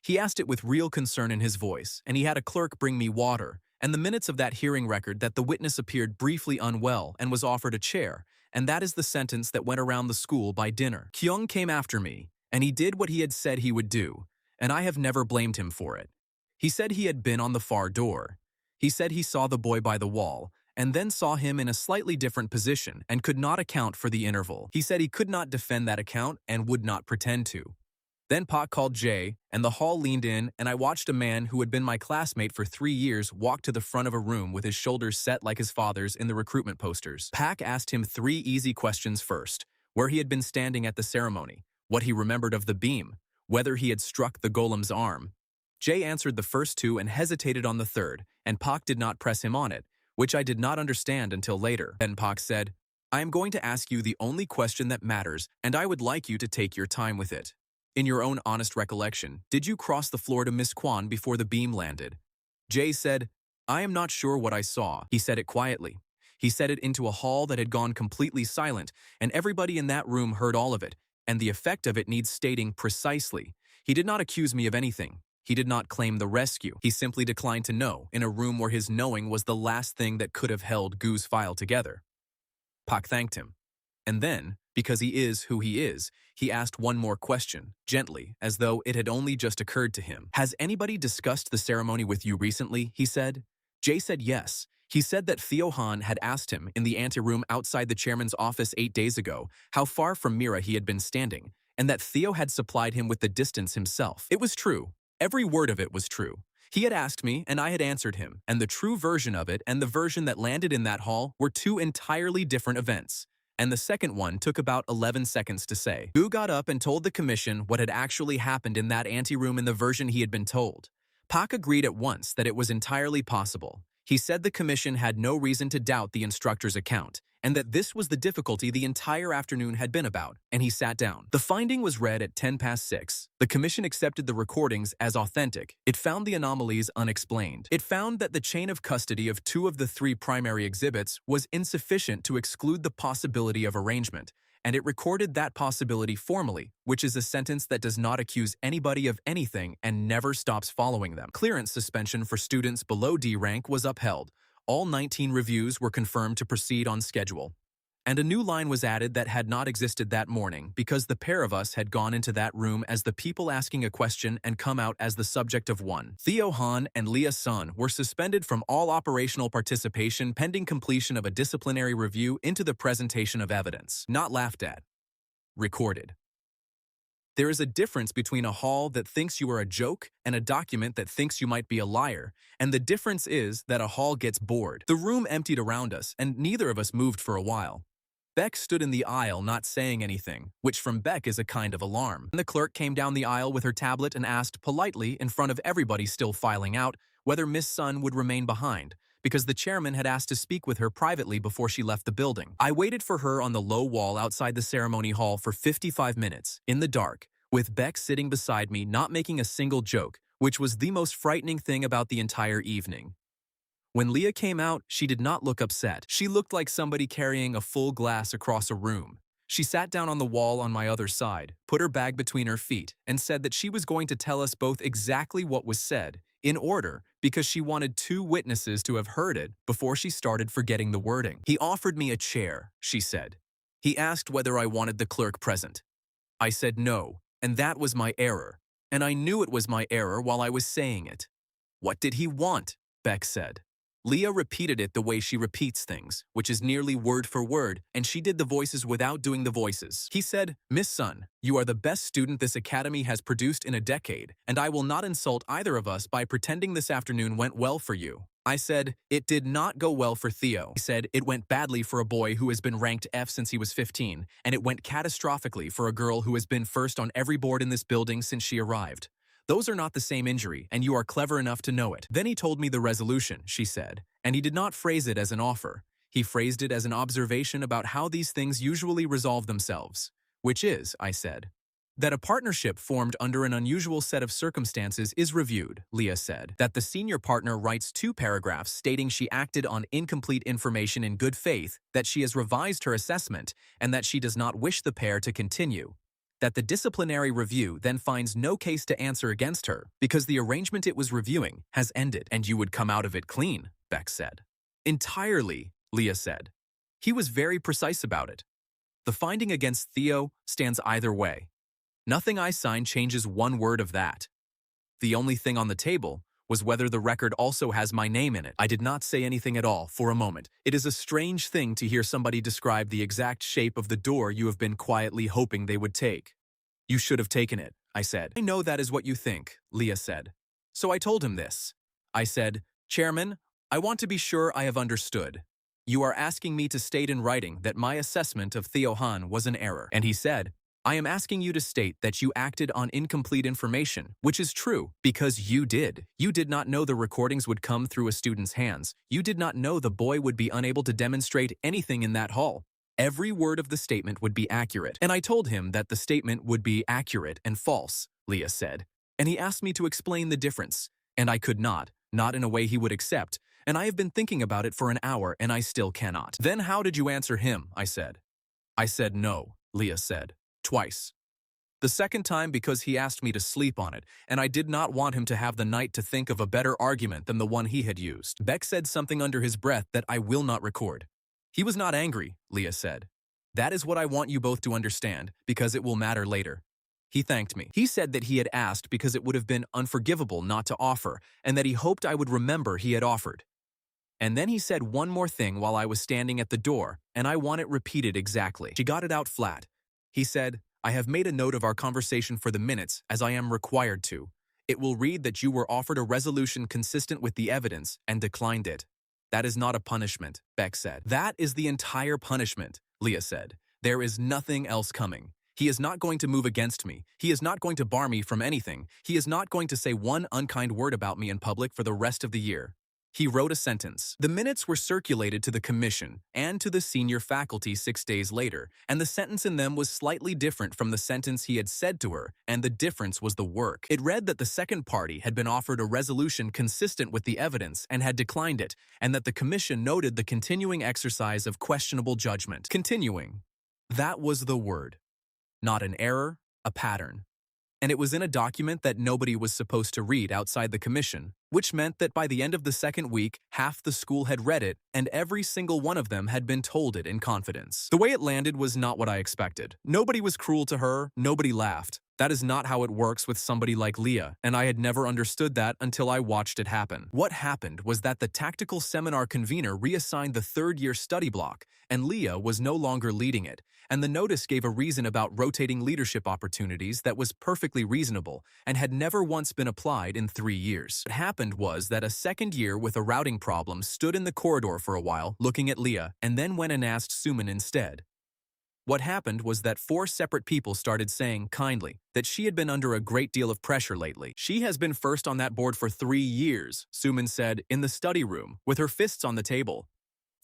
He asked it with real concern in his voice, and he had a clerk bring me water, and the minutes of that hearing record that the witness appeared briefly unwell and was offered a chair, and that is the sentence that went around the school by dinner. Kyung came after me, and he did what he had said he would do, and I have never blamed him for it. He said he had been on the far door. He said he saw the boy by the wall, and then saw him in a slightly different position and could not account for the interval. He said he could not defend that account and would not pretend to. Then Pak called Jay, and the hall leaned in, and I watched a man who had been my classmate for 3 years walk to the front of a room with his shoulders set like his father's in the recruitment posters. Pak asked him 3 easy questions first: where he had been standing at the ceremony, what he remembered of the beam, whether he had struck the golem's arm. Jay answered the first 2 and hesitated on the third, and Pak did not press him on it, which I did not understand until later. Then Pak said, "I am going to ask you the only question that matters, and I would like you to take your time with it. In your own honest recollection, did you cross the floor to Miss Kwan before the beam landed?" Jay said, "I am not sure what I saw." He said it quietly. He said it into a hall that had gone completely silent, and everybody in that room heard all of it, and the effect of it needs stating precisely. He did not accuse me of anything. He did not claim the rescue. He simply declined to know, in a room where his knowing was the last thing that could have held Gu's file together. Pak thanked him. And then, because he is who he is, he asked one more question, gently, as though it had only just occurred to him. "Has anybody discussed the ceremony with you recently?" he said. Jay said yes. He said that Theo Han had asked him, in the anteroom outside the chairman's office 8 days ago, how far from Mira he had been standing, and that Theo had supplied him with the distance himself. It was true. Every word of it was true. He had asked me, and I had answered him, and the true version of it and the version that landed in that hall were 2 entirely different events. And the second one took about 11 seconds to say. Gu got up and told the commission what had actually happened in that anteroom in the version he had been told. Pak agreed at once that it was entirely possible. He said the commission had no reason to doubt the instructor's account, and that this was the difficulty the entire afternoon had been about, and he sat down. The finding was read at 6:10. The commission accepted the recordings as authentic. It found the anomalies unexplained. It found that the chain of custody of 2 of the 3 primary exhibits was insufficient to exclude the possibility of arrangement, and it recorded that possibility formally, which is a sentence that does not accuse anybody of anything and never stops following them. Clearance suspension for students below D rank was upheld. All 19 reviews were confirmed to proceed on schedule. And a new line was added that had not existed that morning because the pair of us had gone into that room as the people asking a question and come out as the subject of one. Theo Han and Lia Son were suspended from all operational participation pending completion of a disciplinary review into the presentation of evidence. Not laughed at. Recorded. There is a difference between a hall that thinks you are a joke and a document that thinks you might be a liar, and the difference is that a hall gets bored. The room emptied around us, and neither of us moved for a while. Beck stood in the aisle not saying anything, which from Beck is a kind of alarm. And the clerk came down the aisle with her tablet and asked politely, in front of everybody still filing out, whether Miss Sun would remain behind, because the chairman had asked to speak with her privately before she left the building. I waited for her on the low wall outside the ceremony hall for 55 minutes, in the dark, with Beck sitting beside me not making a single joke, which was the most frightening thing about the entire evening. When Lia came out, she did not look upset. She looked like somebody carrying a full glass across a room. She sat down on the wall on my other side, put her bag between her feet, and said that she was going to tell us both exactly what was said, in order, because she wanted 2 witnesses to have heard it before she started forgetting the wording. "He offered me a chair," she said. "He asked whether I wanted the clerk present. I said no, and that was my error, and I knew it was my error while I was saying it." "What did he want?" Beck said. Lia repeated it the way she repeats things, which is nearly word for word, and she did the voices without doing the voices. "He said, 'Miss Sun, you are the best student this academy has produced in a decade, and I will not insult either of us by pretending this afternoon went well for you.' I said, 'It did not go well for Theo.' He said, 'It went badly for a boy who has been ranked F since he was 15, and it went catastrophically for a girl who has been first on every board in this building since she arrived. Those are not the same injury, and you are clever enough to know it.' Then he told me the resolution," she said, "and he did not phrase it as an offer. He phrased it as an observation about how these things usually resolve themselves." "Which is," I said. That a partnership formed under an unusual set of circumstances is reviewed, Lia said. That the senior partner writes 2 paragraphs stating she acted on incomplete information in good faith, that she has revised her assessment, and that she does not wish the pair to continue. That the disciplinary review then finds no case to answer against her because the arrangement it was reviewing has ended and you would come out of it clean, Beck said. Entirely, Lia said. He was very precise about it. The finding against Theo stands either way. Nothing I signed changes one word of that. The only thing on the table was whether the record also has my name in it. I did not say anything at all for a moment. It is a strange thing to hear somebody describe the exact shape of the door you have been quietly hoping they would take. You should have taken it, I said. I know that is what you think, Lia said. So I told him this. I said, Chairman, I want to be sure I have understood. You are asking me to state in writing that my assessment of Theo Han was an error. And he said, I am asking you to state that you acted on incomplete information, which is true, because you did. You did not know the recordings would come through a student's hands. You did not know the boy would be unable to demonstrate anything in that hall. Every word of the statement would be accurate. And I told him that the statement would be accurate and false, Lia said. And he asked me to explain the difference. And I could not in a way he would accept. And I have been thinking about it for an hour and I still cannot. Then how did you answer him? I said. I said no, Lia said. Twice. The second time because he asked me to sleep on it, and I did not want him to have the night to think of a better argument than the one he had used. Beck said something under his breath that I will not record. He was not angry, Lia said. That is what I want you both to understand, because it will matter later. He thanked me. He said that he had asked because it would have been unforgivable not to offer, and that he hoped I would remember he had offered. And then he said one more thing while I was standing at the door, and I want it repeated exactly. She got it out flat. He said, I have made a note of our conversation for the minutes, as I am required to. It will read that you were offered a resolution consistent with the evidence and declined it. That is not a punishment, Beck said. That is the entire punishment, Lia said. There is nothing else coming. He is not going to move against me. He is not going to bar me from anything. He is not going to say one unkind word about me in public for the rest of the year. He wrote a sentence. The minutes were circulated to the commission and to the senior faculty 6 days later, and the sentence in them was slightly different from the sentence he had said to her, and the difference was the work. It read that the second party had been offered a resolution consistent with the evidence and had declined it, and that the commission noted the continuing exercise of questionable judgment. Continuing. That was the word. Not an error, a pattern. And it was in a document that nobody was supposed to read outside the commission, which meant that by the end of the second week, half the school had read it, and every single one of them had been told it in confidence. The way it landed was not what I expected. Nobody was cruel to her, nobody laughed. That is not how it works with somebody like Lia, and I had never understood that until I watched it happen. What happened was that the tactical seminar convener reassigned the third-year study block, and Lia was no longer leading it, and the notice gave a reason about rotating leadership opportunities that was perfectly reasonable and had never once been applied in 3 years. What happened was that a second year with a routing problem stood in the corridor for a while, looking at Lia, and then went and asked Suman instead. What happened was that 4 separate people started saying, kindly, that she had been under a great deal of pressure lately. She has been first on that board for 3 years, Suman said, in the study room, with her fists on the table.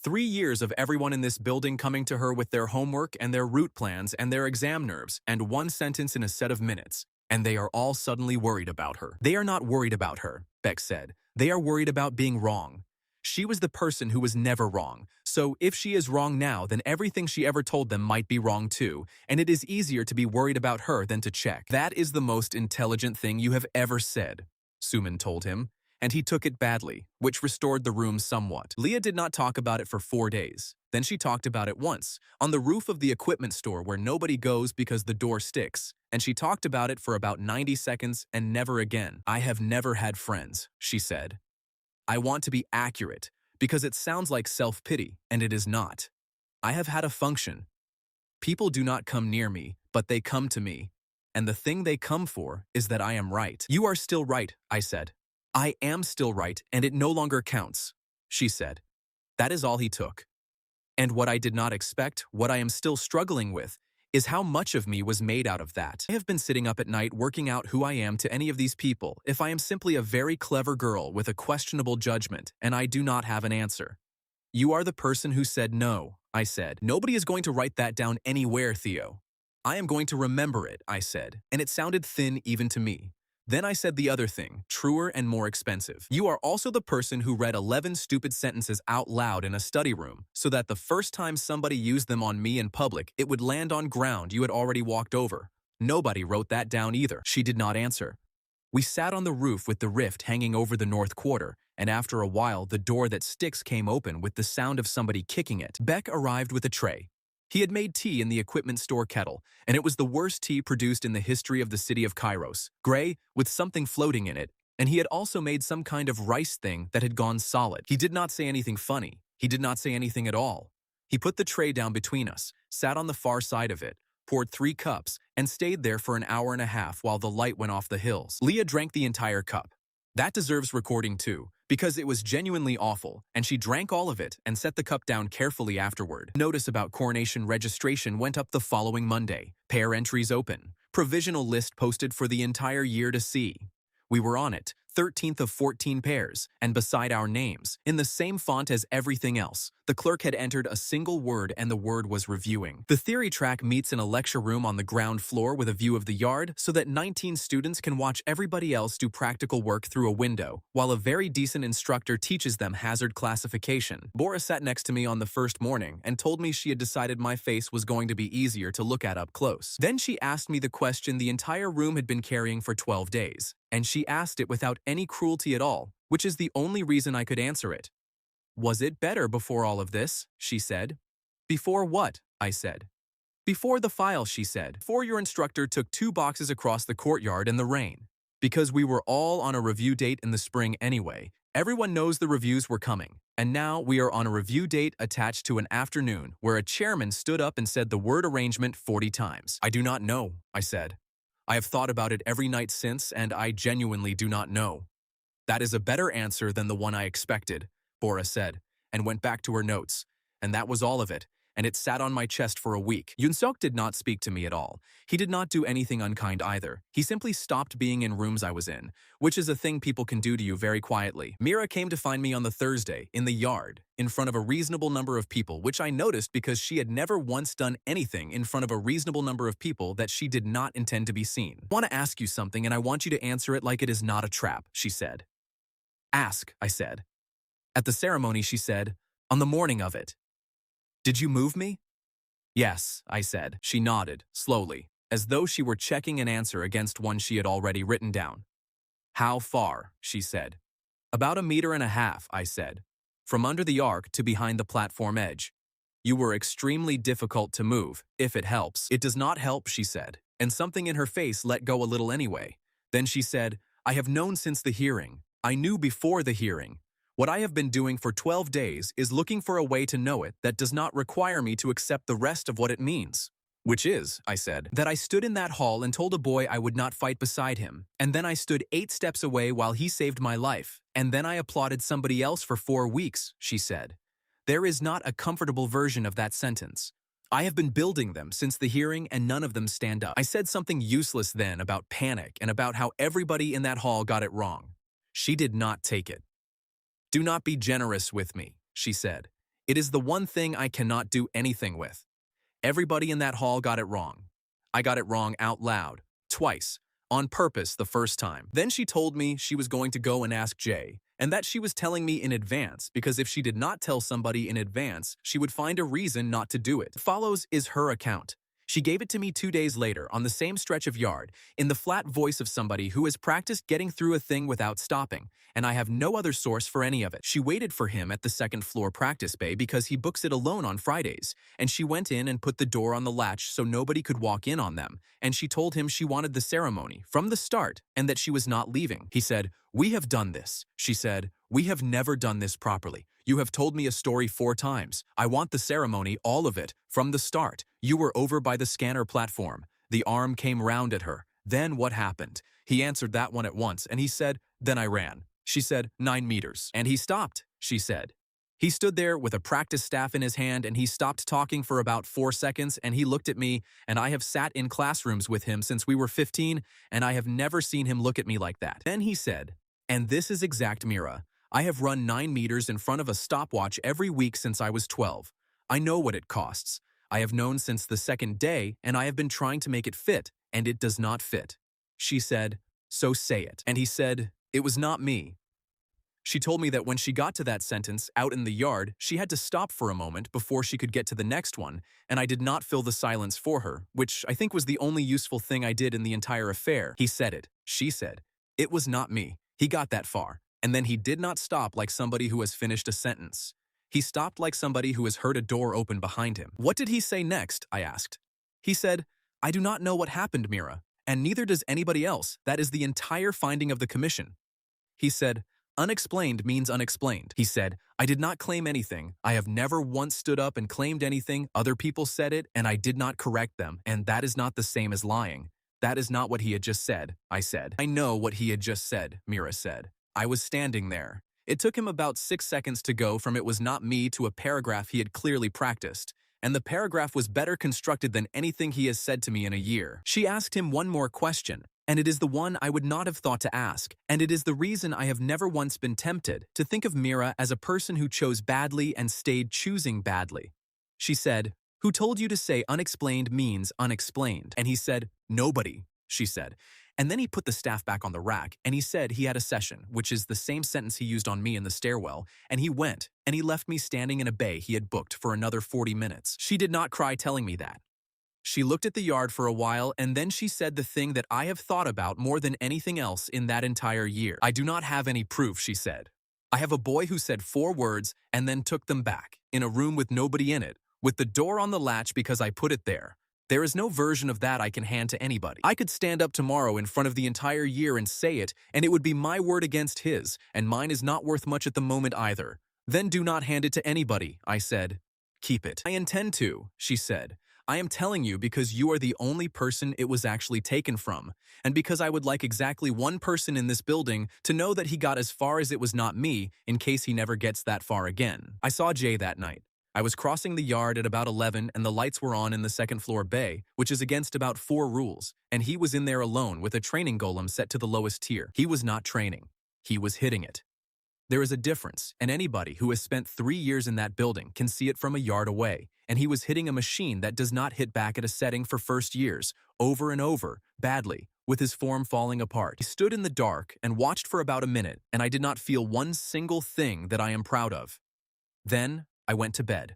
3 years of everyone in this building coming to her with their homework and their route plans and their exam nerves and one sentence in a set of minutes. And they are all suddenly worried about her. They are not worried about her, Beck said. They are worried about being wrong. She was the person who was never wrong. So if she is wrong now, then everything she ever told them might be wrong too. And it is easier to be worried about her than to check. That is the most intelligent thing you have ever said, Suman told him. And he took it badly, which restored the room somewhat. Lia did not talk about it for 4 days. Then she talked about it once, on the roof of the equipment store where nobody goes because the door sticks. And she talked about it for about 90 seconds and never again. I have never had friends, she said. I want to be accurate, because it sounds like self-pity, and it is not. I have had a function. People do not come near me, but they come to me. And the thing they come for is that I am right. You are still right, I said. I am still right, and it no longer counts, she said. That is all he took. And what I did not expect, what I am still struggling with, is how much of me was made out of that. I have been sitting up at night working out who I am to any of these people if I am simply a very clever girl with a questionable judgment, and I do not have an answer. You are the person who said no, I said. Nobody is going to write that down anywhere, Theo. I am going to remember it, I said, and it sounded thin even to me. Then I said the other thing, truer and more expensive. You are also the person who read 11 stupid sentences out loud in a study room, so that the first time somebody used them on me in public, it would land on ground you had already walked over. Nobody wrote that down either. She did not answer. We sat on the roof with the rift hanging over the north quarter, and after a while the door that sticks came open with the sound of somebody kicking it. Beck arrived with a tray. He had made tea in the equipment store kettle, and it was the worst tea produced in the history of the city of Kairos, gray, with something floating in it, and he had also made some kind of rice thing that had gone solid. He did not say anything funny. He did not say anything at all. He put the tray down between us, sat on the far side of it, poured 3 cups, and stayed there for an hour and a half while the light went off the hills. Lia drank the entire cup. That deserves recording too, because it was genuinely awful, and she drank all of it and set the cup down carefully afterward. Notice about coronation registration went up the following Monday. Pair entries open. Provisional list posted for the entire year to see. We were on it, 13th of 14 pairs, and beside our names, in the same font as everything else, the clerk had entered a single word and the word was reviewing. The theory track meets in a lecture room on the ground floor with a view of the yard so that 19 students can watch everybody else do practical work through a window, while a very decent instructor teaches them hazard classification. Bora sat next to me on the first morning and told me she had decided my face was going to be easier to look at up close. Then she asked me the question the entire room had been carrying for 12 days. And she asked it without any cruelty at all, which is the only reason I could answer it. Was it better before all of this? She said. Before what? I said. Before the file, she said. Before your instructor took 2 boxes across the courtyard in the rain. Because we were all on a review date in the spring anyway. Everyone knows the reviews were coming. And now we are on a review date attached to an afternoon where a chairman stood up and said the word arrangement 40 times. I do not know, I said. I have thought about it every night since, and I genuinely do not know. That is a better answer than the one I expected, Bora said, and went back to her notes. And that was all of it, and it sat on my chest for a week. Yunsuk did not speak to me at all. He did not do anything unkind either. He simply stopped being in rooms I was in, which is a thing people can do to you very quietly. Mira came to find me on the Thursday, in the yard, in front of a reasonable number of people, which I noticed because she had never once done anything in front of a reasonable number of people that she did not intend to be seen. I want to ask you something and I want you to answer it like it is not a trap, she said. Ask, I said. At the ceremony, she said, on the morning of it. Did you move me? Yes, I said. She nodded, slowly, as though she were checking an answer against one she had already written down. How far? She said. About 1.5 meters, I said. From under the arc to behind the platform edge. You were extremely difficult to move, if it helps. It does not help, she said, and something in her face let go a little anyway. Then she said, I have known since the hearing. I knew before the hearing. What I have been doing for 12 days is looking for a way to know it that does not require me to accept the rest of what it means. Which is, I said, that I stood in that hall and told a boy I would not fight beside him, and then I stood 8 steps away while he saved my life, and then I applauded somebody else for 4 weeks, she said. There is not a comfortable version of that sentence. I have been building them since the hearing and none of them stand up. I said something useless then about panic and about how everybody in that hall got it wrong. She did not take it. Do not be generous with me, she said. It is the one thing I cannot do anything with. Everybody in that hall got it wrong. I got it wrong out loud, twice, on purpose the first time. Then she told me she was going to go and ask Jay, and that she was telling me in advance because if she did not tell somebody in advance, she would find a reason not to do it. What follows is her account. She gave it to me 2 days later on the same stretch of yard, in the flat voice of somebody who has practiced getting through a thing without stopping, and I have no other source for any of it. She waited for him at the second floor practice bay because he books it alone on Fridays, and she went in and put the door on the latch so nobody could walk in on them, and she told him she wanted the ceremony from the start and that she was not leaving. He said, we have done this. She said, we have never done this properly. You have told me a story 4 times. I want the ceremony, all of it, from the start. You were over by the scanner platform. The arm came round at her. Then what happened? He answered that one at once, and he said, then I ran. She said, 9 meters. And he stopped, she said. He stood there with a practice staff in his hand, and he stopped talking for about 4 seconds, and he looked at me, and I have sat in classrooms with him since we were 15, and I have never seen him look at me like that. Then he said, and this is exact, Mira. I have run 9 meters in front of a stopwatch every week since I was 12. I know what it costs. I have known since the second day, and I have been trying to make it fit, and it does not fit. She said, so say it. And he said, it was not me. She told me that when she got to that sentence, out in the yard, she had to stop for a moment before she could get to the next one, and I did not fill the silence for her, which I think was the only useful thing I did in the entire affair. He said it. She said, it was not me. He got that far, and then he did not stop like somebody who has finished a sentence. He stopped like somebody who has heard a door open behind him. What did he say next? I asked. He said, I do not know what happened, Mira, and neither does anybody else. That is the entire finding of the commission. He said, unexplained means unexplained. He said, I did not claim anything. I have never once stood up and claimed anything. Other people said it, and I did not correct them, and that is not the same as lying. That is not what he had just said, I said. I know what he had just said, Mira said. I was standing there. It took him about 6 seconds to go from it was not me to a paragraph he had clearly practiced, and the paragraph was better constructed than anything he has said to me in a year. She asked him one more question, and it is the one I would not have thought to ask, and it is the reason I have never once been tempted to think of Mira as a person who chose badly and stayed choosing badly. She said, who told you to say unexplained means unexplained? And he said, nobody, she said. And then he put the staff back on the rack, and he said he had a session, which is the same sentence he used on me in the stairwell, and he went, and he left me standing in a bay he had booked for another 40 minutes. She did not cry telling me that. She looked at the yard for a while, and then she said the thing that I have thought about more than anything else in that entire year. I do not have any proof, she said. I have a boy who said 4 words and then took them back, in a room with nobody in it, with the door on the latch because I put it there. There is no version of that I can hand to anybody. I could stand up tomorrow in front of the entire year and say it, and it would be my word against his, and mine is not worth much at the moment either. Then do not hand it to anybody, I said. Keep it. I intend to, she said. I am telling you because you are the only person it was actually taken from, and because I would like exactly one person in this building to know that he got as far as it was not me in case he never gets that far again. I saw Jay that night. I was crossing the yard at about 11 and the lights were on in the second floor bay, which is against about 4 rules, and he was in there alone with a training golem set to the lowest tier. He was not training. He was hitting it. There is a difference, and anybody who has spent 3 years in that building can see it from a yard away, and he was hitting a machine that does not hit back at a setting for first years, over and over, badly, with his form falling apart. He stood in the dark and watched for about a minute, and I did not feel one single thing that I am proud of. Then, I went to bed.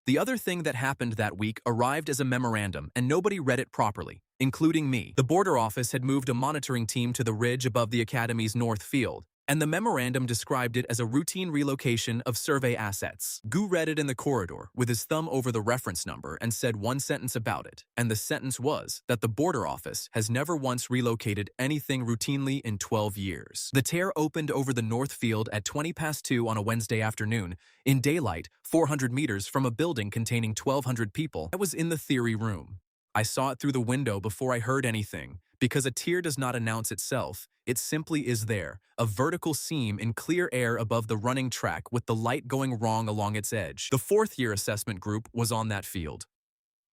The other thing that happened that week arrived as a memorandum, and nobody read it properly, including me. The border office had moved a monitoring team to the ridge above the academy's north field, and the memorandum described it as a routine relocation of survey assets. Gu read it in the corridor with his thumb over the reference number and said one sentence about it, and the sentence was that the border office has never once relocated anything routinely in 12 years. The tear opened over the north field at 2:20 on a Wednesday afternoon, in daylight, 400 meters from a building containing 1,200 people. I was in the theory room. I saw it through the window before I heard anything, because a tear does not announce itself. It simply is there, a vertical seam in clear air above the running track with the light going wrong along its edge. The 4th-year assessment group was on that field.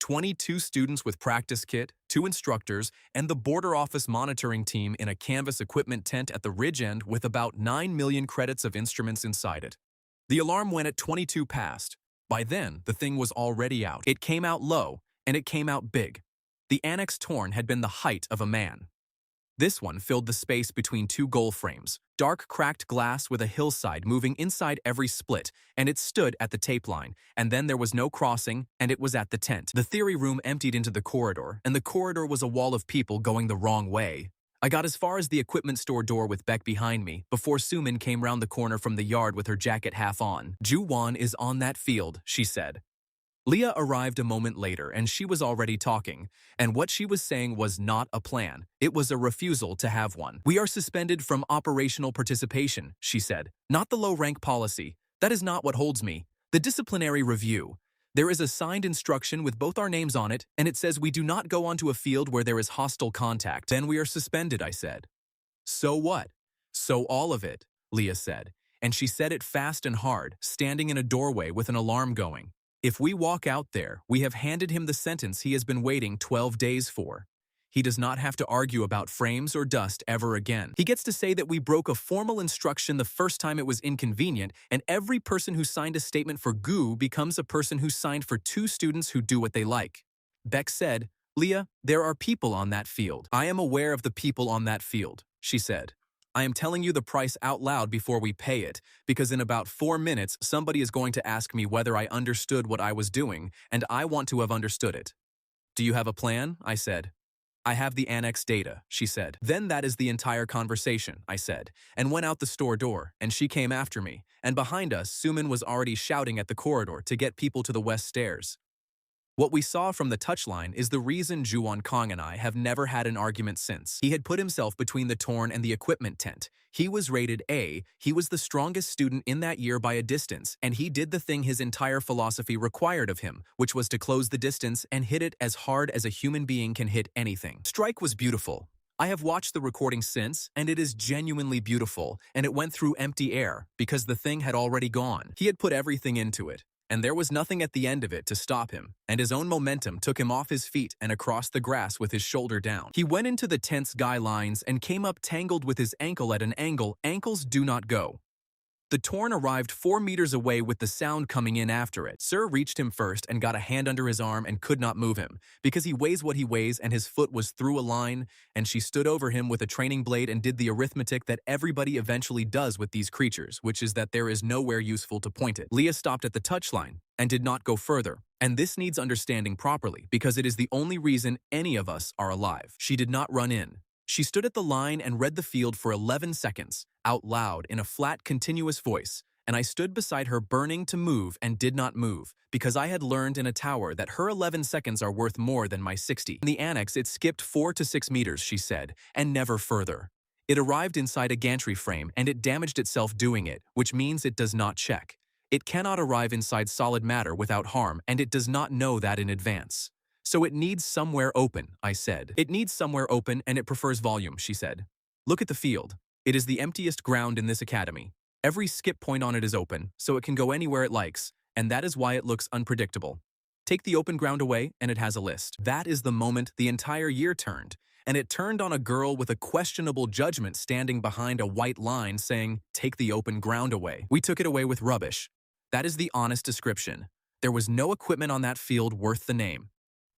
22 students with practice kit, 2 instructors, and the border office monitoring team in a canvas equipment tent at the ridge end with about 9 million credits of instruments inside it. The alarm went at 22 past. By then, the thing was already out. It came out low, and it came out big. The annex torn had been the height of a man. This one filled the space between 2 goal frames, dark cracked glass with a hillside moving inside every split, and it stood at the tape line, and then there was no crossing, and it was at the tent. The theory room emptied into the corridor, and the corridor was a wall of people going the wrong way. I got as far as the equipment store door with Beck behind me before Sumin came round the corner from the yard with her jacket half on. Ju-Wan is on that field, she said. Lia arrived a moment later, and she was already talking, and what she was saying was not a plan. It was a refusal to have one. We are suspended from operational participation, she said. Not the low-rank policy. That is not what holds me. The disciplinary review. There is a signed instruction with both our names on it, and it says we do not go onto a field where there is hostile contact. Then we are suspended, I said. So what? So all of it, Lia said, and she said it fast and hard, standing in a doorway with an alarm going. If we walk out there, we have handed him the sentence he has been waiting 12 days for. He does not have to argue about frames or dust ever again. He gets to say that we broke a formal instruction the first time it was inconvenient, and every person who signed a statement for goo becomes a person who signed for 2 students who do what they like. Beck said, "Lia, there are people on that field." "I am aware of the people on that field," she said. "I am telling you the price out loud before we pay it, because in about 4 minutes somebody is going to ask me whether I understood what I was doing, and I want to have understood it." "Do you have a plan?" I said. "I have the annex data," she said. "Then that is the entire conversation," I said, and went out the store door, and she came after me, and behind us, Suman was already shouting at the corridor to get people to the west stairs. What we saw from the touchline is the reason Juwon Kong and I have never had an argument since. He had put himself between the torn and the equipment tent. He was rated A, he was the strongest student in that year by a distance, and he did the thing his entire philosophy required of him, which was to close the distance and hit it as hard as a human being can hit anything. Strike was beautiful. I have watched the recording since, and it is genuinely beautiful, and it went through empty air, because the thing had already gone. He had put everything into it, and there was nothing at the end of it to stop him, and his own momentum took him off his feet and across the grass with his shoulder down. He went into the tent's guy lines and came up tangled with his ankle at an angle ankles do not go. The torn arrived 4 meters away with the sound coming in after it. Sir reached him first and got a hand under his arm and could not move him, because he weighs what he weighs and his foot was through a line, and she stood over him with a training blade and did the arithmetic that everybody eventually does with these creatures, which is that there is nowhere useful to point it. Lia stopped at the touchline and did not go further, and this needs understanding properly, because it is the only reason any of us are alive. She did not run in. She stood at the line and read the field for 11 seconds, out loud in a flat, continuous voice, and I stood beside her burning to move and did not move, because I had learned in a tower that her 11 seconds are worth more than my 60. In the annex, it skipped 4 to 6 meters, she said, and never further. It arrived inside a gantry frame, and it damaged itself doing it, which means it does not check. It cannot arrive inside solid matter without harm, and it does not know that in advance. So it needs somewhere open, I said. It needs somewhere open and it prefers volume, she said. Look at the field. It is the emptiest ground in this academy. Every skip point on it is open, so it can go anywhere it likes, and that is why it looks unpredictable. Take the open ground away and it has a list. That is the moment the entire year turned, and it turned on a girl with a questionable judgment standing behind a white line saying, "Take the open ground away." We took it away with rubbish. That is the honest description. There was no equipment on that field worth the name.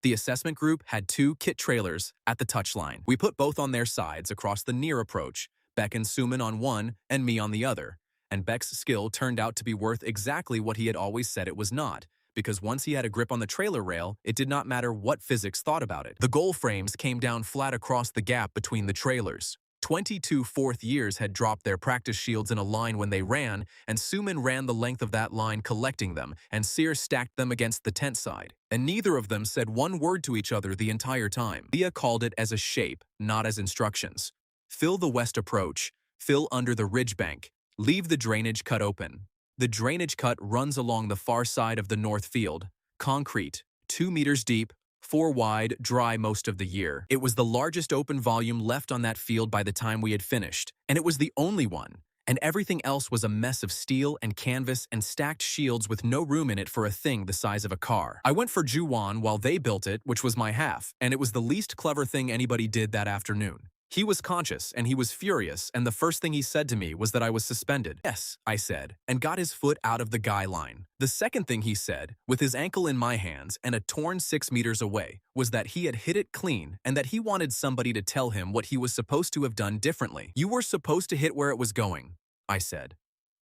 The assessment group had 2 kit trailers at the touchline. We put both on their sides across the near approach, Beck and Suman on one and me on the other, and Beck's skill turned out to be worth exactly what he had always said it was not, because once he had a grip on the trailer rail, it did not matter what physics thought about it. The goal frames came down flat across the gap between the trailers. 22 fourth years had dropped their practice shields in a line when they ran, and Suman ran the length of that line collecting them, and Sear stacked them against the tent side. And neither of them said one word to each other the entire time. Lia called it as a shape, not as instructions. Fill the west approach, fill under the ridge bank, leave the drainage cut open. The drainage cut runs along the far side of the north field. Concrete, 2 meters deep, 4 wide, dry most of the year. It was the largest open volume left on that field by the time we had finished, and it was the only one, and everything else was a mess of steel and canvas and stacked shields with no room in it for a thing the size of a car. I went for Juwon while they built it, which was my half, and it was the least clever thing anybody did that afternoon. He was conscious, and he was furious, and the first thing he said to me was that I was suspended. "Yes," I said, and got his foot out of the guy line. The second thing he said, with his ankle in my hands and a torn 6 meters away, was that he had hit it clean and that he wanted somebody to tell him what he was supposed to have done differently. "You were supposed to hit where it was going," I said.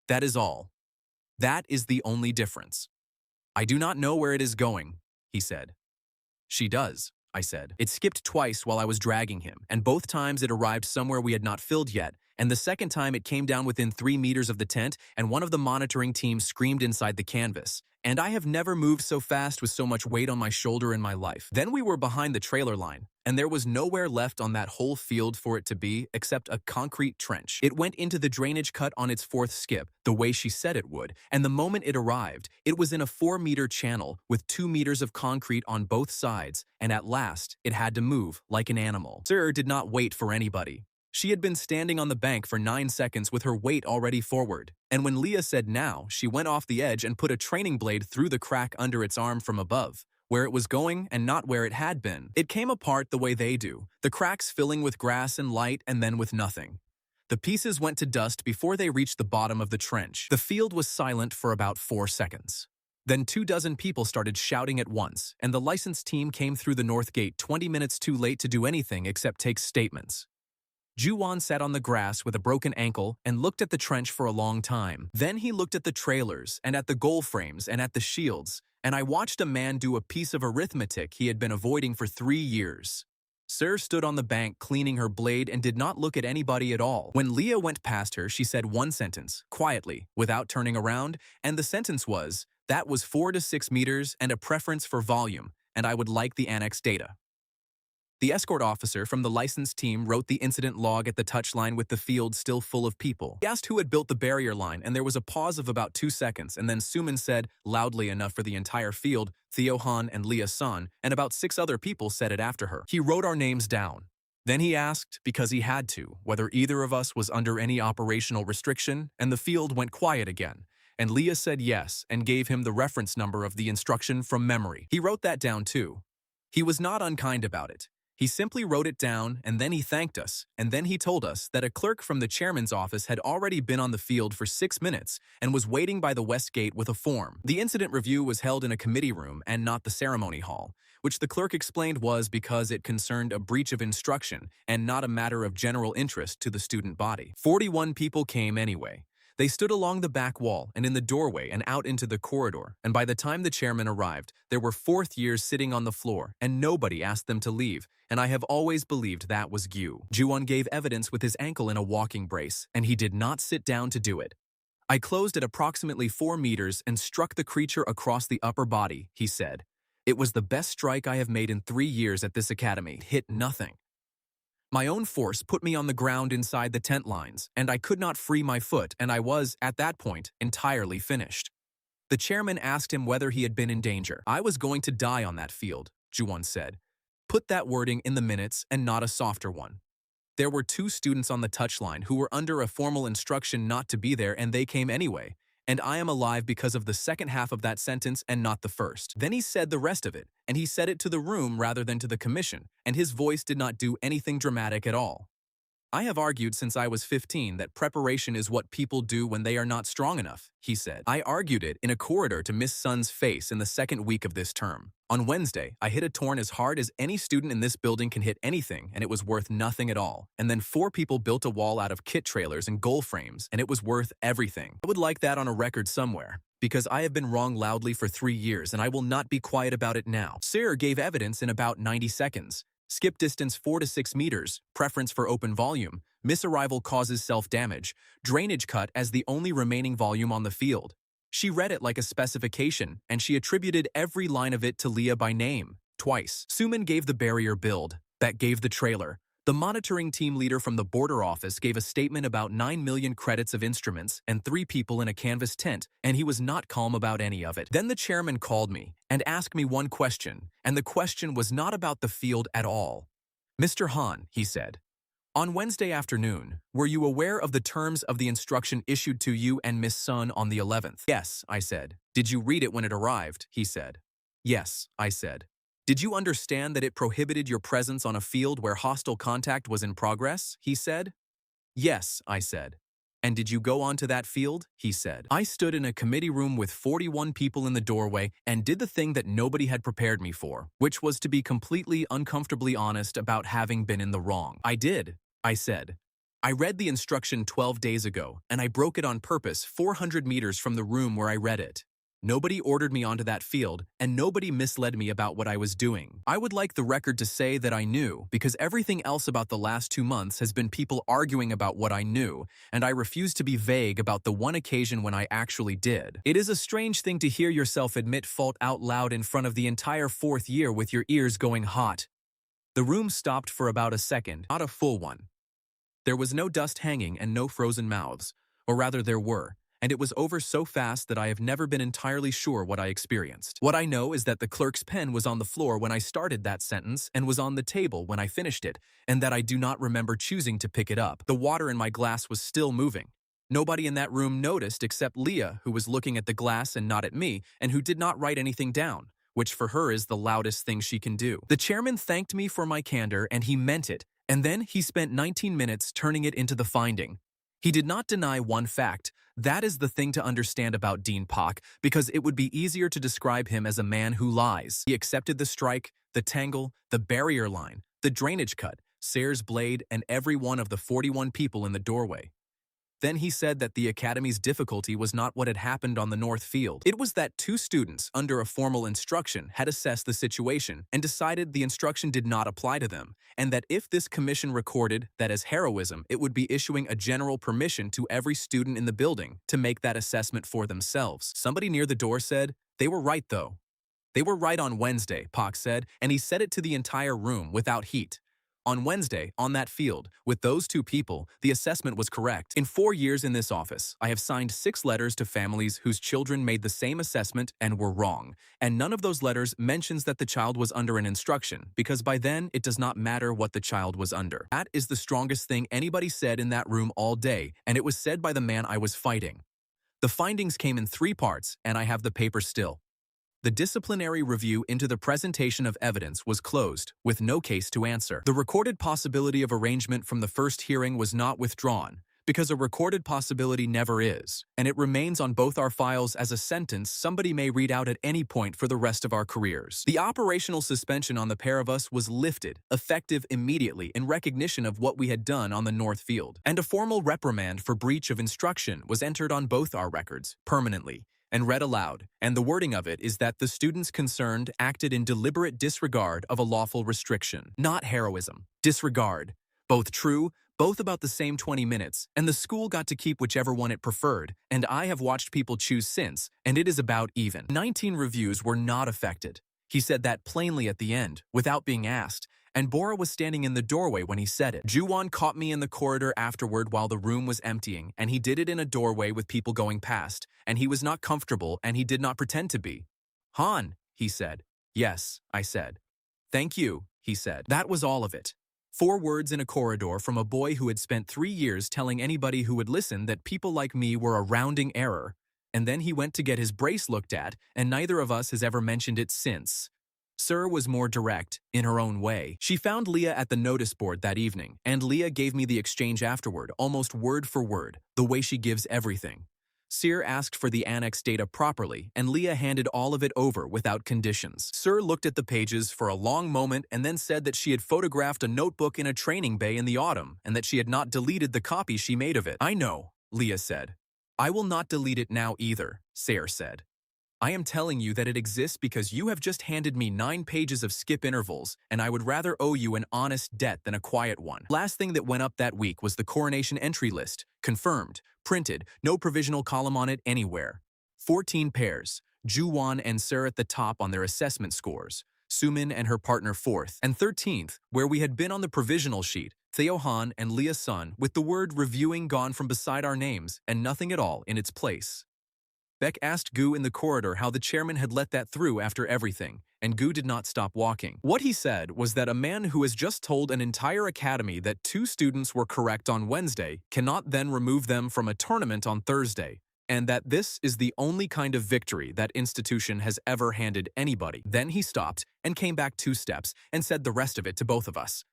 "That is all. That is the only difference." "I do not know where it is going," he said. "She does," I said. "It skipped twice while I was dragging him, and both times it arrived somewhere we had not filled yet, and the second time it came down within 3 meters of the tent, and one of the monitoring team screamed inside the canvas. And I have never moved so fast with so much weight on my shoulder in my life. Then we were behind the trailer line, and there was nowhere left on that whole field for it to be except a concrete trench. It went into the drainage cut on its 4th skip, the way she said it would, and the moment it arrived, it was in a 4-meter channel with 2 meters of concrete on both sides, and at last, it had to move like an animal. Sir did not wait for anybody. She had been standing on the bank for 9 seconds with her weight already forward, and when Lia said now, she went off the edge and put a training blade through the crack under its arm from above, where it was going and not where it had been. It came apart the way they do, the cracks filling with grass and light and then with nothing. The pieces went to dust before they reached the bottom of the trench. The field was silent for about 4 seconds. Then 24 people started shouting at once, and the license team came through the north gate 20 minutes too late to do anything except take statements. Juwon sat on the grass with a broken ankle and looked at the trench for a long time. Then he looked at the trailers and at the goal frames and at the shields, and I watched a man do a piece of arithmetic he had been avoiding for 3 years. Sir stood on the bank cleaning her blade and did not look at anybody at all. When Lia went past her, she said one sentence, quietly, without turning around, and the sentence was, "That was 4 to 6 meters and a preference for volume, and I would like the annex data." The escort officer from the license team wrote the incident log at the touchline with the field still full of people. He asked who had built the barrier line, and there was a pause of about 2 seconds, and then Suman said, loudly enough for the entire field, Theo Han and Lia Son, and about 6 other people said it after her. He wrote our names down. Then he asked, because he had to, whether either of us was under any operational restriction, and the field went quiet again. And Lia said yes, and gave him the reference number of the instruction from memory. He wrote that down too. He was not unkind about it. He simply wrote it down, and then he thanked us, and then he told us that a clerk from the chairman's office had already been on the field for 6 minutes and was waiting by the west gate with a form. The incident review was held in a committee room and not the ceremony hall, which the clerk explained was because it concerned a breach of instruction and not a matter of general interest to the student body. 41 people came anyway. They stood along the back wall and in the doorway and out into the corridor, and by the time the chairman arrived, there were 4th years sitting on the floor, and nobody asked them to leave, and I have always believed that was Gyu. Juwon gave evidence with his ankle in a walking brace, and he did not sit down to do it. I closed at approximately 4 meters and struck the creature across the upper body, he said. It was the best strike I have made in 3 years at this academy. It hit nothing. My own force put me on the ground inside the tent lines, and I could not free my foot, and I was, at that point, entirely finished. The chairman asked him whether he had been in danger. I was going to die on that field, Juwon said. Put that wording in the minutes and not a softer one. There were 2 students on the touchline who were under a formal instruction not to be there, and they came anyway. And I am alive because of the second half of that sentence and not the first. Then he said the rest of it, and he said it to the room rather than to the commission, and his voice did not do anything dramatic at all. I have argued since I was 15 that preparation is what people do when they are not strong enough, he said. I argued it in a corridor to Miss Sun's face in the 2nd week of this term. On Wednesday, I hit a torn as hard as any student in this building can hit anything, and it was worth nothing at all. And then 4 people built a wall out of kit trailers and goal frames, and it was worth everything. I would like that on a record somewhere, because I have been wrong loudly for 3 years, and I will not be quiet about it now. Sir gave evidence in about 90 seconds. Skip distance 4 to 6 meters, preference for open volume, misarrival causes self-damage, drainage cut as the only remaining volume on the field. She read it like a specification, and she attributed every line of it to Lia by name, twice. Suman gave the barrier build, that gave the trailer. The monitoring team leader from the border office gave a statement about 9 million credits of instruments and 3 people in a canvas tent, and he was not calm about any of it. Then the chairman called me and asked me one question, and the question was not about the field at all. Mr. Han, he said, on Wednesday afternoon, were you aware of the terms of the instruction issued to you and Miss Sun on the 11th? Yes, I said. Did you read it when it arrived? He said. Yes, I said. Did you understand that it prohibited your presence on a field where hostile contact was in progress? He said. Yes, I said. And did you go onto that field? He said. I stood in a committee room with 41 people in the doorway and did the thing that nobody had prepared me for, which was to be completely uncomfortably honest about having been in the wrong. I did, I said. I read the instruction 12 days ago, and I broke it on purpose 400 meters from the room where I read it. Nobody ordered me onto that field, and nobody misled me about what I was doing. I would like the record to say that I knew, because everything else about the last 2 months has been people arguing about what I knew, and I refuse to be vague about the one occasion when I actually did. It is a strange thing to hear yourself admit fault out loud in front of the entire 4th year with your ears going hot. The room stopped for about a second, not a full one. There was no dust hanging and no frozen mouths, or rather there were. And it was over so fast that I have never been entirely sure what I experienced. What I know is that the clerk's pen was on the floor when I started that sentence and was on the table when I finished it, and that I do not remember choosing to pick it up. The water in my glass was still moving. Nobody in that room noticed except Lia, who was looking at the glass and not at me, and who did not write anything down, which for her is the loudest thing she can do. The chairman thanked me for my candor and he meant it, and then he spent 19 minutes turning it into the finding. He did not deny one fact. That is the thing to understand about Dean Pak, because it would be easier to describe him as a man who lies. He accepted the strike, the tangle, the barrier line, the drainage cut, Sayre's blade, and every one of the 41 people in the doorway. Then he said that the academy's difficulty was not what had happened on the North Field. It was that 2 students, under a formal instruction, had assessed the situation and decided the instruction did not apply to them, and that if this commission recorded that as heroism, it would be issuing a general permission to every student in the building to make that assessment for themselves. Somebody near the door said, "They were right though." "They were right on Wednesday," Pak said, and he said it to the entire room without heat. On Wednesday, on that field, with those 2 people, the assessment was correct. In 4 years in this office, I have signed 6 letters to families whose children made the same assessment and were wrong, and none of those letters mentions that the child was under an instruction, because by then it does not matter what the child was under. That is the strongest thing anybody said in that room all day, and it was said by the man I was fighting. The findings came in 3 parts, and I have the paper still. The disciplinary review into the presentation of evidence was closed, with no case to answer. The recorded possibility of arrangement from the first hearing was not withdrawn, because a recorded possibility never is, and it remains on both our files as a sentence somebody may read out at any point for the rest of our careers. The operational suspension on the pair of us was lifted, effective immediately in recognition of what we had done on the North Field, and a formal reprimand for breach of instruction was entered on both our records, permanently, and read aloud, and the wording of it is that the students concerned acted in deliberate disregard of a lawful restriction. Not heroism. Disregard. Both true, both about the same 20 minutes, and the school got to keep whichever one it preferred, and I have watched people choose since, and it is about even. 19 reviews were not affected. He said that plainly at the end, without being asked, and Bora was standing in the doorway when he said it. Juwon caught me in the corridor afterward while the room was emptying, and he did it in a doorway with people going past, and he was not comfortable and he did not pretend to be. "Han," he said. "Yes," I said. "Thank you," he said. That was all of it. 4 words in a corridor from a boy who had spent 3 years telling anybody who would listen that people like me were a rounding error, and then he went to get his brace looked at, and neither of us has ever mentioned it since. Sir was more direct, in her own way. She found Lia at the notice board that evening, and Lia gave me the exchange afterward, almost word for word, the way she gives everything. Sir asked for the annex data properly, and Lia handed all of it over without conditions. Sir looked at the pages for a long moment and then said that she had photographed a notebook in a training bay in the autumn, and that she had not deleted the copy she made of it. "I know," Lia said. "I will not delete it now either," Sir said. "I am telling you that it exists because you have just handed me 9 pages of skip intervals, and I would rather owe you an honest debt than a quiet one." Last thing that went up that week was the coronation entry list, confirmed, printed, no provisional column on it anywhere. 14 pairs, Juwon and Sir at the top on their assessment scores, Sumin and her partner 4th, and 13th, where we had been on the provisional sheet, Theo Han and Lia Son, with the word reviewing gone from beside our names and nothing at all in its place. Beck asked Gu in the corridor how the chairman had let that through after everything, and Gu did not stop walking. What he said was that a man who has just told an entire academy that 2 students were correct on Wednesday cannot then remove them from a tournament on Thursday, and that this is the only kind of victory that institution has ever handed anybody. Then he stopped and came back 2 steps and said the rest of it to both of us.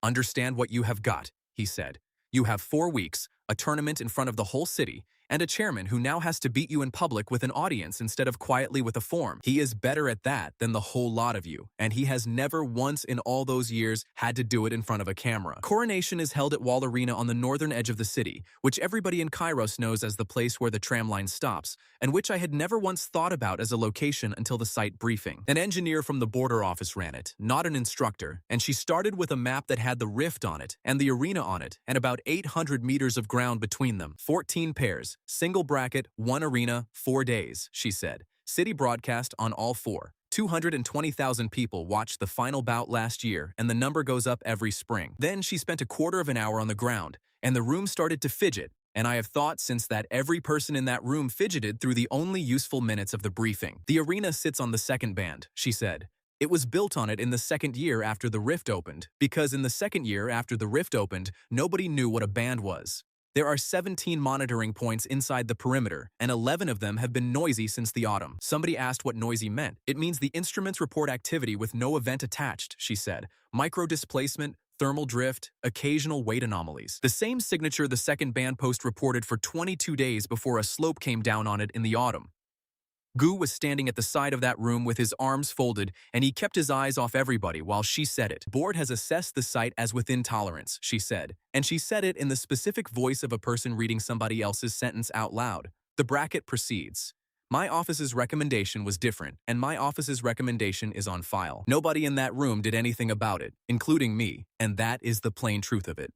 "Understand what you have got," he said. "You have 4 weeks, a tournament in front of the whole city, and a chairman who now has to beat you in public with an audience instead of quietly with a form. He is better at that than the whole lot of you, and he has never once in all those years had to do it in front of a camera." Coronation is held at Wall Arena on the northern edge of the city, which everybody in Kairos knows as the place where the tram line stops, and which I had never once thought about as a location until the site briefing. An engineer from the border office ran it, not an instructor, and she started with a map that had the rift on it and the arena on it and about 800 meters of ground between them. 14 pairs. Single bracket, 1 arena, 4 days, she said. City broadcast on all 4. 220,000 people watched the final bout last year, and the number goes up every spring. Then she spent a quarter of an hour on the ground, and the room started to fidget, and I have thought since that every person in that room fidgeted through the only useful minutes of the briefing. "The arena sits on the second band," she said. "It was built on it in the 2nd year after the rift opened, because in the 2nd year after the rift opened, nobody knew what a band was. There are 17 monitoring points inside the perimeter, and 11 of them have been noisy since the autumn. Somebody asked what noisy meant. It means the instruments report activity with no event attached, she said. Micro-displacement, thermal drift, occasional weight anomalies. The same signature the second band post reported for 22 days before a slope came down on it in the autumn. Gu was standing at the side of that room with his arms folded, and he kept his eyes off everybody while she said it. Board has assessed the site as within tolerance, she said, and she said it in the specific voice of a person reading somebody else's sentence out loud. The bracket proceeds. My office's recommendation was different, and my office's recommendation is on file. Nobody in that room did anything about it, including me, and that is the plain truth of it.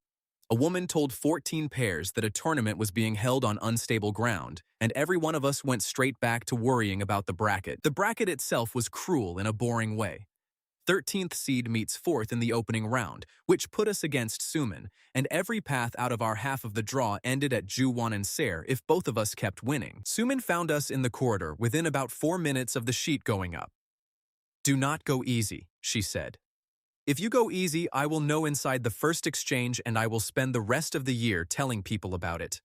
A woman told 14 pairs that a tournament was being held on unstable ground, and every one of us went straight back to worrying about the bracket. The bracket itself was cruel in a boring way. 13th seed meets 4th in the opening round, which put us against Suman, and every path out of our half of the draw ended at Juwon and Ser if both of us kept winning. Suman found us in the corridor within about 4 minutes of the sheet going up. "Do not go easy," she said. "If you go easy, I will know inside the first exchange and I will spend the rest of the year telling people about it."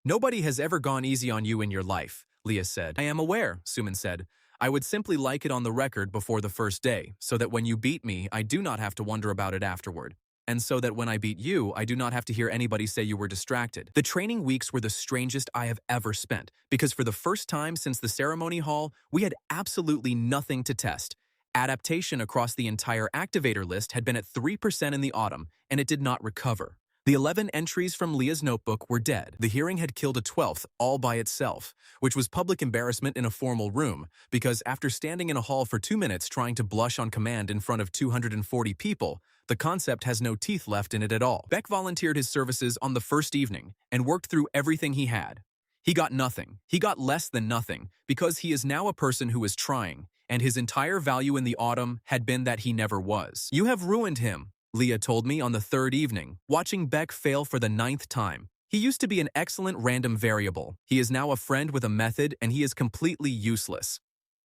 "Nobody has ever gone easy on you in your life," Lia said. "I am aware," Suman said. "I would simply like it on the record before the first day, so that when you beat me, I do not have to wonder about it afterward. And so that when I beat you, I do not have to hear anybody say you were distracted." The training weeks were the strangest I have ever spent, because for the first time since the ceremony hall, we had absolutely nothing to test. Adaptation across the entire activator list had been at 3% in the autumn, and it did not recover. The 11 entries from Lia's notebook were dead. The hearing had killed a 12th all by itself, which was public embarrassment in a formal room, because after standing in a hall for 2 minutes trying to blush on command in front of 240 people, the concept has no teeth left in it at all. Beck volunteered his services on the first evening and worked through everything he had. He got nothing. He got less than nothing, because he is now a person who is trying, and his entire value in the autumn had been that he never was. "You have ruined him," Lia told me on the third evening, watching Beck fail for the 9th time. "He used to be an excellent random variable. He is now a friend with a method, and he is completely useless."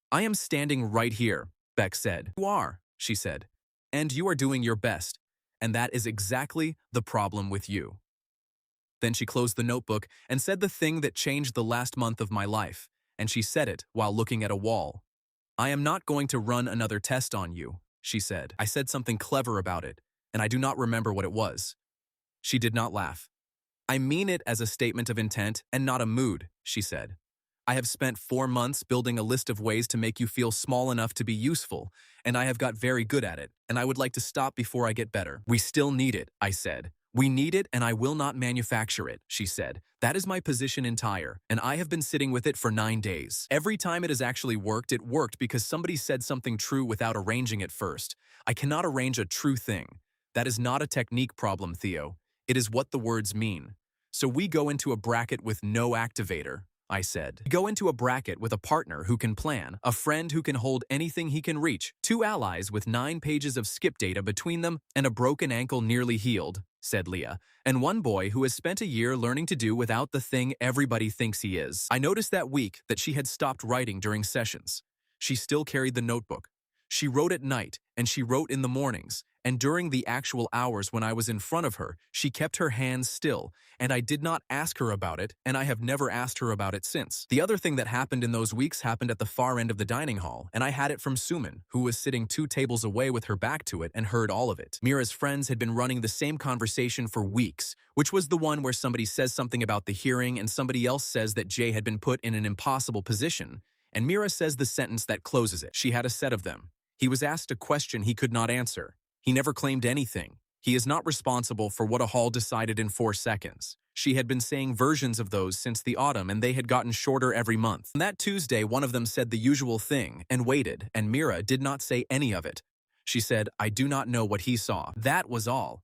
"I am standing right here," Beck said. "You are," she said, "and you are doing your best, and that is exactly the problem with you." Then she closed the notebook and said the thing that changed the last month of my life, and she said it while looking at a wall. "I am not going to run another test on you," she said. I said something clever about it, and I do not remember what it was. She did not laugh. "I mean it as a statement of intent and not a mood," she said. "I have spent 4 months building a list of ways to make you feel small enough to be useful, and I have got very good at it, and I would like to stop before I get better." "We still need it," I said. "We need it, and I will not manufacture it," she said. "That is my position entire, and I have been sitting with it for 9 days. Every time it has actually worked, it worked because somebody said something true without arranging it first. I cannot arrange a true thing. That is not a technique problem, Theo. It is what the words mean. So we go into a bracket with no activator," I said. "We go into a bracket with a partner who can plan, a friend who can hold anything he can reach, 2 allies with 9 pages of skip data between them, and a broken ankle nearly healed," said Lia, "and 1 boy who has spent a year learning to do without the thing everybody thinks he is." I noticed that week that she had stopped writing during sessions. She still carried the notebook. She wrote at night, and she wrote in the mornings, and during the actual hours when I was in front of her, she kept her hands still, and I did not ask her about it, and I have never asked her about it since. The other thing that happened in those weeks happened at the far end of the dining hall, and I had it from Suman, who was sitting 2 tables away with her back to it and heard all of it. Mira's friends had been running the same conversation for weeks, which was the one where somebody says something about the hearing and somebody else says that Jay had been put in an impossible position, and Mira says the sentence that closes it. She had a set of them. He was asked a question he could not answer. He never claimed anything. He is not responsible for what a hall decided in 4 seconds. She had been saying versions of those since the autumn, and they had gotten shorter every month. On that Tuesday, one of them said the usual thing and waited, and Mira did not say any of it. She said, "I do not know what he saw." That was all.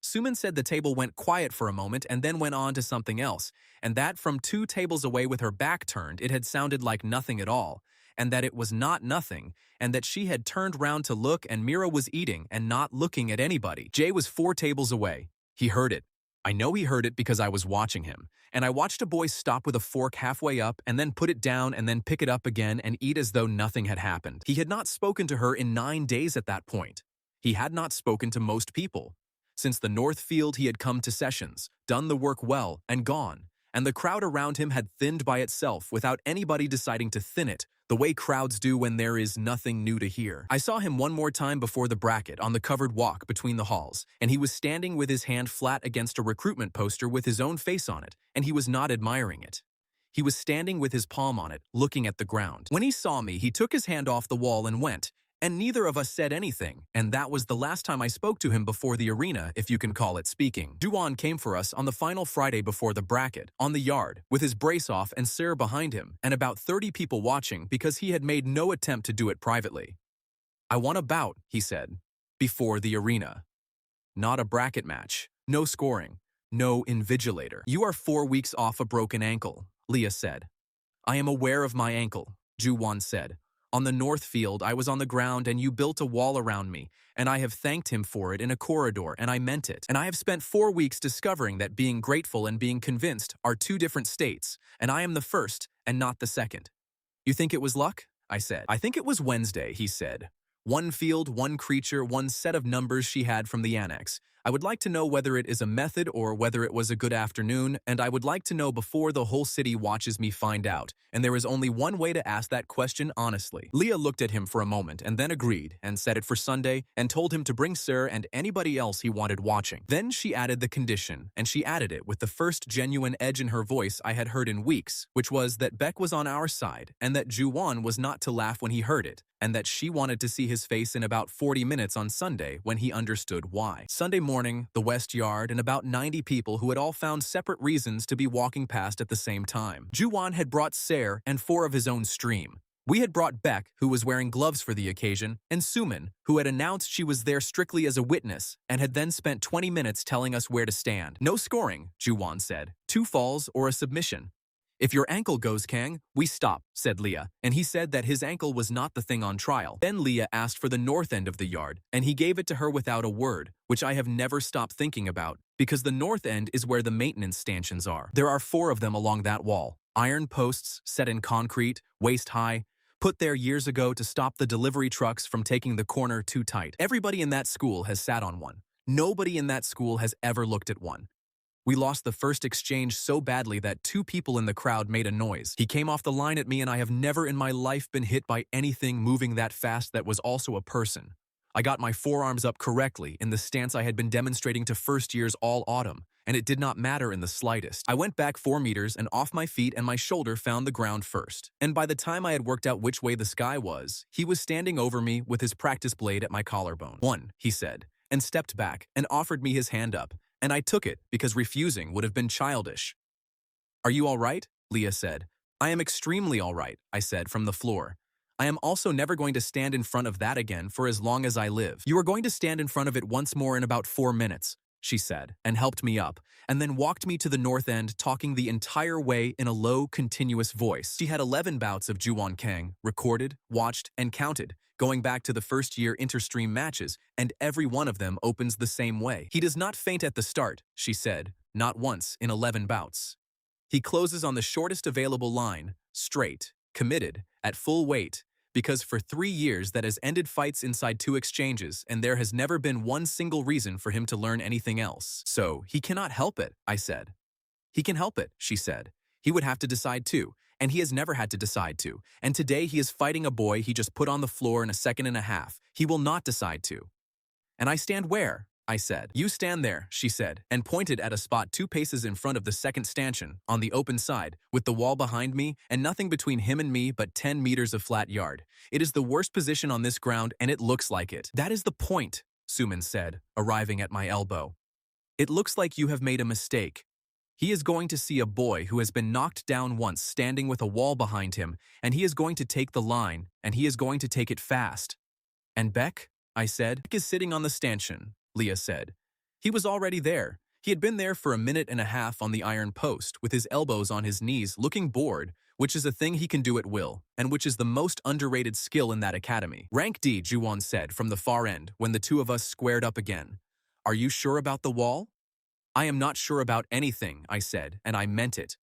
Suman said the table went quiet for a moment and then went on to something else, and that from 2 tables away with her back turned, it had sounded like nothing at all, and that it was not nothing, and that she had turned round to look and Mira was eating and not looking at anybody. Jay was 4 tables away. He heard it. I know he heard it because I was watching him, and I watched a boy stop with a fork halfway up and then put it down and then pick it up again and eat as though nothing had happened. He had not spoken to her in 9 days at that point. He had not spoken to most people. Since the north field he had come to sessions, done the work well, and gone, and the crowd around him had thinned by itself without anybody deciding to thin it, the way crowds do when there is nothing new to hear. I saw him one more time before the bracket on the covered walk between the halls, and he was standing with his hand flat against a recruitment poster with his own face on it, and he was not admiring it. He was standing with his palm on it, looking at the ground. When he saw me, he took his hand off the wall and went, and neither of us said anything, and that was the last time I spoke to him before the arena, if you can call it speaking. Juan came for us on the final Friday before the bracket, on the yard, with his brace off and Sarah behind him, and about 30 people watching because he had made no attempt to do it privately. "I want a bout," he said, "before the arena. Not a bracket match, no scoring, no invigilator." "You are 4 weeks off a broken ankle," Lia said. "I am aware of my ankle," Juan said. "On the north field, I was on the ground and you built a wall around me, and I have thanked him for it in a corridor, and I meant it. And I have spent 4 weeks discovering that being grateful and being convinced are 2 different states, and I am the first and not the second." "You think it was luck?" I said. "I think it was Wednesday," he said. "One field, one creature, one set of numbers she had from the annex. I would like to know whether it is a method or whether it was a good afternoon, and I would like to know before the whole city watches me find out, and there is only one way to ask that question honestly." Lia looked at him for a moment and then agreed and set it for Sunday and told him to bring Sir and anybody else he wanted watching. Then she added the condition, and she added it with the first genuine edge in her voice I had heard in weeks, which was that Beck was on our side and that Juan was not to laugh when he heard it, and that she wanted to see his face in about 40 minutes on Sunday when he understood why. Sunday morning, the West Yard, and about 90 people who had all found separate reasons to be walking past at the same time. Juan had brought Ser and 4 of his own stream. We had brought Beck, who was wearing gloves for the occasion, and Suman, who had announced she was there strictly as a witness, and had then spent 20 minutes telling us where to stand. "No scoring," Juan said. 2 falls or a submission. "If your ankle goes, Kang, we stop," said Lia, and he said that his ankle was not the thing on trial. Then Lia asked for the north end of the yard, and he gave it to her without a word, which I have never stopped thinking about, because the north end is where the maintenance stanchions are. There are 4 of them along that wall, iron posts set in concrete, waist high, put there years ago to stop the delivery trucks from taking the corner too tight. Everybody in that school has sat on one. Nobody in that school has ever looked at one. We lost the first exchange so badly that 2 people in the crowd made a noise. He came off the line at me, and I have never in my life been hit by anything moving that fast that was also a person. I got my forearms up correctly in the stance I had been demonstrating to first years all autumn, and it did not matter in the slightest. I went back 4 meters and off my feet, and my shoulder found the ground first. And by the time I had worked out which way the sky was, he was standing over me with his practice blade at my collarbone. "One," he said, and stepped back and offered me his hand up. And I took it because refusing would have been childish. "Are you all right?" Lia said. "I am extremely all right," I said from the floor. "I am also never going to stand in front of that again for as long as I live." "You are going to stand in front of it once more in about 4 minutes, she said, and helped me up, and then walked me to the north end, talking the entire way in a low, continuous voice. She had 11 bouts of Juan Kang, recorded, watched, and counted, going back to the first-year interstream matches, and every one of them opens the same way. "He does not faint at the start," she said, "not once in 11 bouts. He closes on the shortest available line, straight, committed, at full weight, because for 3 years that has ended fights inside 2 exchanges, and there has never been one single reason for him to learn anything else. So, he cannot help it," I said. "He can help it," she said. "He would have to decide too, and he has never had to decide to, and today he is fighting a boy he just put on the floor in a second and a half. He will not decide to." "And I stand where?" I said. "You stand there," she said, and pointed at a spot 2 paces in front of the second stanchion, on the open side, with the wall behind me, and nothing between him and me but 10 meters of flat yard. "It is the worst position on this ground, and it looks like it." "That is the point," Suman said, arriving at my elbow. "It looks like you have made a mistake. He is going to see a boy who has been knocked down once standing with a wall behind him, and he is going to take the line, and he is going to take it fast." "And Beck?" I said. "Beck is sitting on the stanchion," Lia said. "He was already there. He had been there for a minute and a half on the iron post, with his elbows on his knees, looking bored, which is a thing he can do at will, and which is the most underrated skill in that academy." "Rank D," Juan said from the far end, when the 2 of us squared up again. "Are you sure about the wall?" "I am not sure about anything," I said, and I meant it.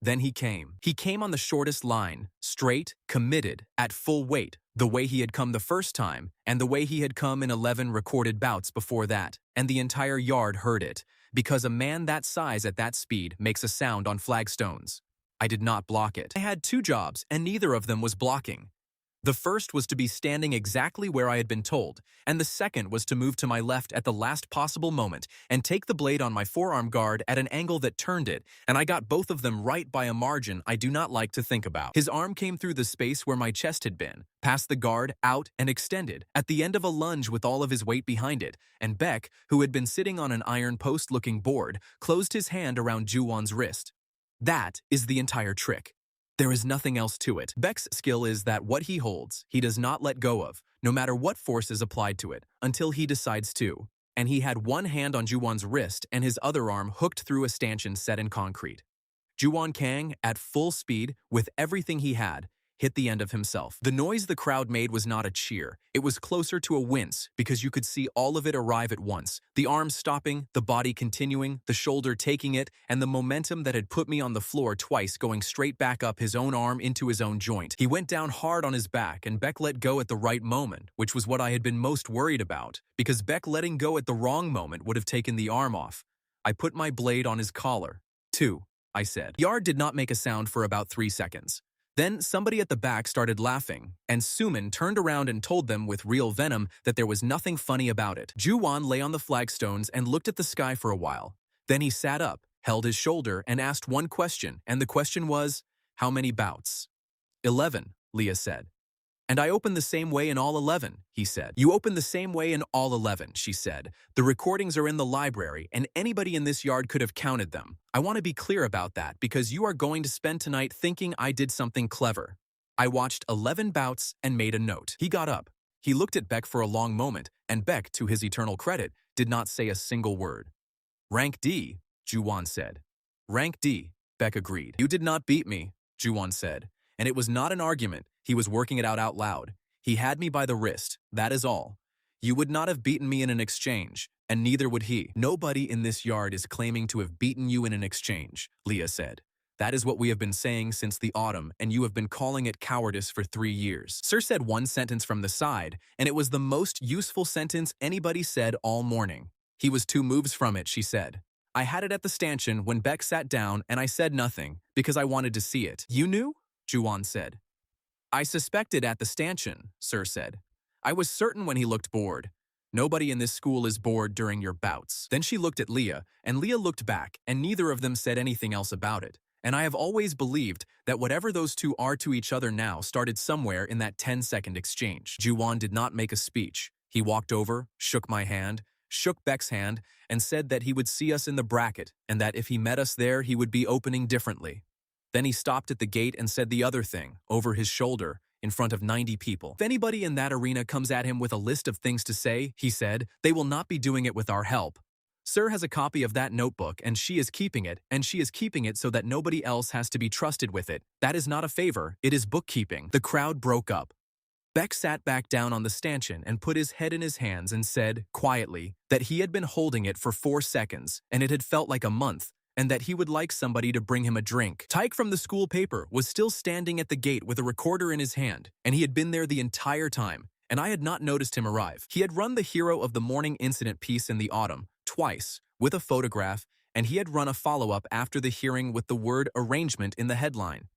Then he came. He came on the shortest line, straight, committed, at full weight, the way he had come the first time, and the way he had come in 11 recorded bouts before that, and the entire yard heard it, because a man that size at that speed makes a sound on flagstones. I did not block it. I had 2 jobs, and neither of them was blocking. The first was to be standing exactly where I had been told, and the second was to move to my left at the last possible moment and take the blade on my forearm guard at an angle that turned it, and I got both of them right by a margin I do not like to think about. His arm came through the space where my chest had been, past the guard, out, and extended, at the end of a lunge with all of his weight behind it, and Beck, who had been sitting on an iron post looking bored, closed his hand around Ju-won's wrist. That is the entire trick. There is nothing else to it. Beck's skill is that what he holds, he does not let go of, no matter what force is applied to it, until he decides to. And he had one hand on Ju-won's wrist and his other arm hooked through a stanchion set in concrete. Ju-won Kang, at full speed, with everything he had, hit the end of himself. The noise the crowd made was not a cheer. It was closer to a wince, because you could see all of it arrive at once. The arm stopping, the body continuing, the shoulder taking it, and the momentum that had put me on the floor twice going straight back up his own arm into his own joint. He went down hard on his back, and Beck let go at the right moment, which was what I had been most worried about, because Beck letting go at the wrong moment would have taken the arm off. I put my blade on his collar. 2, I said. Yard did not make a sound for about 3 seconds. Then somebody at the back started laughing, and Suman turned around and told them with real venom that there was nothing funny about it. Ju-won lay on the flagstones and looked at the sky for a while. Then he sat up, held his shoulder, and asked one question, and the question was, how many bouts? 11, Lia said. And I opened the same way in all 11, he said. You opened the same way in all 11, she said. The recordings are in the library, and anybody in this yard could have counted them. I want to be clear about that because you are going to spend tonight thinking I did something clever. I watched 11 bouts and made a note. He got up. He looked at Beck for a long moment, and Beck, to his eternal credit, did not say a single word. Rank D, Ju-won said. Rank D, Beck agreed. You did not beat me, Ju-won said. And it was not an argument. He was working it out loud. He had me by the wrist, that is all. You would not have beaten me in an exchange, and neither would he. Nobody in this yard is claiming to have beaten you in an exchange, Lia said. That is what we have been saying since the autumn, and you have been calling it cowardice for 3 years. Sir said one sentence from the side, and it was the most useful sentence anybody said all morning. He was 2 moves from it, she said. I had it at the stanchion when Beck sat down, and I said nothing, because I wanted to see it. You knew? Ju-won said. I suspected at the stanchion, Sir said. I was certain when he looked bored. Nobody in this school is bored during your bouts. Then she looked at Lia, and Lia looked back, and neither of them said anything else about it. And I have always believed that whatever those 2 are to each other now started somewhere in that 10-second exchange. Ju-won did not make a speech. He walked over, shook my hand, shook Beck's hand, and said that he would see us in the bracket, and that if he met us there, he would be opening differently. Then he stopped at the gate and said the other thing, over his shoulder, in front of 90 people. If anybody in that arena comes at him with a list of things to say, he said, they will not be doing it with our help. Sir has a copy of that notebook, and she is keeping it, so that nobody else has to be trusted with it. That is not a favor, it is bookkeeping. The crowd broke up. Beck sat back down on the stanchion and put his head in his hands and said, quietly, that he had been holding it for 4 seconds, and it had felt like a month, and that he would like somebody to bring him a drink. Tyke from the school paper was still standing at the gate with a recorder in his hand, and he had been there the entire time, and I had not noticed him arrive. He had run the hero of the morning incident piece in the autumn, twice, with a photograph, and he had run a follow-up after the hearing with the word arrangement in the headline.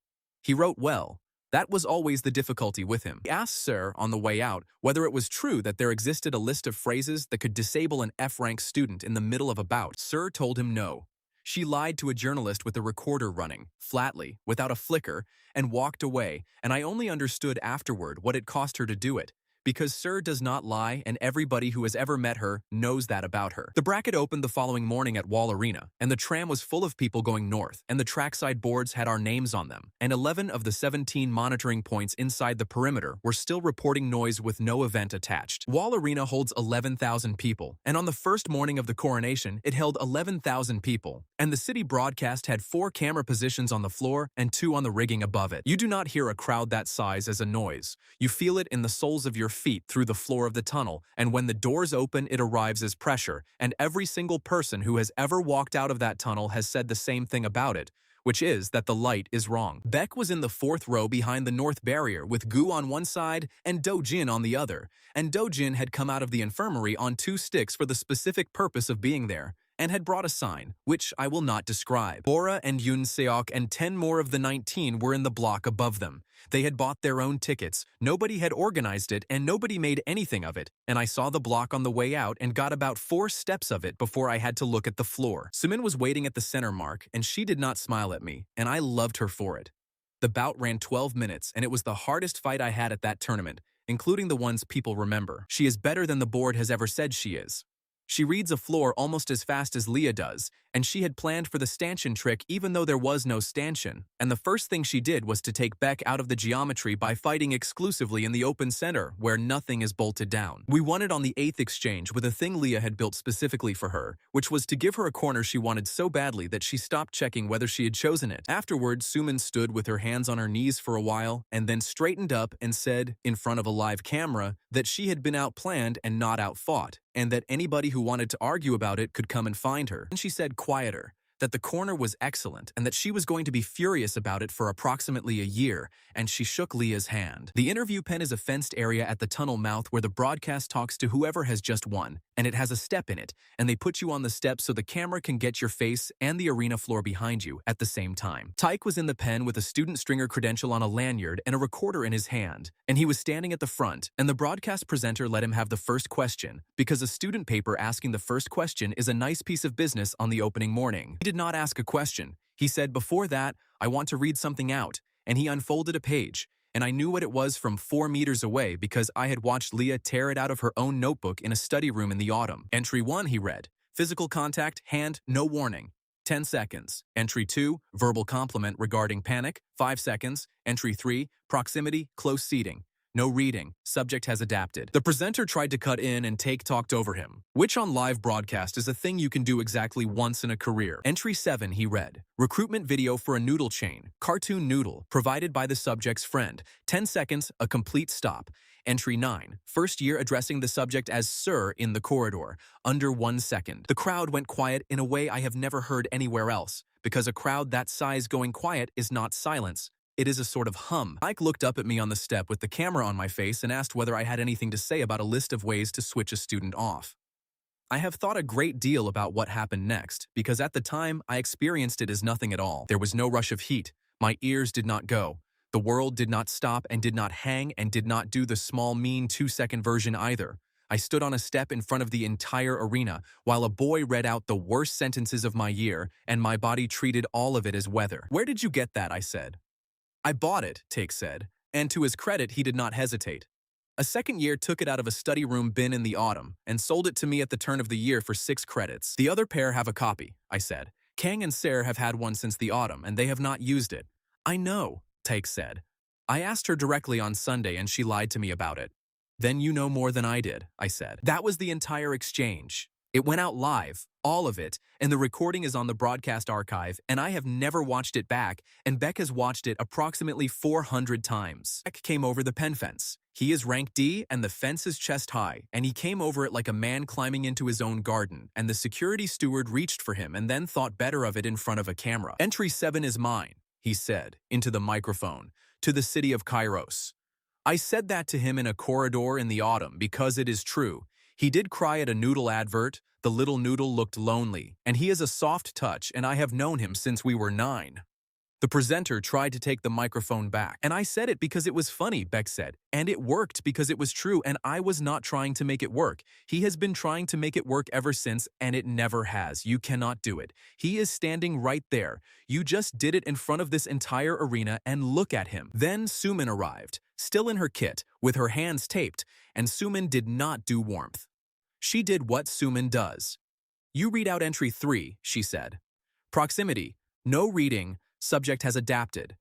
He wrote well. That was always the difficulty with him. He asked Sir on the way out whether it was true that there existed a list of phrases that could disable an F-rank student in the middle of a bout. Sir told him no. She lied to a journalist with a recorder running, flatly, without a flicker, and walked away, and I only understood afterward what it cost her to do it. Because Sir does not lie, and everybody who has ever met her knows that about her. The bracket opened the following morning at Wall Arena, and the tram was full of people going north, and the trackside boards had our names on them, and 11 of the 17 monitoring points inside the perimeter were still reporting noise with no event attached. Wall Arena holds 11,000 people, and on the first morning of the coronation, it held 11,000 people, and the city broadcast had 4 camera positions on the floor and 2 on the rigging above it. You do not hear a crowd that size as a noise. You feel it in the soles of your feet through the floor of the tunnel, and when the doors open, it arrives as pressure, and every single person who has ever walked out of that tunnel has said the same thing about it. which is that the light is wrong. Beck was in the fourth row behind the north barrier with Gu on one side and Do-jin on the other, and Do-jin had come out of the infirmary on 2 sticks for the specific purpose of being there, and had brought a sign, which I will not describe. Bora and Yoon Seok and 10 more of the 19 were in the block above them. They had bought their own tickets, nobody had organized it, and nobody made anything of it, and I saw the block on the way out and got about 4 steps of it before I had to look at the floor. Sumin was waiting at the center mark, and she did not smile at me, and I loved her for it. The bout ran 12 minutes, and it was the hardest fight I had at that tournament, including the ones people remember. She is better than the board has ever said she is. She reads a floor almost as fast as Lia does, and she had planned for the stanchion trick even though there was no stanchion, and the first thing she did was to take Beck out of the geometry by fighting exclusively in the open center, where nothing is bolted down. We won it on the 8th exchange with a thing Lia had built specifically for her, which was to give her a corner she wanted so badly that she stopped checking whether she had chosen it. Afterwards, Sumin stood with her hands on her knees for a while, and then straightened up and said, in front of a live camera, that she had been outplanned and not outfought, and that anybody who wanted to argue about it could come and find her. And she said quieter, that the corner was excellent and that she was going to be furious about it for approximately a year, and she shook Lia's hand. The interview pen is a fenced area at the tunnel mouth where the broadcast talks to whoever has just won, and it has a step in it, and they put you on the step so the camera can get your face and the arena floor behind you at the same time. Tyke was in the pen with a student stringer credential on a lanyard and a recorder in his hand, and he was standing at the front, and the broadcast presenter let him have the first question, because a student paper asking the first question is a nice piece of business on the opening morning. He did not ask a question. He said, "Before that, I want to read something out," and he unfolded a page, and I knew what it was from 4 meters away because I had watched Lia tear it out of her own notebook in a study room in the autumn. Entry 1, he read, "Physical contact, hand, no warning. 10 seconds. Entry 2, verbal compliment regarding panic, 5 seconds. Entry 3, proximity, close seating. No reading. Subject has adapted." The presenter tried to cut in and Take talked over him, which on live broadcast is a thing you can do exactly once in a career. Entry 7, he read, "Recruitment video for a noodle chain, cartoon noodle, provided by the subject's friend. 10 seconds, a complete stop." Entry 9, first year addressing the subject as Sir in the corridor, under 1 second. The crowd went quiet in a way I have never heard anywhere else, because a crowd that size going quiet is not silence. It is a sort of hum. Ike looked up at me on the step with the camera on my face and asked whether I had anything to say about a list of ways to switch a student off. I have thought a great deal about what happened next, because at the time, I experienced it as nothing at all. There was no rush of heat. My ears did not go. The world did not stop and did not hang and did not do the small, mean 2-second version either. I stood on a step in front of the entire arena while a boy read out the worst sentences of my year, and my body treated all of it as weather. "Where did you get that?" I said. "I bought it," Take said, and to his credit, he did not hesitate. "A second year took it out of a study room bin in the autumn and sold it to me at the turn of the year for 6 credits. The other pair have a copy," I said. "Kang and Ser have had one since the autumn, and they have not used it." "I know," Take said. "I asked her directly on Sunday and she lied to me about it." "Then you know more than I did," I said. That was the entire exchange. It went out live, all of it, and the recording is on the broadcast archive, and I have never watched it back, and Beck has watched it approximately 400 times. Beck came over the pen fence. He is rank D, and the fence is chest high, and he came over it like a man climbing into his own garden, and the security steward reached for him and then thought better of it in front of a camera. "Entry 7 is mine," he said, into the microphone, "to the city of Kairos." I said that to him in a corridor in the autumn because it is true. He did cry at a noodle advert. The little noodle looked lonely, and he is a soft touch, and I have known him since we were 9. The presenter tried to take the microphone back, and I said it because it was funny, Beck said, and it worked because it was true, and I was not trying to make it work. He has been trying to make it work ever since, and it never has. You cannot do it. He is standing right there. You just did it in front of this entire arena, and look at him. Then Sumin arrived, still in her kit, with her hands taped, and Sumin did not do warmth. She did what Sumin does. "You read out entry 3, she said. "Proximity. No reading. Subject has adapted."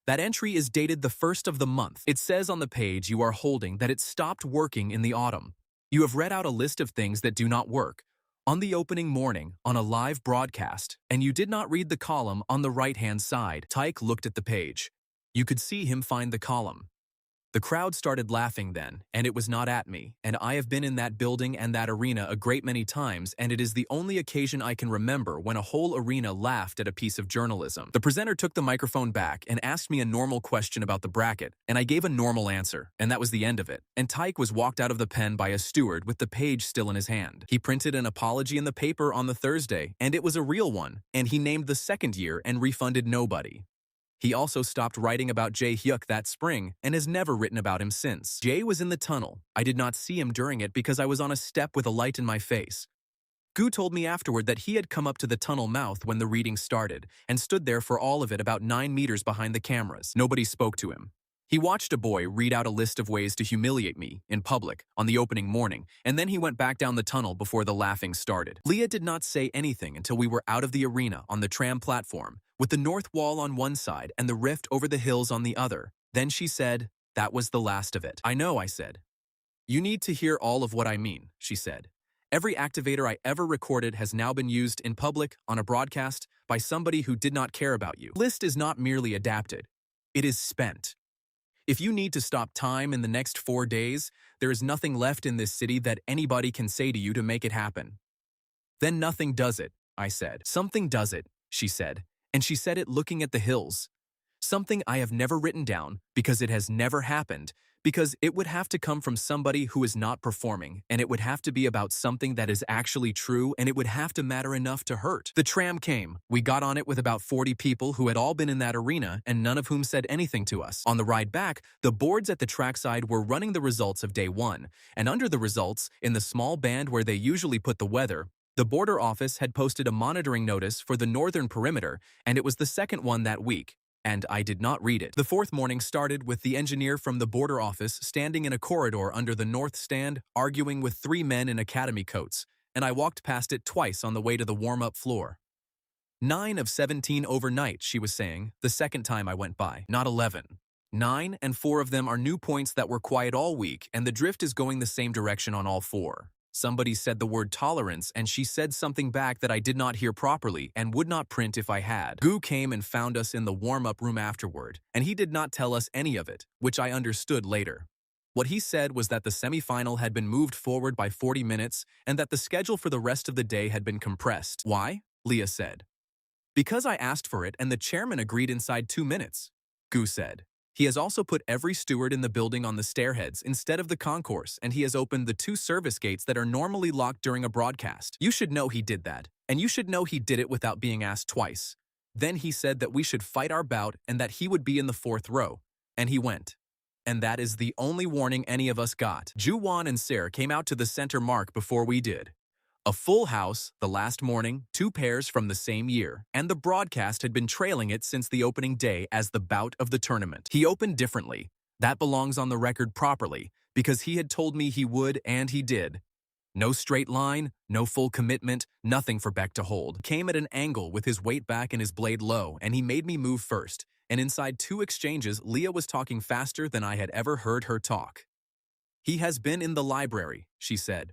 That entry is dated the 1st of the month. It says on the page you are holding that it stopped working in the autumn. You have read out a list of things that do not work on the opening morning on a live broadcast, and you did not read the column on the right-hand side. Tyke looked at the page. You could see him find the column. The crowd started laughing then, and it was not at me, and I have been in that building and that arena a great many times, and it is the only occasion I can remember when a whole arena laughed at a piece of journalism. The presenter took the microphone back and asked me a normal question about the bracket, and I gave a normal answer, and that was the end of it. And Tyke was walked out of the pen by a steward with the page still in his hand. He printed an apology in the paper on the Thursday, and it was a real one, and he named the second year and refunded nobody. He also stopped writing about Jae Hyuk that spring and has never written about him since. Jae was in the tunnel. I did not see him during it because I was on a step with a light in my face. Gu told me afterward that he had come up to the tunnel mouth when the reading started and stood there for all of it about 9 meters behind the cameras. Nobody spoke to him. He watched a boy read out a list of ways to humiliate me in public on the opening morning, and then he went back down the tunnel before the laughing started. Lia did not say anything until we were out of the arena on the tram platform, with the north wall on one side and the rift over the hills on the other. Then she said, "That was the last of it." "I know," I said. "You need to hear all of what I mean," she said. "Every activator I ever recorded has now been used in public, on a broadcast, by somebody who did not care about you. The list is not merely adapted. It is spent. If you need to stop time in the next 4 days, there is nothing left in this city that anybody can say to you to make it happen." "Then nothing does it," I said. "Something does it," she said, and she said it looking at the hills. "Something I have never written down, because it has never happened, because it would have to come from somebody who is not performing, and it would have to be about something that is actually true, and it would have to matter enough to hurt." The tram came. We got on it with about 40 people who had all been in that arena, and none of whom said anything to us. On the ride back, the boards at the trackside were running the results of day 1, and under the results, in the small band where they usually put the weather, the border office had posted a monitoring notice for the northern perimeter, and it was the second one that week. And I did not read it. The fourth morning started with the engineer from the border office standing in a corridor under the north stand, arguing with 3 men in academy coats, and I walked past it twice on the way to the warm-up floor. 9 of 17 overnight, she was saying, the second time I went by. Not 11. 9, and 4 of them are new points that were quiet all week, and the drift is going the same direction on all 4. Somebody said the word tolerance, and she said something back that I did not hear properly and would not print if I had. Gu came and found us in the warm-up room afterward, and he did not tell us any of it, which I understood later. What he said was that the semi-final had been moved forward by 40 minutes and that the schedule for the rest of the day had been compressed. "Why?" Lia said. "Because I asked for it and the chairman agreed inside 2 minutes," Gu said. "He has also put every steward in the building on the stairheads instead of the concourse, and he has opened the 2 service gates that are normally locked during a broadcast. You should know he did that, and you should know he did it without being asked twice. Then he said that we should fight our bout and that he would be in the 4th row, and he went. And that is the only warning any of us got." Ju-won and Ser came out to the center mark before we did. A full house, the last morning, 2 pairs from the same year, and the broadcast had been trailing it since the opening day as the bout of the tournament. He opened differently. That belongs on the record properly, because he had told me he would and he did. No straight line, no full commitment, nothing for Beck to hold. Came at an angle with his weight back and his blade low, and he made me move first, and inside 2 exchanges, Lia was talking faster than I had ever heard her talk. "He has been in the library," she said.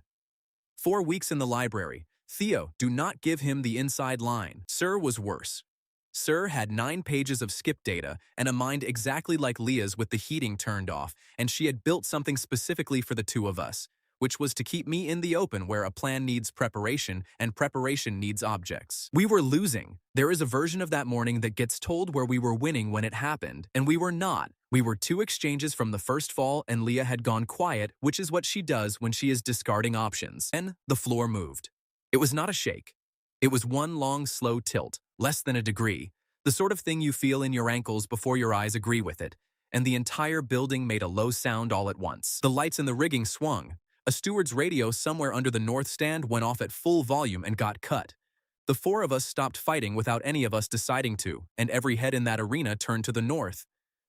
4 weeks in the library. Theo, do not give him the inside line. Sir was worse. Sir had 9 pages of skip data and a mind exactly like Lia's with the heating turned off, and she had built something specifically for the 2 of us, which was to keep me in the open where a plan needs preparation and preparation needs objects. We were losing. There is a version of that morning that gets told where we were winning when it happened, and we were not. We were 2 exchanges from the first fall and Lia had gone quiet, which is what she does when she is discarding options. Then the floor moved. It was not a shake. It was one long, slow tilt, less than a degree, the sort of thing you feel in your ankles before your eyes agree with it, and the entire building made a low sound all at once. The lights in the rigging swung. A steward's radio somewhere under the north stand went off at full volume and got cut. The 4 of us stopped fighting without any of us deciding to, and every head in that arena turned to the north.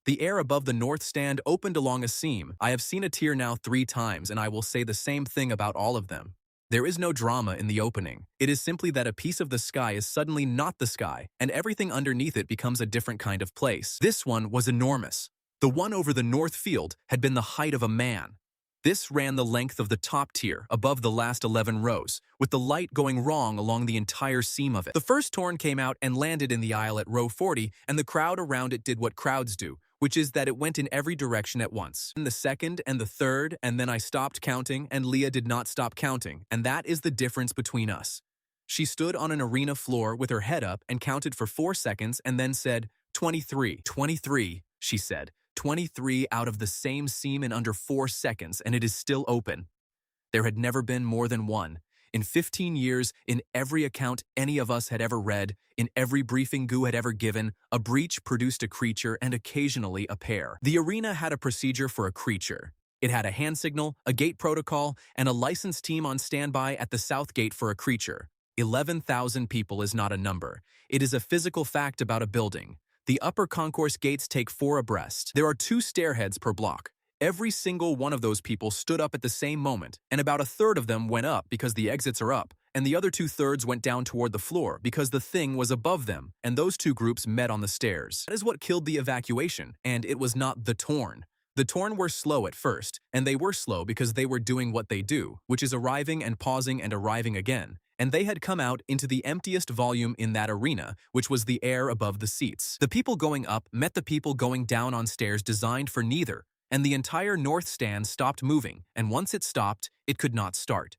The air above the north stand opened along a seam. I have seen a tear now 3 times, and I will say the same thing about all of them. There is no drama in the opening. It is simply that a piece of the sky is suddenly not the sky, and everything underneath it becomes a different kind of place. This one was enormous. The one over the north field had been the height of a man. This ran the length of the top tier, above the last 11 rows, with the light going wrong along the entire seam of it. The first torn came out and landed in the aisle at row 40, and the crowd around it did what crowds do, which is that it went in every direction at once. And the second and the third, and then I stopped counting, and Lia did not stop counting, and that is the difference between us. She stood on an arena floor with her head up and counted for 4 seconds and then said, 23. 23, she said. 23 out of the same seam in under 4 seconds, and it is still open. There had never been more than one. In 15 years, in every account any of us had ever read, in every briefing Gu had ever given, a breach produced a creature and occasionally a pair. The arena had a procedure for a creature. It had a hand signal, a gate protocol, and a licensed team on standby at the south gate for a creature. 11,000 people is not a number. It is a physical fact about a building. The upper concourse gates take 4 abreast. There are 2 stairheads per block. Every single one of those people stood up at the same moment, and about a third of them went up because the exits are up, and the other 2/3 went down toward the floor because the thing was above them, and those 2 groups met on the stairs. That is what killed the evacuation, and it was not the Torn. The Torn were slow at first, and they were slow because they were doing what they do, which is arriving and pausing and arriving again, and they had come out into the emptiest volume in that arena, which was the air above the seats. The people going up met the people going down on stairs designed for neither, and the entire north stand stopped moving, and once it stopped, it could not start.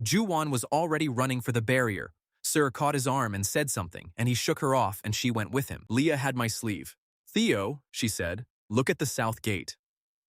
Juwon was already running for the barrier. Sir caught his arm and said something, and he shook her off, and she went with him. Lia had my sleeve. Theo, she said, look at the south gate.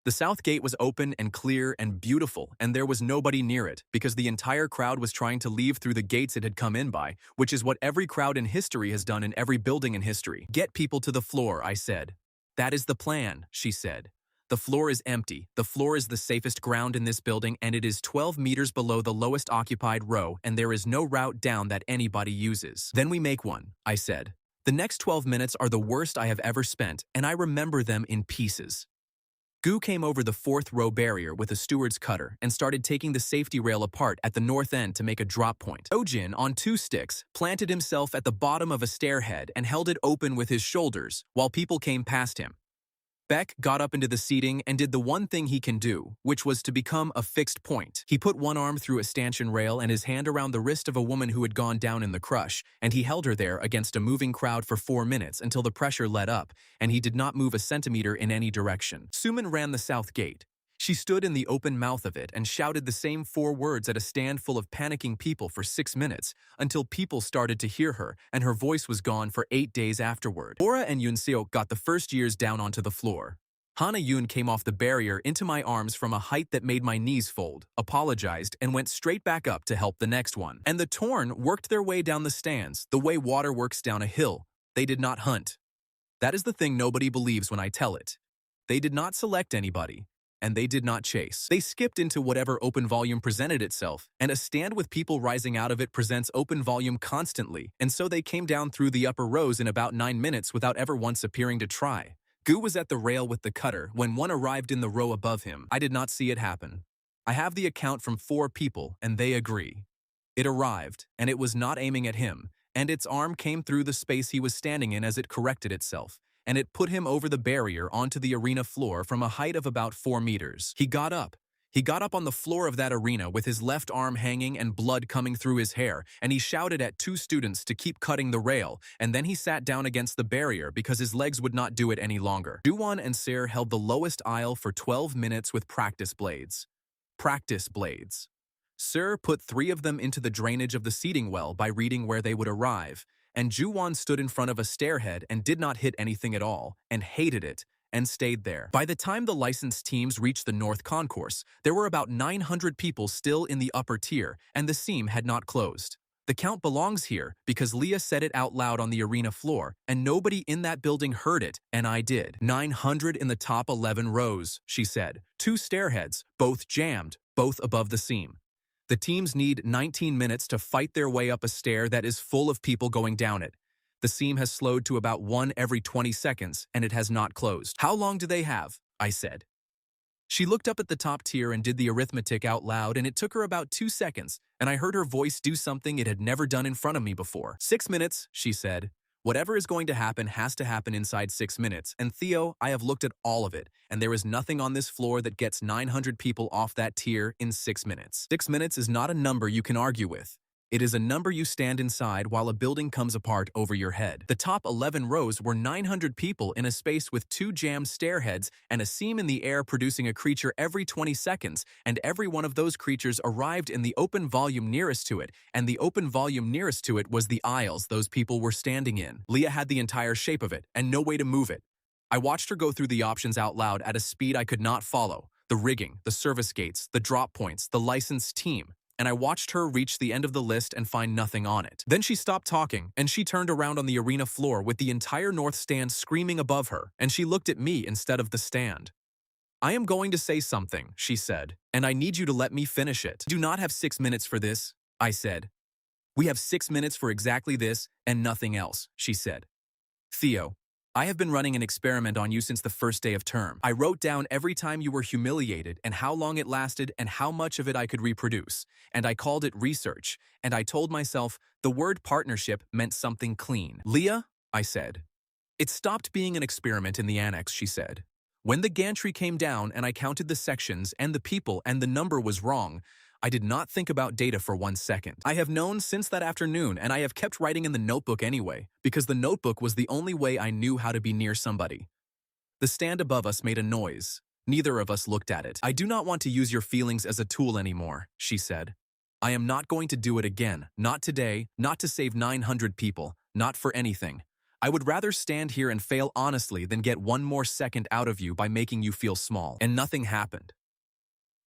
The south gate was open and clear and beautiful, and there was nobody near it, because the entire crowd was trying to leave through the gates it had come in by, which is what every crowd in history has done in every building in history. Get people to the floor, I said. That is the plan, she said. The floor is empty. The floor is the safest ground in this building, and it is 12 meters below the lowest occupied row, and there is no route down that anybody uses. Then we make one, I said. The next 12 minutes are the worst I have ever spent, and I remember them in pieces. Gu came over the 4th row barrier with a steward's cutter and started taking the safety rail apart at the north end to make a drop point. Ojin, on 2 sticks, planted himself at the bottom of a stairhead and held it open with his shoulders while people came past him. Beck got up into the seating and did the one thing he can do, which was to become a fixed point. He put one arm through a stanchion rail and his hand around the wrist of a woman who had gone down in the crush, and he held her there against a moving crowd for 4 minutes until the pressure let up, and he did not move a centimeter in any direction. Suman ran the south gate. She stood in the open mouth of it and shouted the same 4 words at a stand full of panicking people for 6 minutes, until people started to hear her, and her voice was gone for 8 days afterward. Bora and Yoonseok got the first years down onto the floor. Hana Yoon came off the barrier into my arms from a height that made my knees fold, apologized, and went straight back up to help the next one. And the Torn worked their way down the stands, the way water works down a hill. They did not hunt. That is the thing nobody believes when I tell it. They did not select anybody. And they did not chase. They skipped into whatever open volume presented itself, and a stand with people rising out of it presents open volume constantly, and so they came down through the upper rows in about 9 minutes without ever once appearing to try. Gu was at the rail with the cutter when one arrived in the row above him. I did not see it happen. I have the account from 4 people, and they agree. It arrived, and it was not aiming at him, and its arm came through the space he was standing in as it corrected itself, and it put him over the barrier onto the arena floor from a height of about 4 meters. He got up. He got up on the floor of that arena with his left arm hanging and blood coming through his hair, and he shouted at 2 students to keep cutting the rail, and then he sat down against the barrier because his legs would not do it any longer. Juwon and Sir held the lowest aisle for 12 minutes with practice blades. Practice blades. Sir put 3 of them into the drainage of the seating well by reading where they would arrive, and Juwon stood in front of a stairhead and did not hit anything at all, and hated it, and stayed there. By the time the licensed teams reached the North Concourse, there were about 900 people still in the upper tier, and the seam had not closed. The count belongs here because Lia said it out loud on the arena floor, and nobody in that building heard it, and I did. 900 in the top 11 rows, she said. 2 stairheads, both jammed, both above the seam. The teams need 19 minutes to fight their way up a stair that is full of people going down it. The seam has slowed to about 1 every 20 seconds, and it has not closed. How long do they have? I said. She looked up at the top tier and did the arithmetic out loud, and it took her about 2 seconds, and I heard her voice do something it had never done in front of me before. 6 minutes, she said. Whatever is going to happen has to happen inside 6 minutes, and Theo, I have looked at all of it, and there is nothing on this floor that gets 900 people off that tier in 6 minutes. 6 minutes is not a number you can argue with. It is a number you stand inside while a building comes apart over your head. The top 11 rows were 900 people in a space with 2 jammed stairheads and a seam in the air producing a creature every 20 seconds, and every one of those creatures arrived in the open volume nearest to it, and the open volume nearest to it was the aisles those people were standing in. Lia had the entire shape of it, and no way to move it. I watched her go through the options out loud at a speed I could not follow. The rigging, the service gates, the drop points, the licensed team. And I watched her reach the end of the list and find nothing on it. Then she stopped talking, and she turned around on the arena floor with the entire north stand screaming above her, and she looked at me instead of the stand. "I am going to say something," she said, "and I need you to let me finish it." "Do not have 6 minutes for this," I said. "We have 6 minutes for exactly this and nothing else," she said. "Theo, I have been running an experiment on you since the first day of term. I wrote down every time you were humiliated and how long it lasted and how much of it I could reproduce. And I called it research. And I told myself the word partnership meant something clean." "Lia," I said. "It stopped being an experiment in the annex," she said. "When the gantry came down and I counted the sections and the people and the number was wrong, I did not think about data for 1 second. I have known since that afternoon, and I have kept writing in the notebook anyway, because the notebook was the only way I knew how to be near somebody." The stand above us made a noise. Neither of us looked at it. "I do not want to use your feelings as a tool anymore," she said. "I am not going to do it again. Not today, not to save 900 people, not for anything. I would rather stand here and fail honestly than get 1 more second out of you by making you feel small." And nothing happened.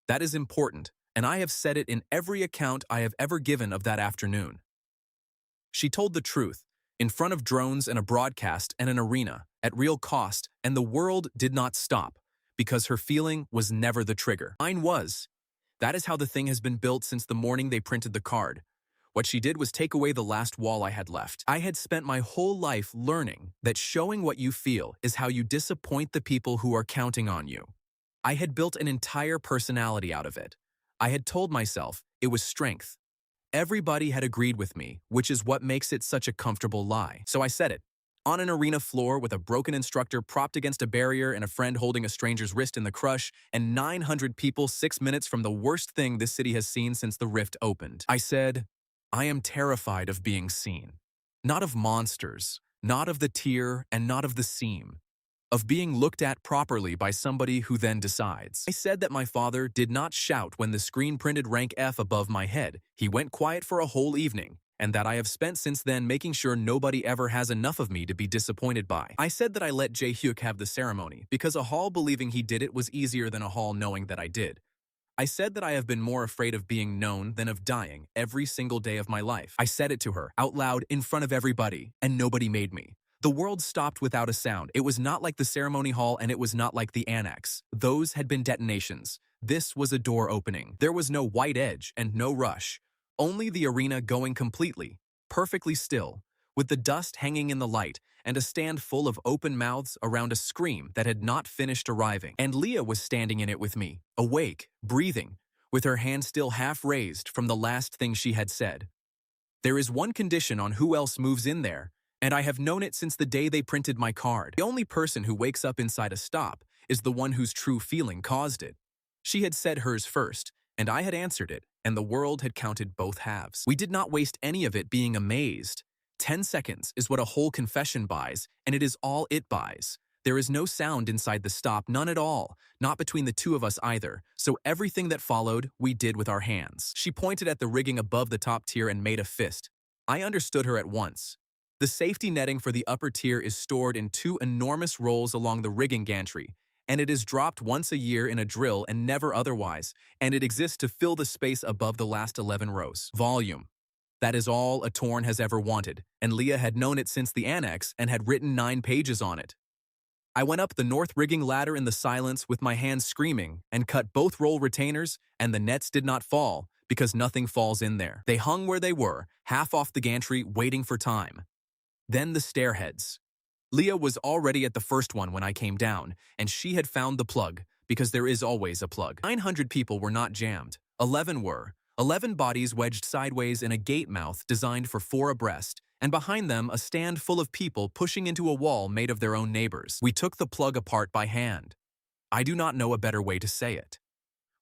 That is important, and I have said it in every account I have ever given of that afternoon. She told the truth, in front of drones and a broadcast and an arena, at real cost, and the world did not stop, because her feeling was never the trigger. Mine was. That is how the thing has been built since the morning they printed the card. What she did was take away the last wall I had left. I had spent my whole life learning that showing what you feel is how you disappoint the people who are counting on you. I had built an entire personality out of it. I had told myself it was strength. Everybody had agreed with me, which is what makes it such a comfortable lie. So I said it. On an arena floor with a broken instructor propped against a barrier and a friend holding a stranger's wrist in the crush, and 900 people 6 minutes from the worst thing this city has seen since the rift opened. I said, "I am terrified of being seen. Not of monsters, not of the tear, and not of the seam. Of being looked at properly by somebody who then decides." I said that my father did not shout when the screen printed rank F above my head. He went quiet for a whole evening, and that I have spent since then making sure nobody ever has enough of me to be disappointed by. I said that I let Jae-hyuk have the ceremony because a hall believing he did it was easier than a hall knowing that I did. I said that I have been more afraid of being known than of dying every single day of my life. I said it to her, out loud, in front of everybody, and nobody made me. The world stopped without a sound. It was not like the ceremony hall, and it was not like the annex. Those had been detonations. This was a door opening. There was no white edge and no rush. Only the arena going completely, perfectly still, with the dust hanging in the light, and a stand full of open mouths around a scream that had not finished arriving. And Lia was standing in it with me, awake, breathing, with her hand still half raised from the last thing she had said. "There is one condition on who else moves in there, and I have known it since the day they printed my card. The only person who wakes up inside a stop is the one whose true feeling caused it." She had said hers first, and I had answered it, and the world had counted both halves. We did not waste any of it being amazed. 10 seconds is what a whole confession buys, and it is all it buys. There is no sound inside the stop, none at all, not between the two of us either, so everything that followed, we did with our hands. She pointed at the rigging above the top tier and made a fist. I understood her at once. The safety netting for the upper tier is stored in 2 enormous rolls along the rigging gantry, and it is dropped once a year in a drill and never otherwise, and it exists to fill the space above the last 11 rows. Volume. That is all a Torn has ever wanted, and Lia had known it since the annex and had written 9 pages on it. I went up the north rigging ladder in the silence with my hands screaming and cut both roll retainers, and the nets did not fall because nothing falls in there. They hung where they were, half off the gantry, waiting for time. Then the stairheads. Lia was already at the first one when I came down, and she had found the plug, because there is always a plug. 900 people were not jammed. 11 were. 11 bodies wedged sideways in a gate mouth designed for 4 abreast, and behind them a stand full of people pushing into a wall made of their own neighbors. We took the plug apart by hand. I do not know a better way to say it.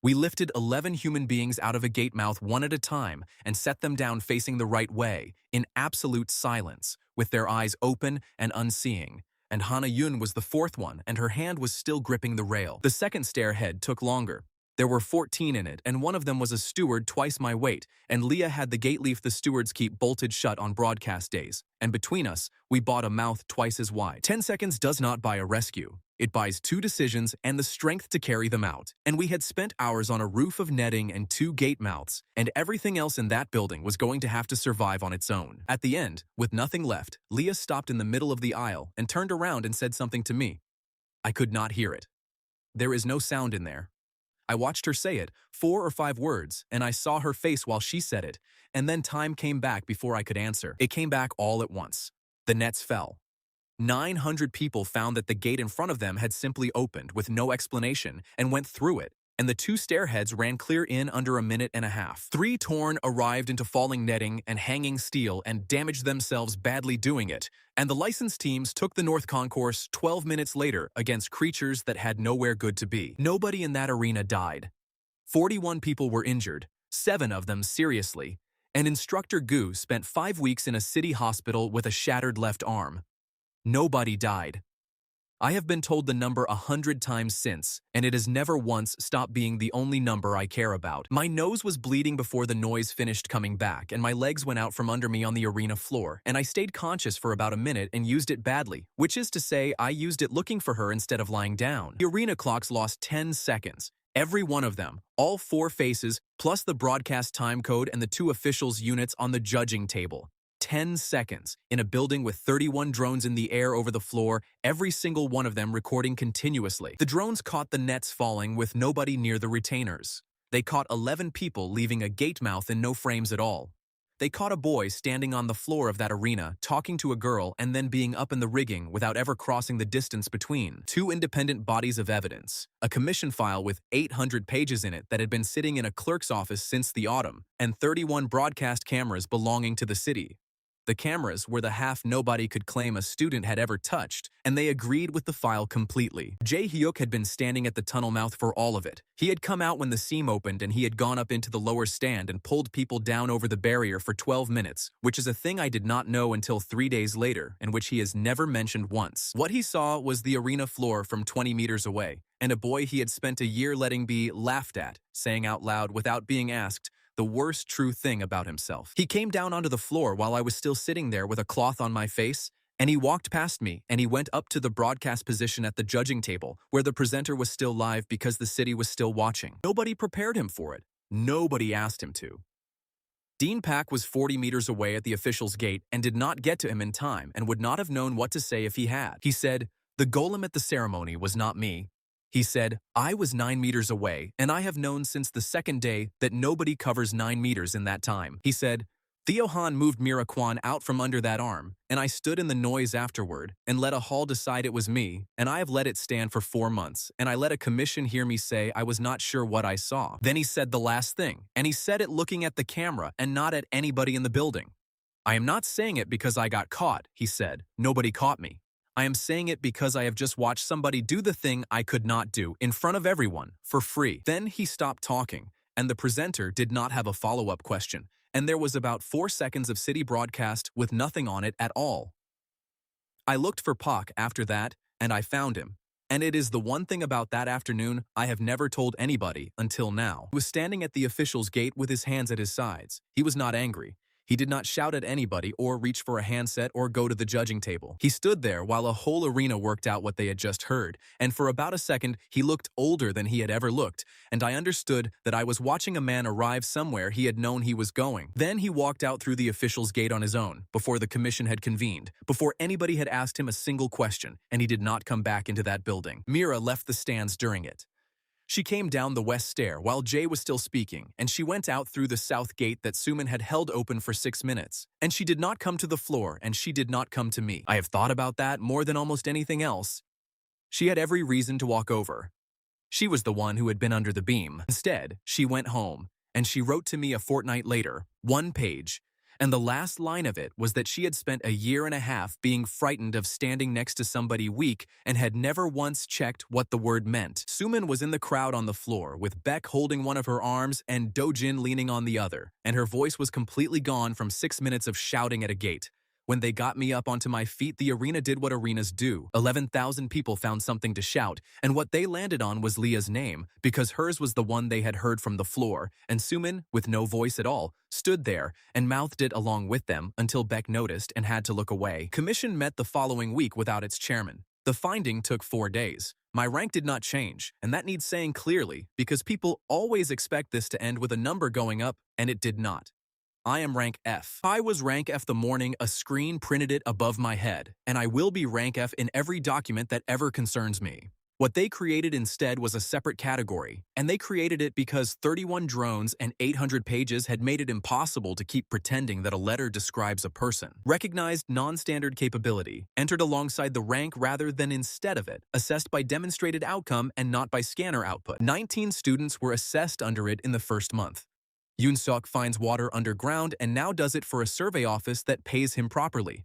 We lifted 11 human beings out of a gate mouth one at a time and set them down facing the right way, in absolute silence, with their eyes open and unseeing. And Hana Yun was the fourth one, and her hand was still gripping the rail. The second stairhead took longer. There were 14 in it, and one of them was a steward twice my weight, and Lia had the gate leaf the stewards keep bolted shut on broadcast days. And between us, we bought a mouth twice as wide. 10 seconds does not buy a rescue. It buys 2 decisions and the strength to carry them out. And we had spent hours on a roof of netting and 2 gate mouths, and everything else in that building was going to have to survive on its own. At the end, with nothing left, Lia stopped in the middle of the aisle and turned around and said something to me. I could not hear it. There is no sound in there. I watched her say it, 4 or 5 words, and I saw her face while she said it, and then time came back before I could answer. It came back all at once. The nets fell. 900 people found that the gate in front of them had simply opened with no explanation and went through it, and the 2 stairheads ran clear in under a minute and a half. 3 torn arrived into falling netting and hanging steel and damaged themselves badly doing it, and the licensed teams took the North Concourse 12 minutes later against creatures that had nowhere good to be. Nobody in that arena died. 41 people were injured, 7 of them seriously, and Instructor Gu spent 5 weeks in a city hospital with a shattered left arm. Nobody died. I have been told the number 100 times since, and it has never once stopped being the only number I care about. My nose was bleeding before the noise finished coming back, and my legs went out from under me on the arena floor, and I stayed conscious for about a minute and used it badly, which is to say I used it looking for her instead of lying down. The arena clocks lost 10 seconds. Every one of them, all 4 faces, plus the broadcast time code and the 2 officials' units on the judging table. 10 seconds, in a building with 31 drones in the air over the floor, every single one of them recording continuously. The drones caught the nets falling with nobody near the retainers. They caught 11 people leaving a gate mouth and no frames at all. They caught a boy standing on the floor of that arena, talking to a girl and then being up in the rigging without ever crossing the distance between. 2 independent bodies of evidence, a commission file with 800 pages in it that had been sitting in a clerk's office since the autumn, and 31 broadcast cameras belonging to the city. The cameras were the half nobody could claim a student had ever touched, and they agreed with the file completely. Jae Hyuk had been standing at the tunnel mouth for all of it. He had come out when the seam opened and he had gone up into the lower stand and pulled people down over the barrier for 12 minutes, which is a thing I did not know until 3 days later, and which he has never mentioned once. What he saw was the arena floor from 20 meters away, and a boy he had spent a year letting be laughed at, saying out loud without being asked, the worst true thing about himself. He came down onto the floor while I was still sitting there with a cloth on my face, and he walked past me and he went up to the broadcast position at the judging table where the presenter was still live because the city was still watching. Nobody prepared him for it. Nobody asked him to. Dean Pak was 40 meters away at the official's gate and did not get to him in time and would not have known what to say if he had. He said, "The golem at the ceremony was not me." He said, "I was 9 meters away, and I have known since the second day that nobody covers 9 meters in that time." He said, "Theo Han moved Mira Kwan out from under that arm, and I stood in the noise afterward, and let a hall decide it was me, and I have let it stand for 4 months, and I let a commission hear me say I was not sure what I saw." Then he said the last thing, and he said it looking at the camera and not at anybody in the building. "I am not saying it because I got caught," he said. "Nobody caught me. I am saying it because I have just watched somebody do the thing I could not do in front of everyone, for free." Then he stopped talking, and the presenter did not have a follow-up question, and there was about 4 seconds of city broadcast with nothing on it at all. I looked for Pak after that, and I found him. And it is the one thing about that afternoon I have never told anybody until now. He was standing at the official's gate with his hands at his sides. He was not angry. He did not shout at anybody or reach for a handset or go to the judging table. He stood there while a whole arena worked out what they had just heard, and for about a second he looked older than he had ever looked, and I understood that I was watching a man arrive somewhere he had known he was going. Then he walked out through the official's gate on his own, before the commission had convened, before anybody had asked him a single question, and he did not come back into that building. Mira left the stands during it. She came down the west stair while Jay was still speaking, and she went out through the south gate that Suman had held open for 6 minutes. And she did not come to the floor, and she did not come to me. I have thought about that more than almost anything else. She had every reason to walk over. She was the one who had been under the beam. Instead, she went home, and she wrote to me a fortnight later, 1 page, And the last line of it was that she had spent a year and a half being frightened of standing next to somebody weak and had never once checked what the word meant. Suman was in the crowd on the floor, with Beck holding one of her arms and Dojin leaning on the other, and her voice was completely gone from 6 minutes of shouting at a gate. When they got me up onto my feet, the arena did what arenas do. 11,000 people found something to shout, and what they landed on was Lia's name, because hers was the one they had heard from the floor, and Suman, with no voice at all, stood there and mouthed it along with them until Beck noticed and had to look away. Commission met the following week without its chairman. The finding took 4 days. My rank did not change, and that needs saying clearly, because people always expect this to end with a number going up, and it did not. I am rank F. I was rank F the morning a screen printed it above my head, and I will be rank F in every document that ever concerns me. What they created instead was a separate category, and they created it because 31 drones and 800 pages had made it impossible to keep pretending that a letter describes a person. Recognized non-standard capability, entered alongside the rank rather than instead of it, assessed by demonstrated outcome and not by scanner output. 19 students were assessed under it in the first month. Yoon-seok finds water underground and now does it for a survey office that pays him properly.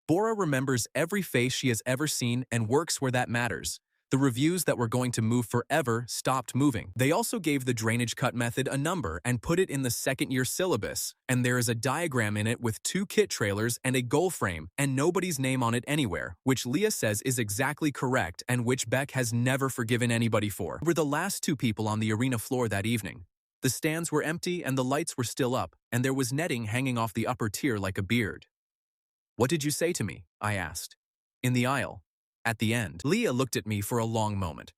Bora remembers every face she has ever seen and works where that matters. The reviews that were going to move forever stopped moving. They also gave the drainage cut method a number and put it in the second-year syllabus, and there is a diagram in it with 2 kit trailers and a goal frame, and nobody's name on it anywhere, which Lia says is exactly correct and which Beck has never forgiven anybody for. We're the last 2 people on the arena floor that evening. The stands were empty and the lights were still up, and there was netting hanging off the upper tier like a beard. "What did you say to me?" I asked. "In the aisle. At the end." Lia looked at me for a long moment.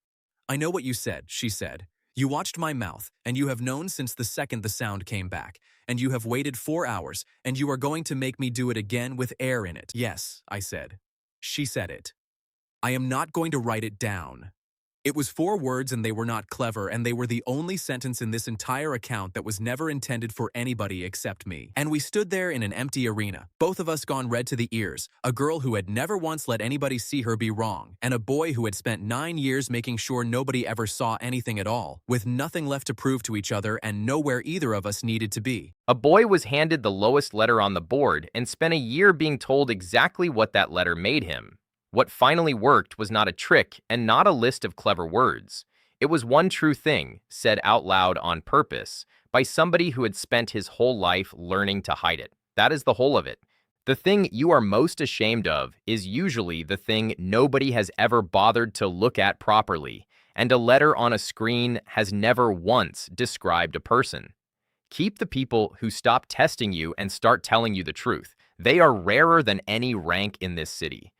"I know what you said," she said. "You watched my mouth, and you have known since the second the sound came back, and you have waited 4 hours, and you are going to make me do it again with air in it." "Yes," I said. She said it. "I am not going to write it down." It was 4 words and they were not clever, and they were the only sentence in this entire account that was never intended for anybody except me. And we stood there in an empty arena, both of us gone red to the ears, a girl who had never once let anybody see her be wrong, and a boy who had spent 9 years making sure nobody ever saw anything at all, with nothing left to prove to each other and nowhere either of us needed to be. A boy was handed the lowest letter on the board and spent a year being told exactly what that letter made him. What finally worked was not a trick and not a list of clever words. It was one true thing, said out loud on purpose, by somebody who had spent his whole life learning to hide it. That is the whole of it. The thing you are most ashamed of is usually the thing nobody has ever bothered to look at properly, and a letter on a screen has never once described a person. Keep the people who stop testing you and start telling you the truth. They are rarer than any rank in this city.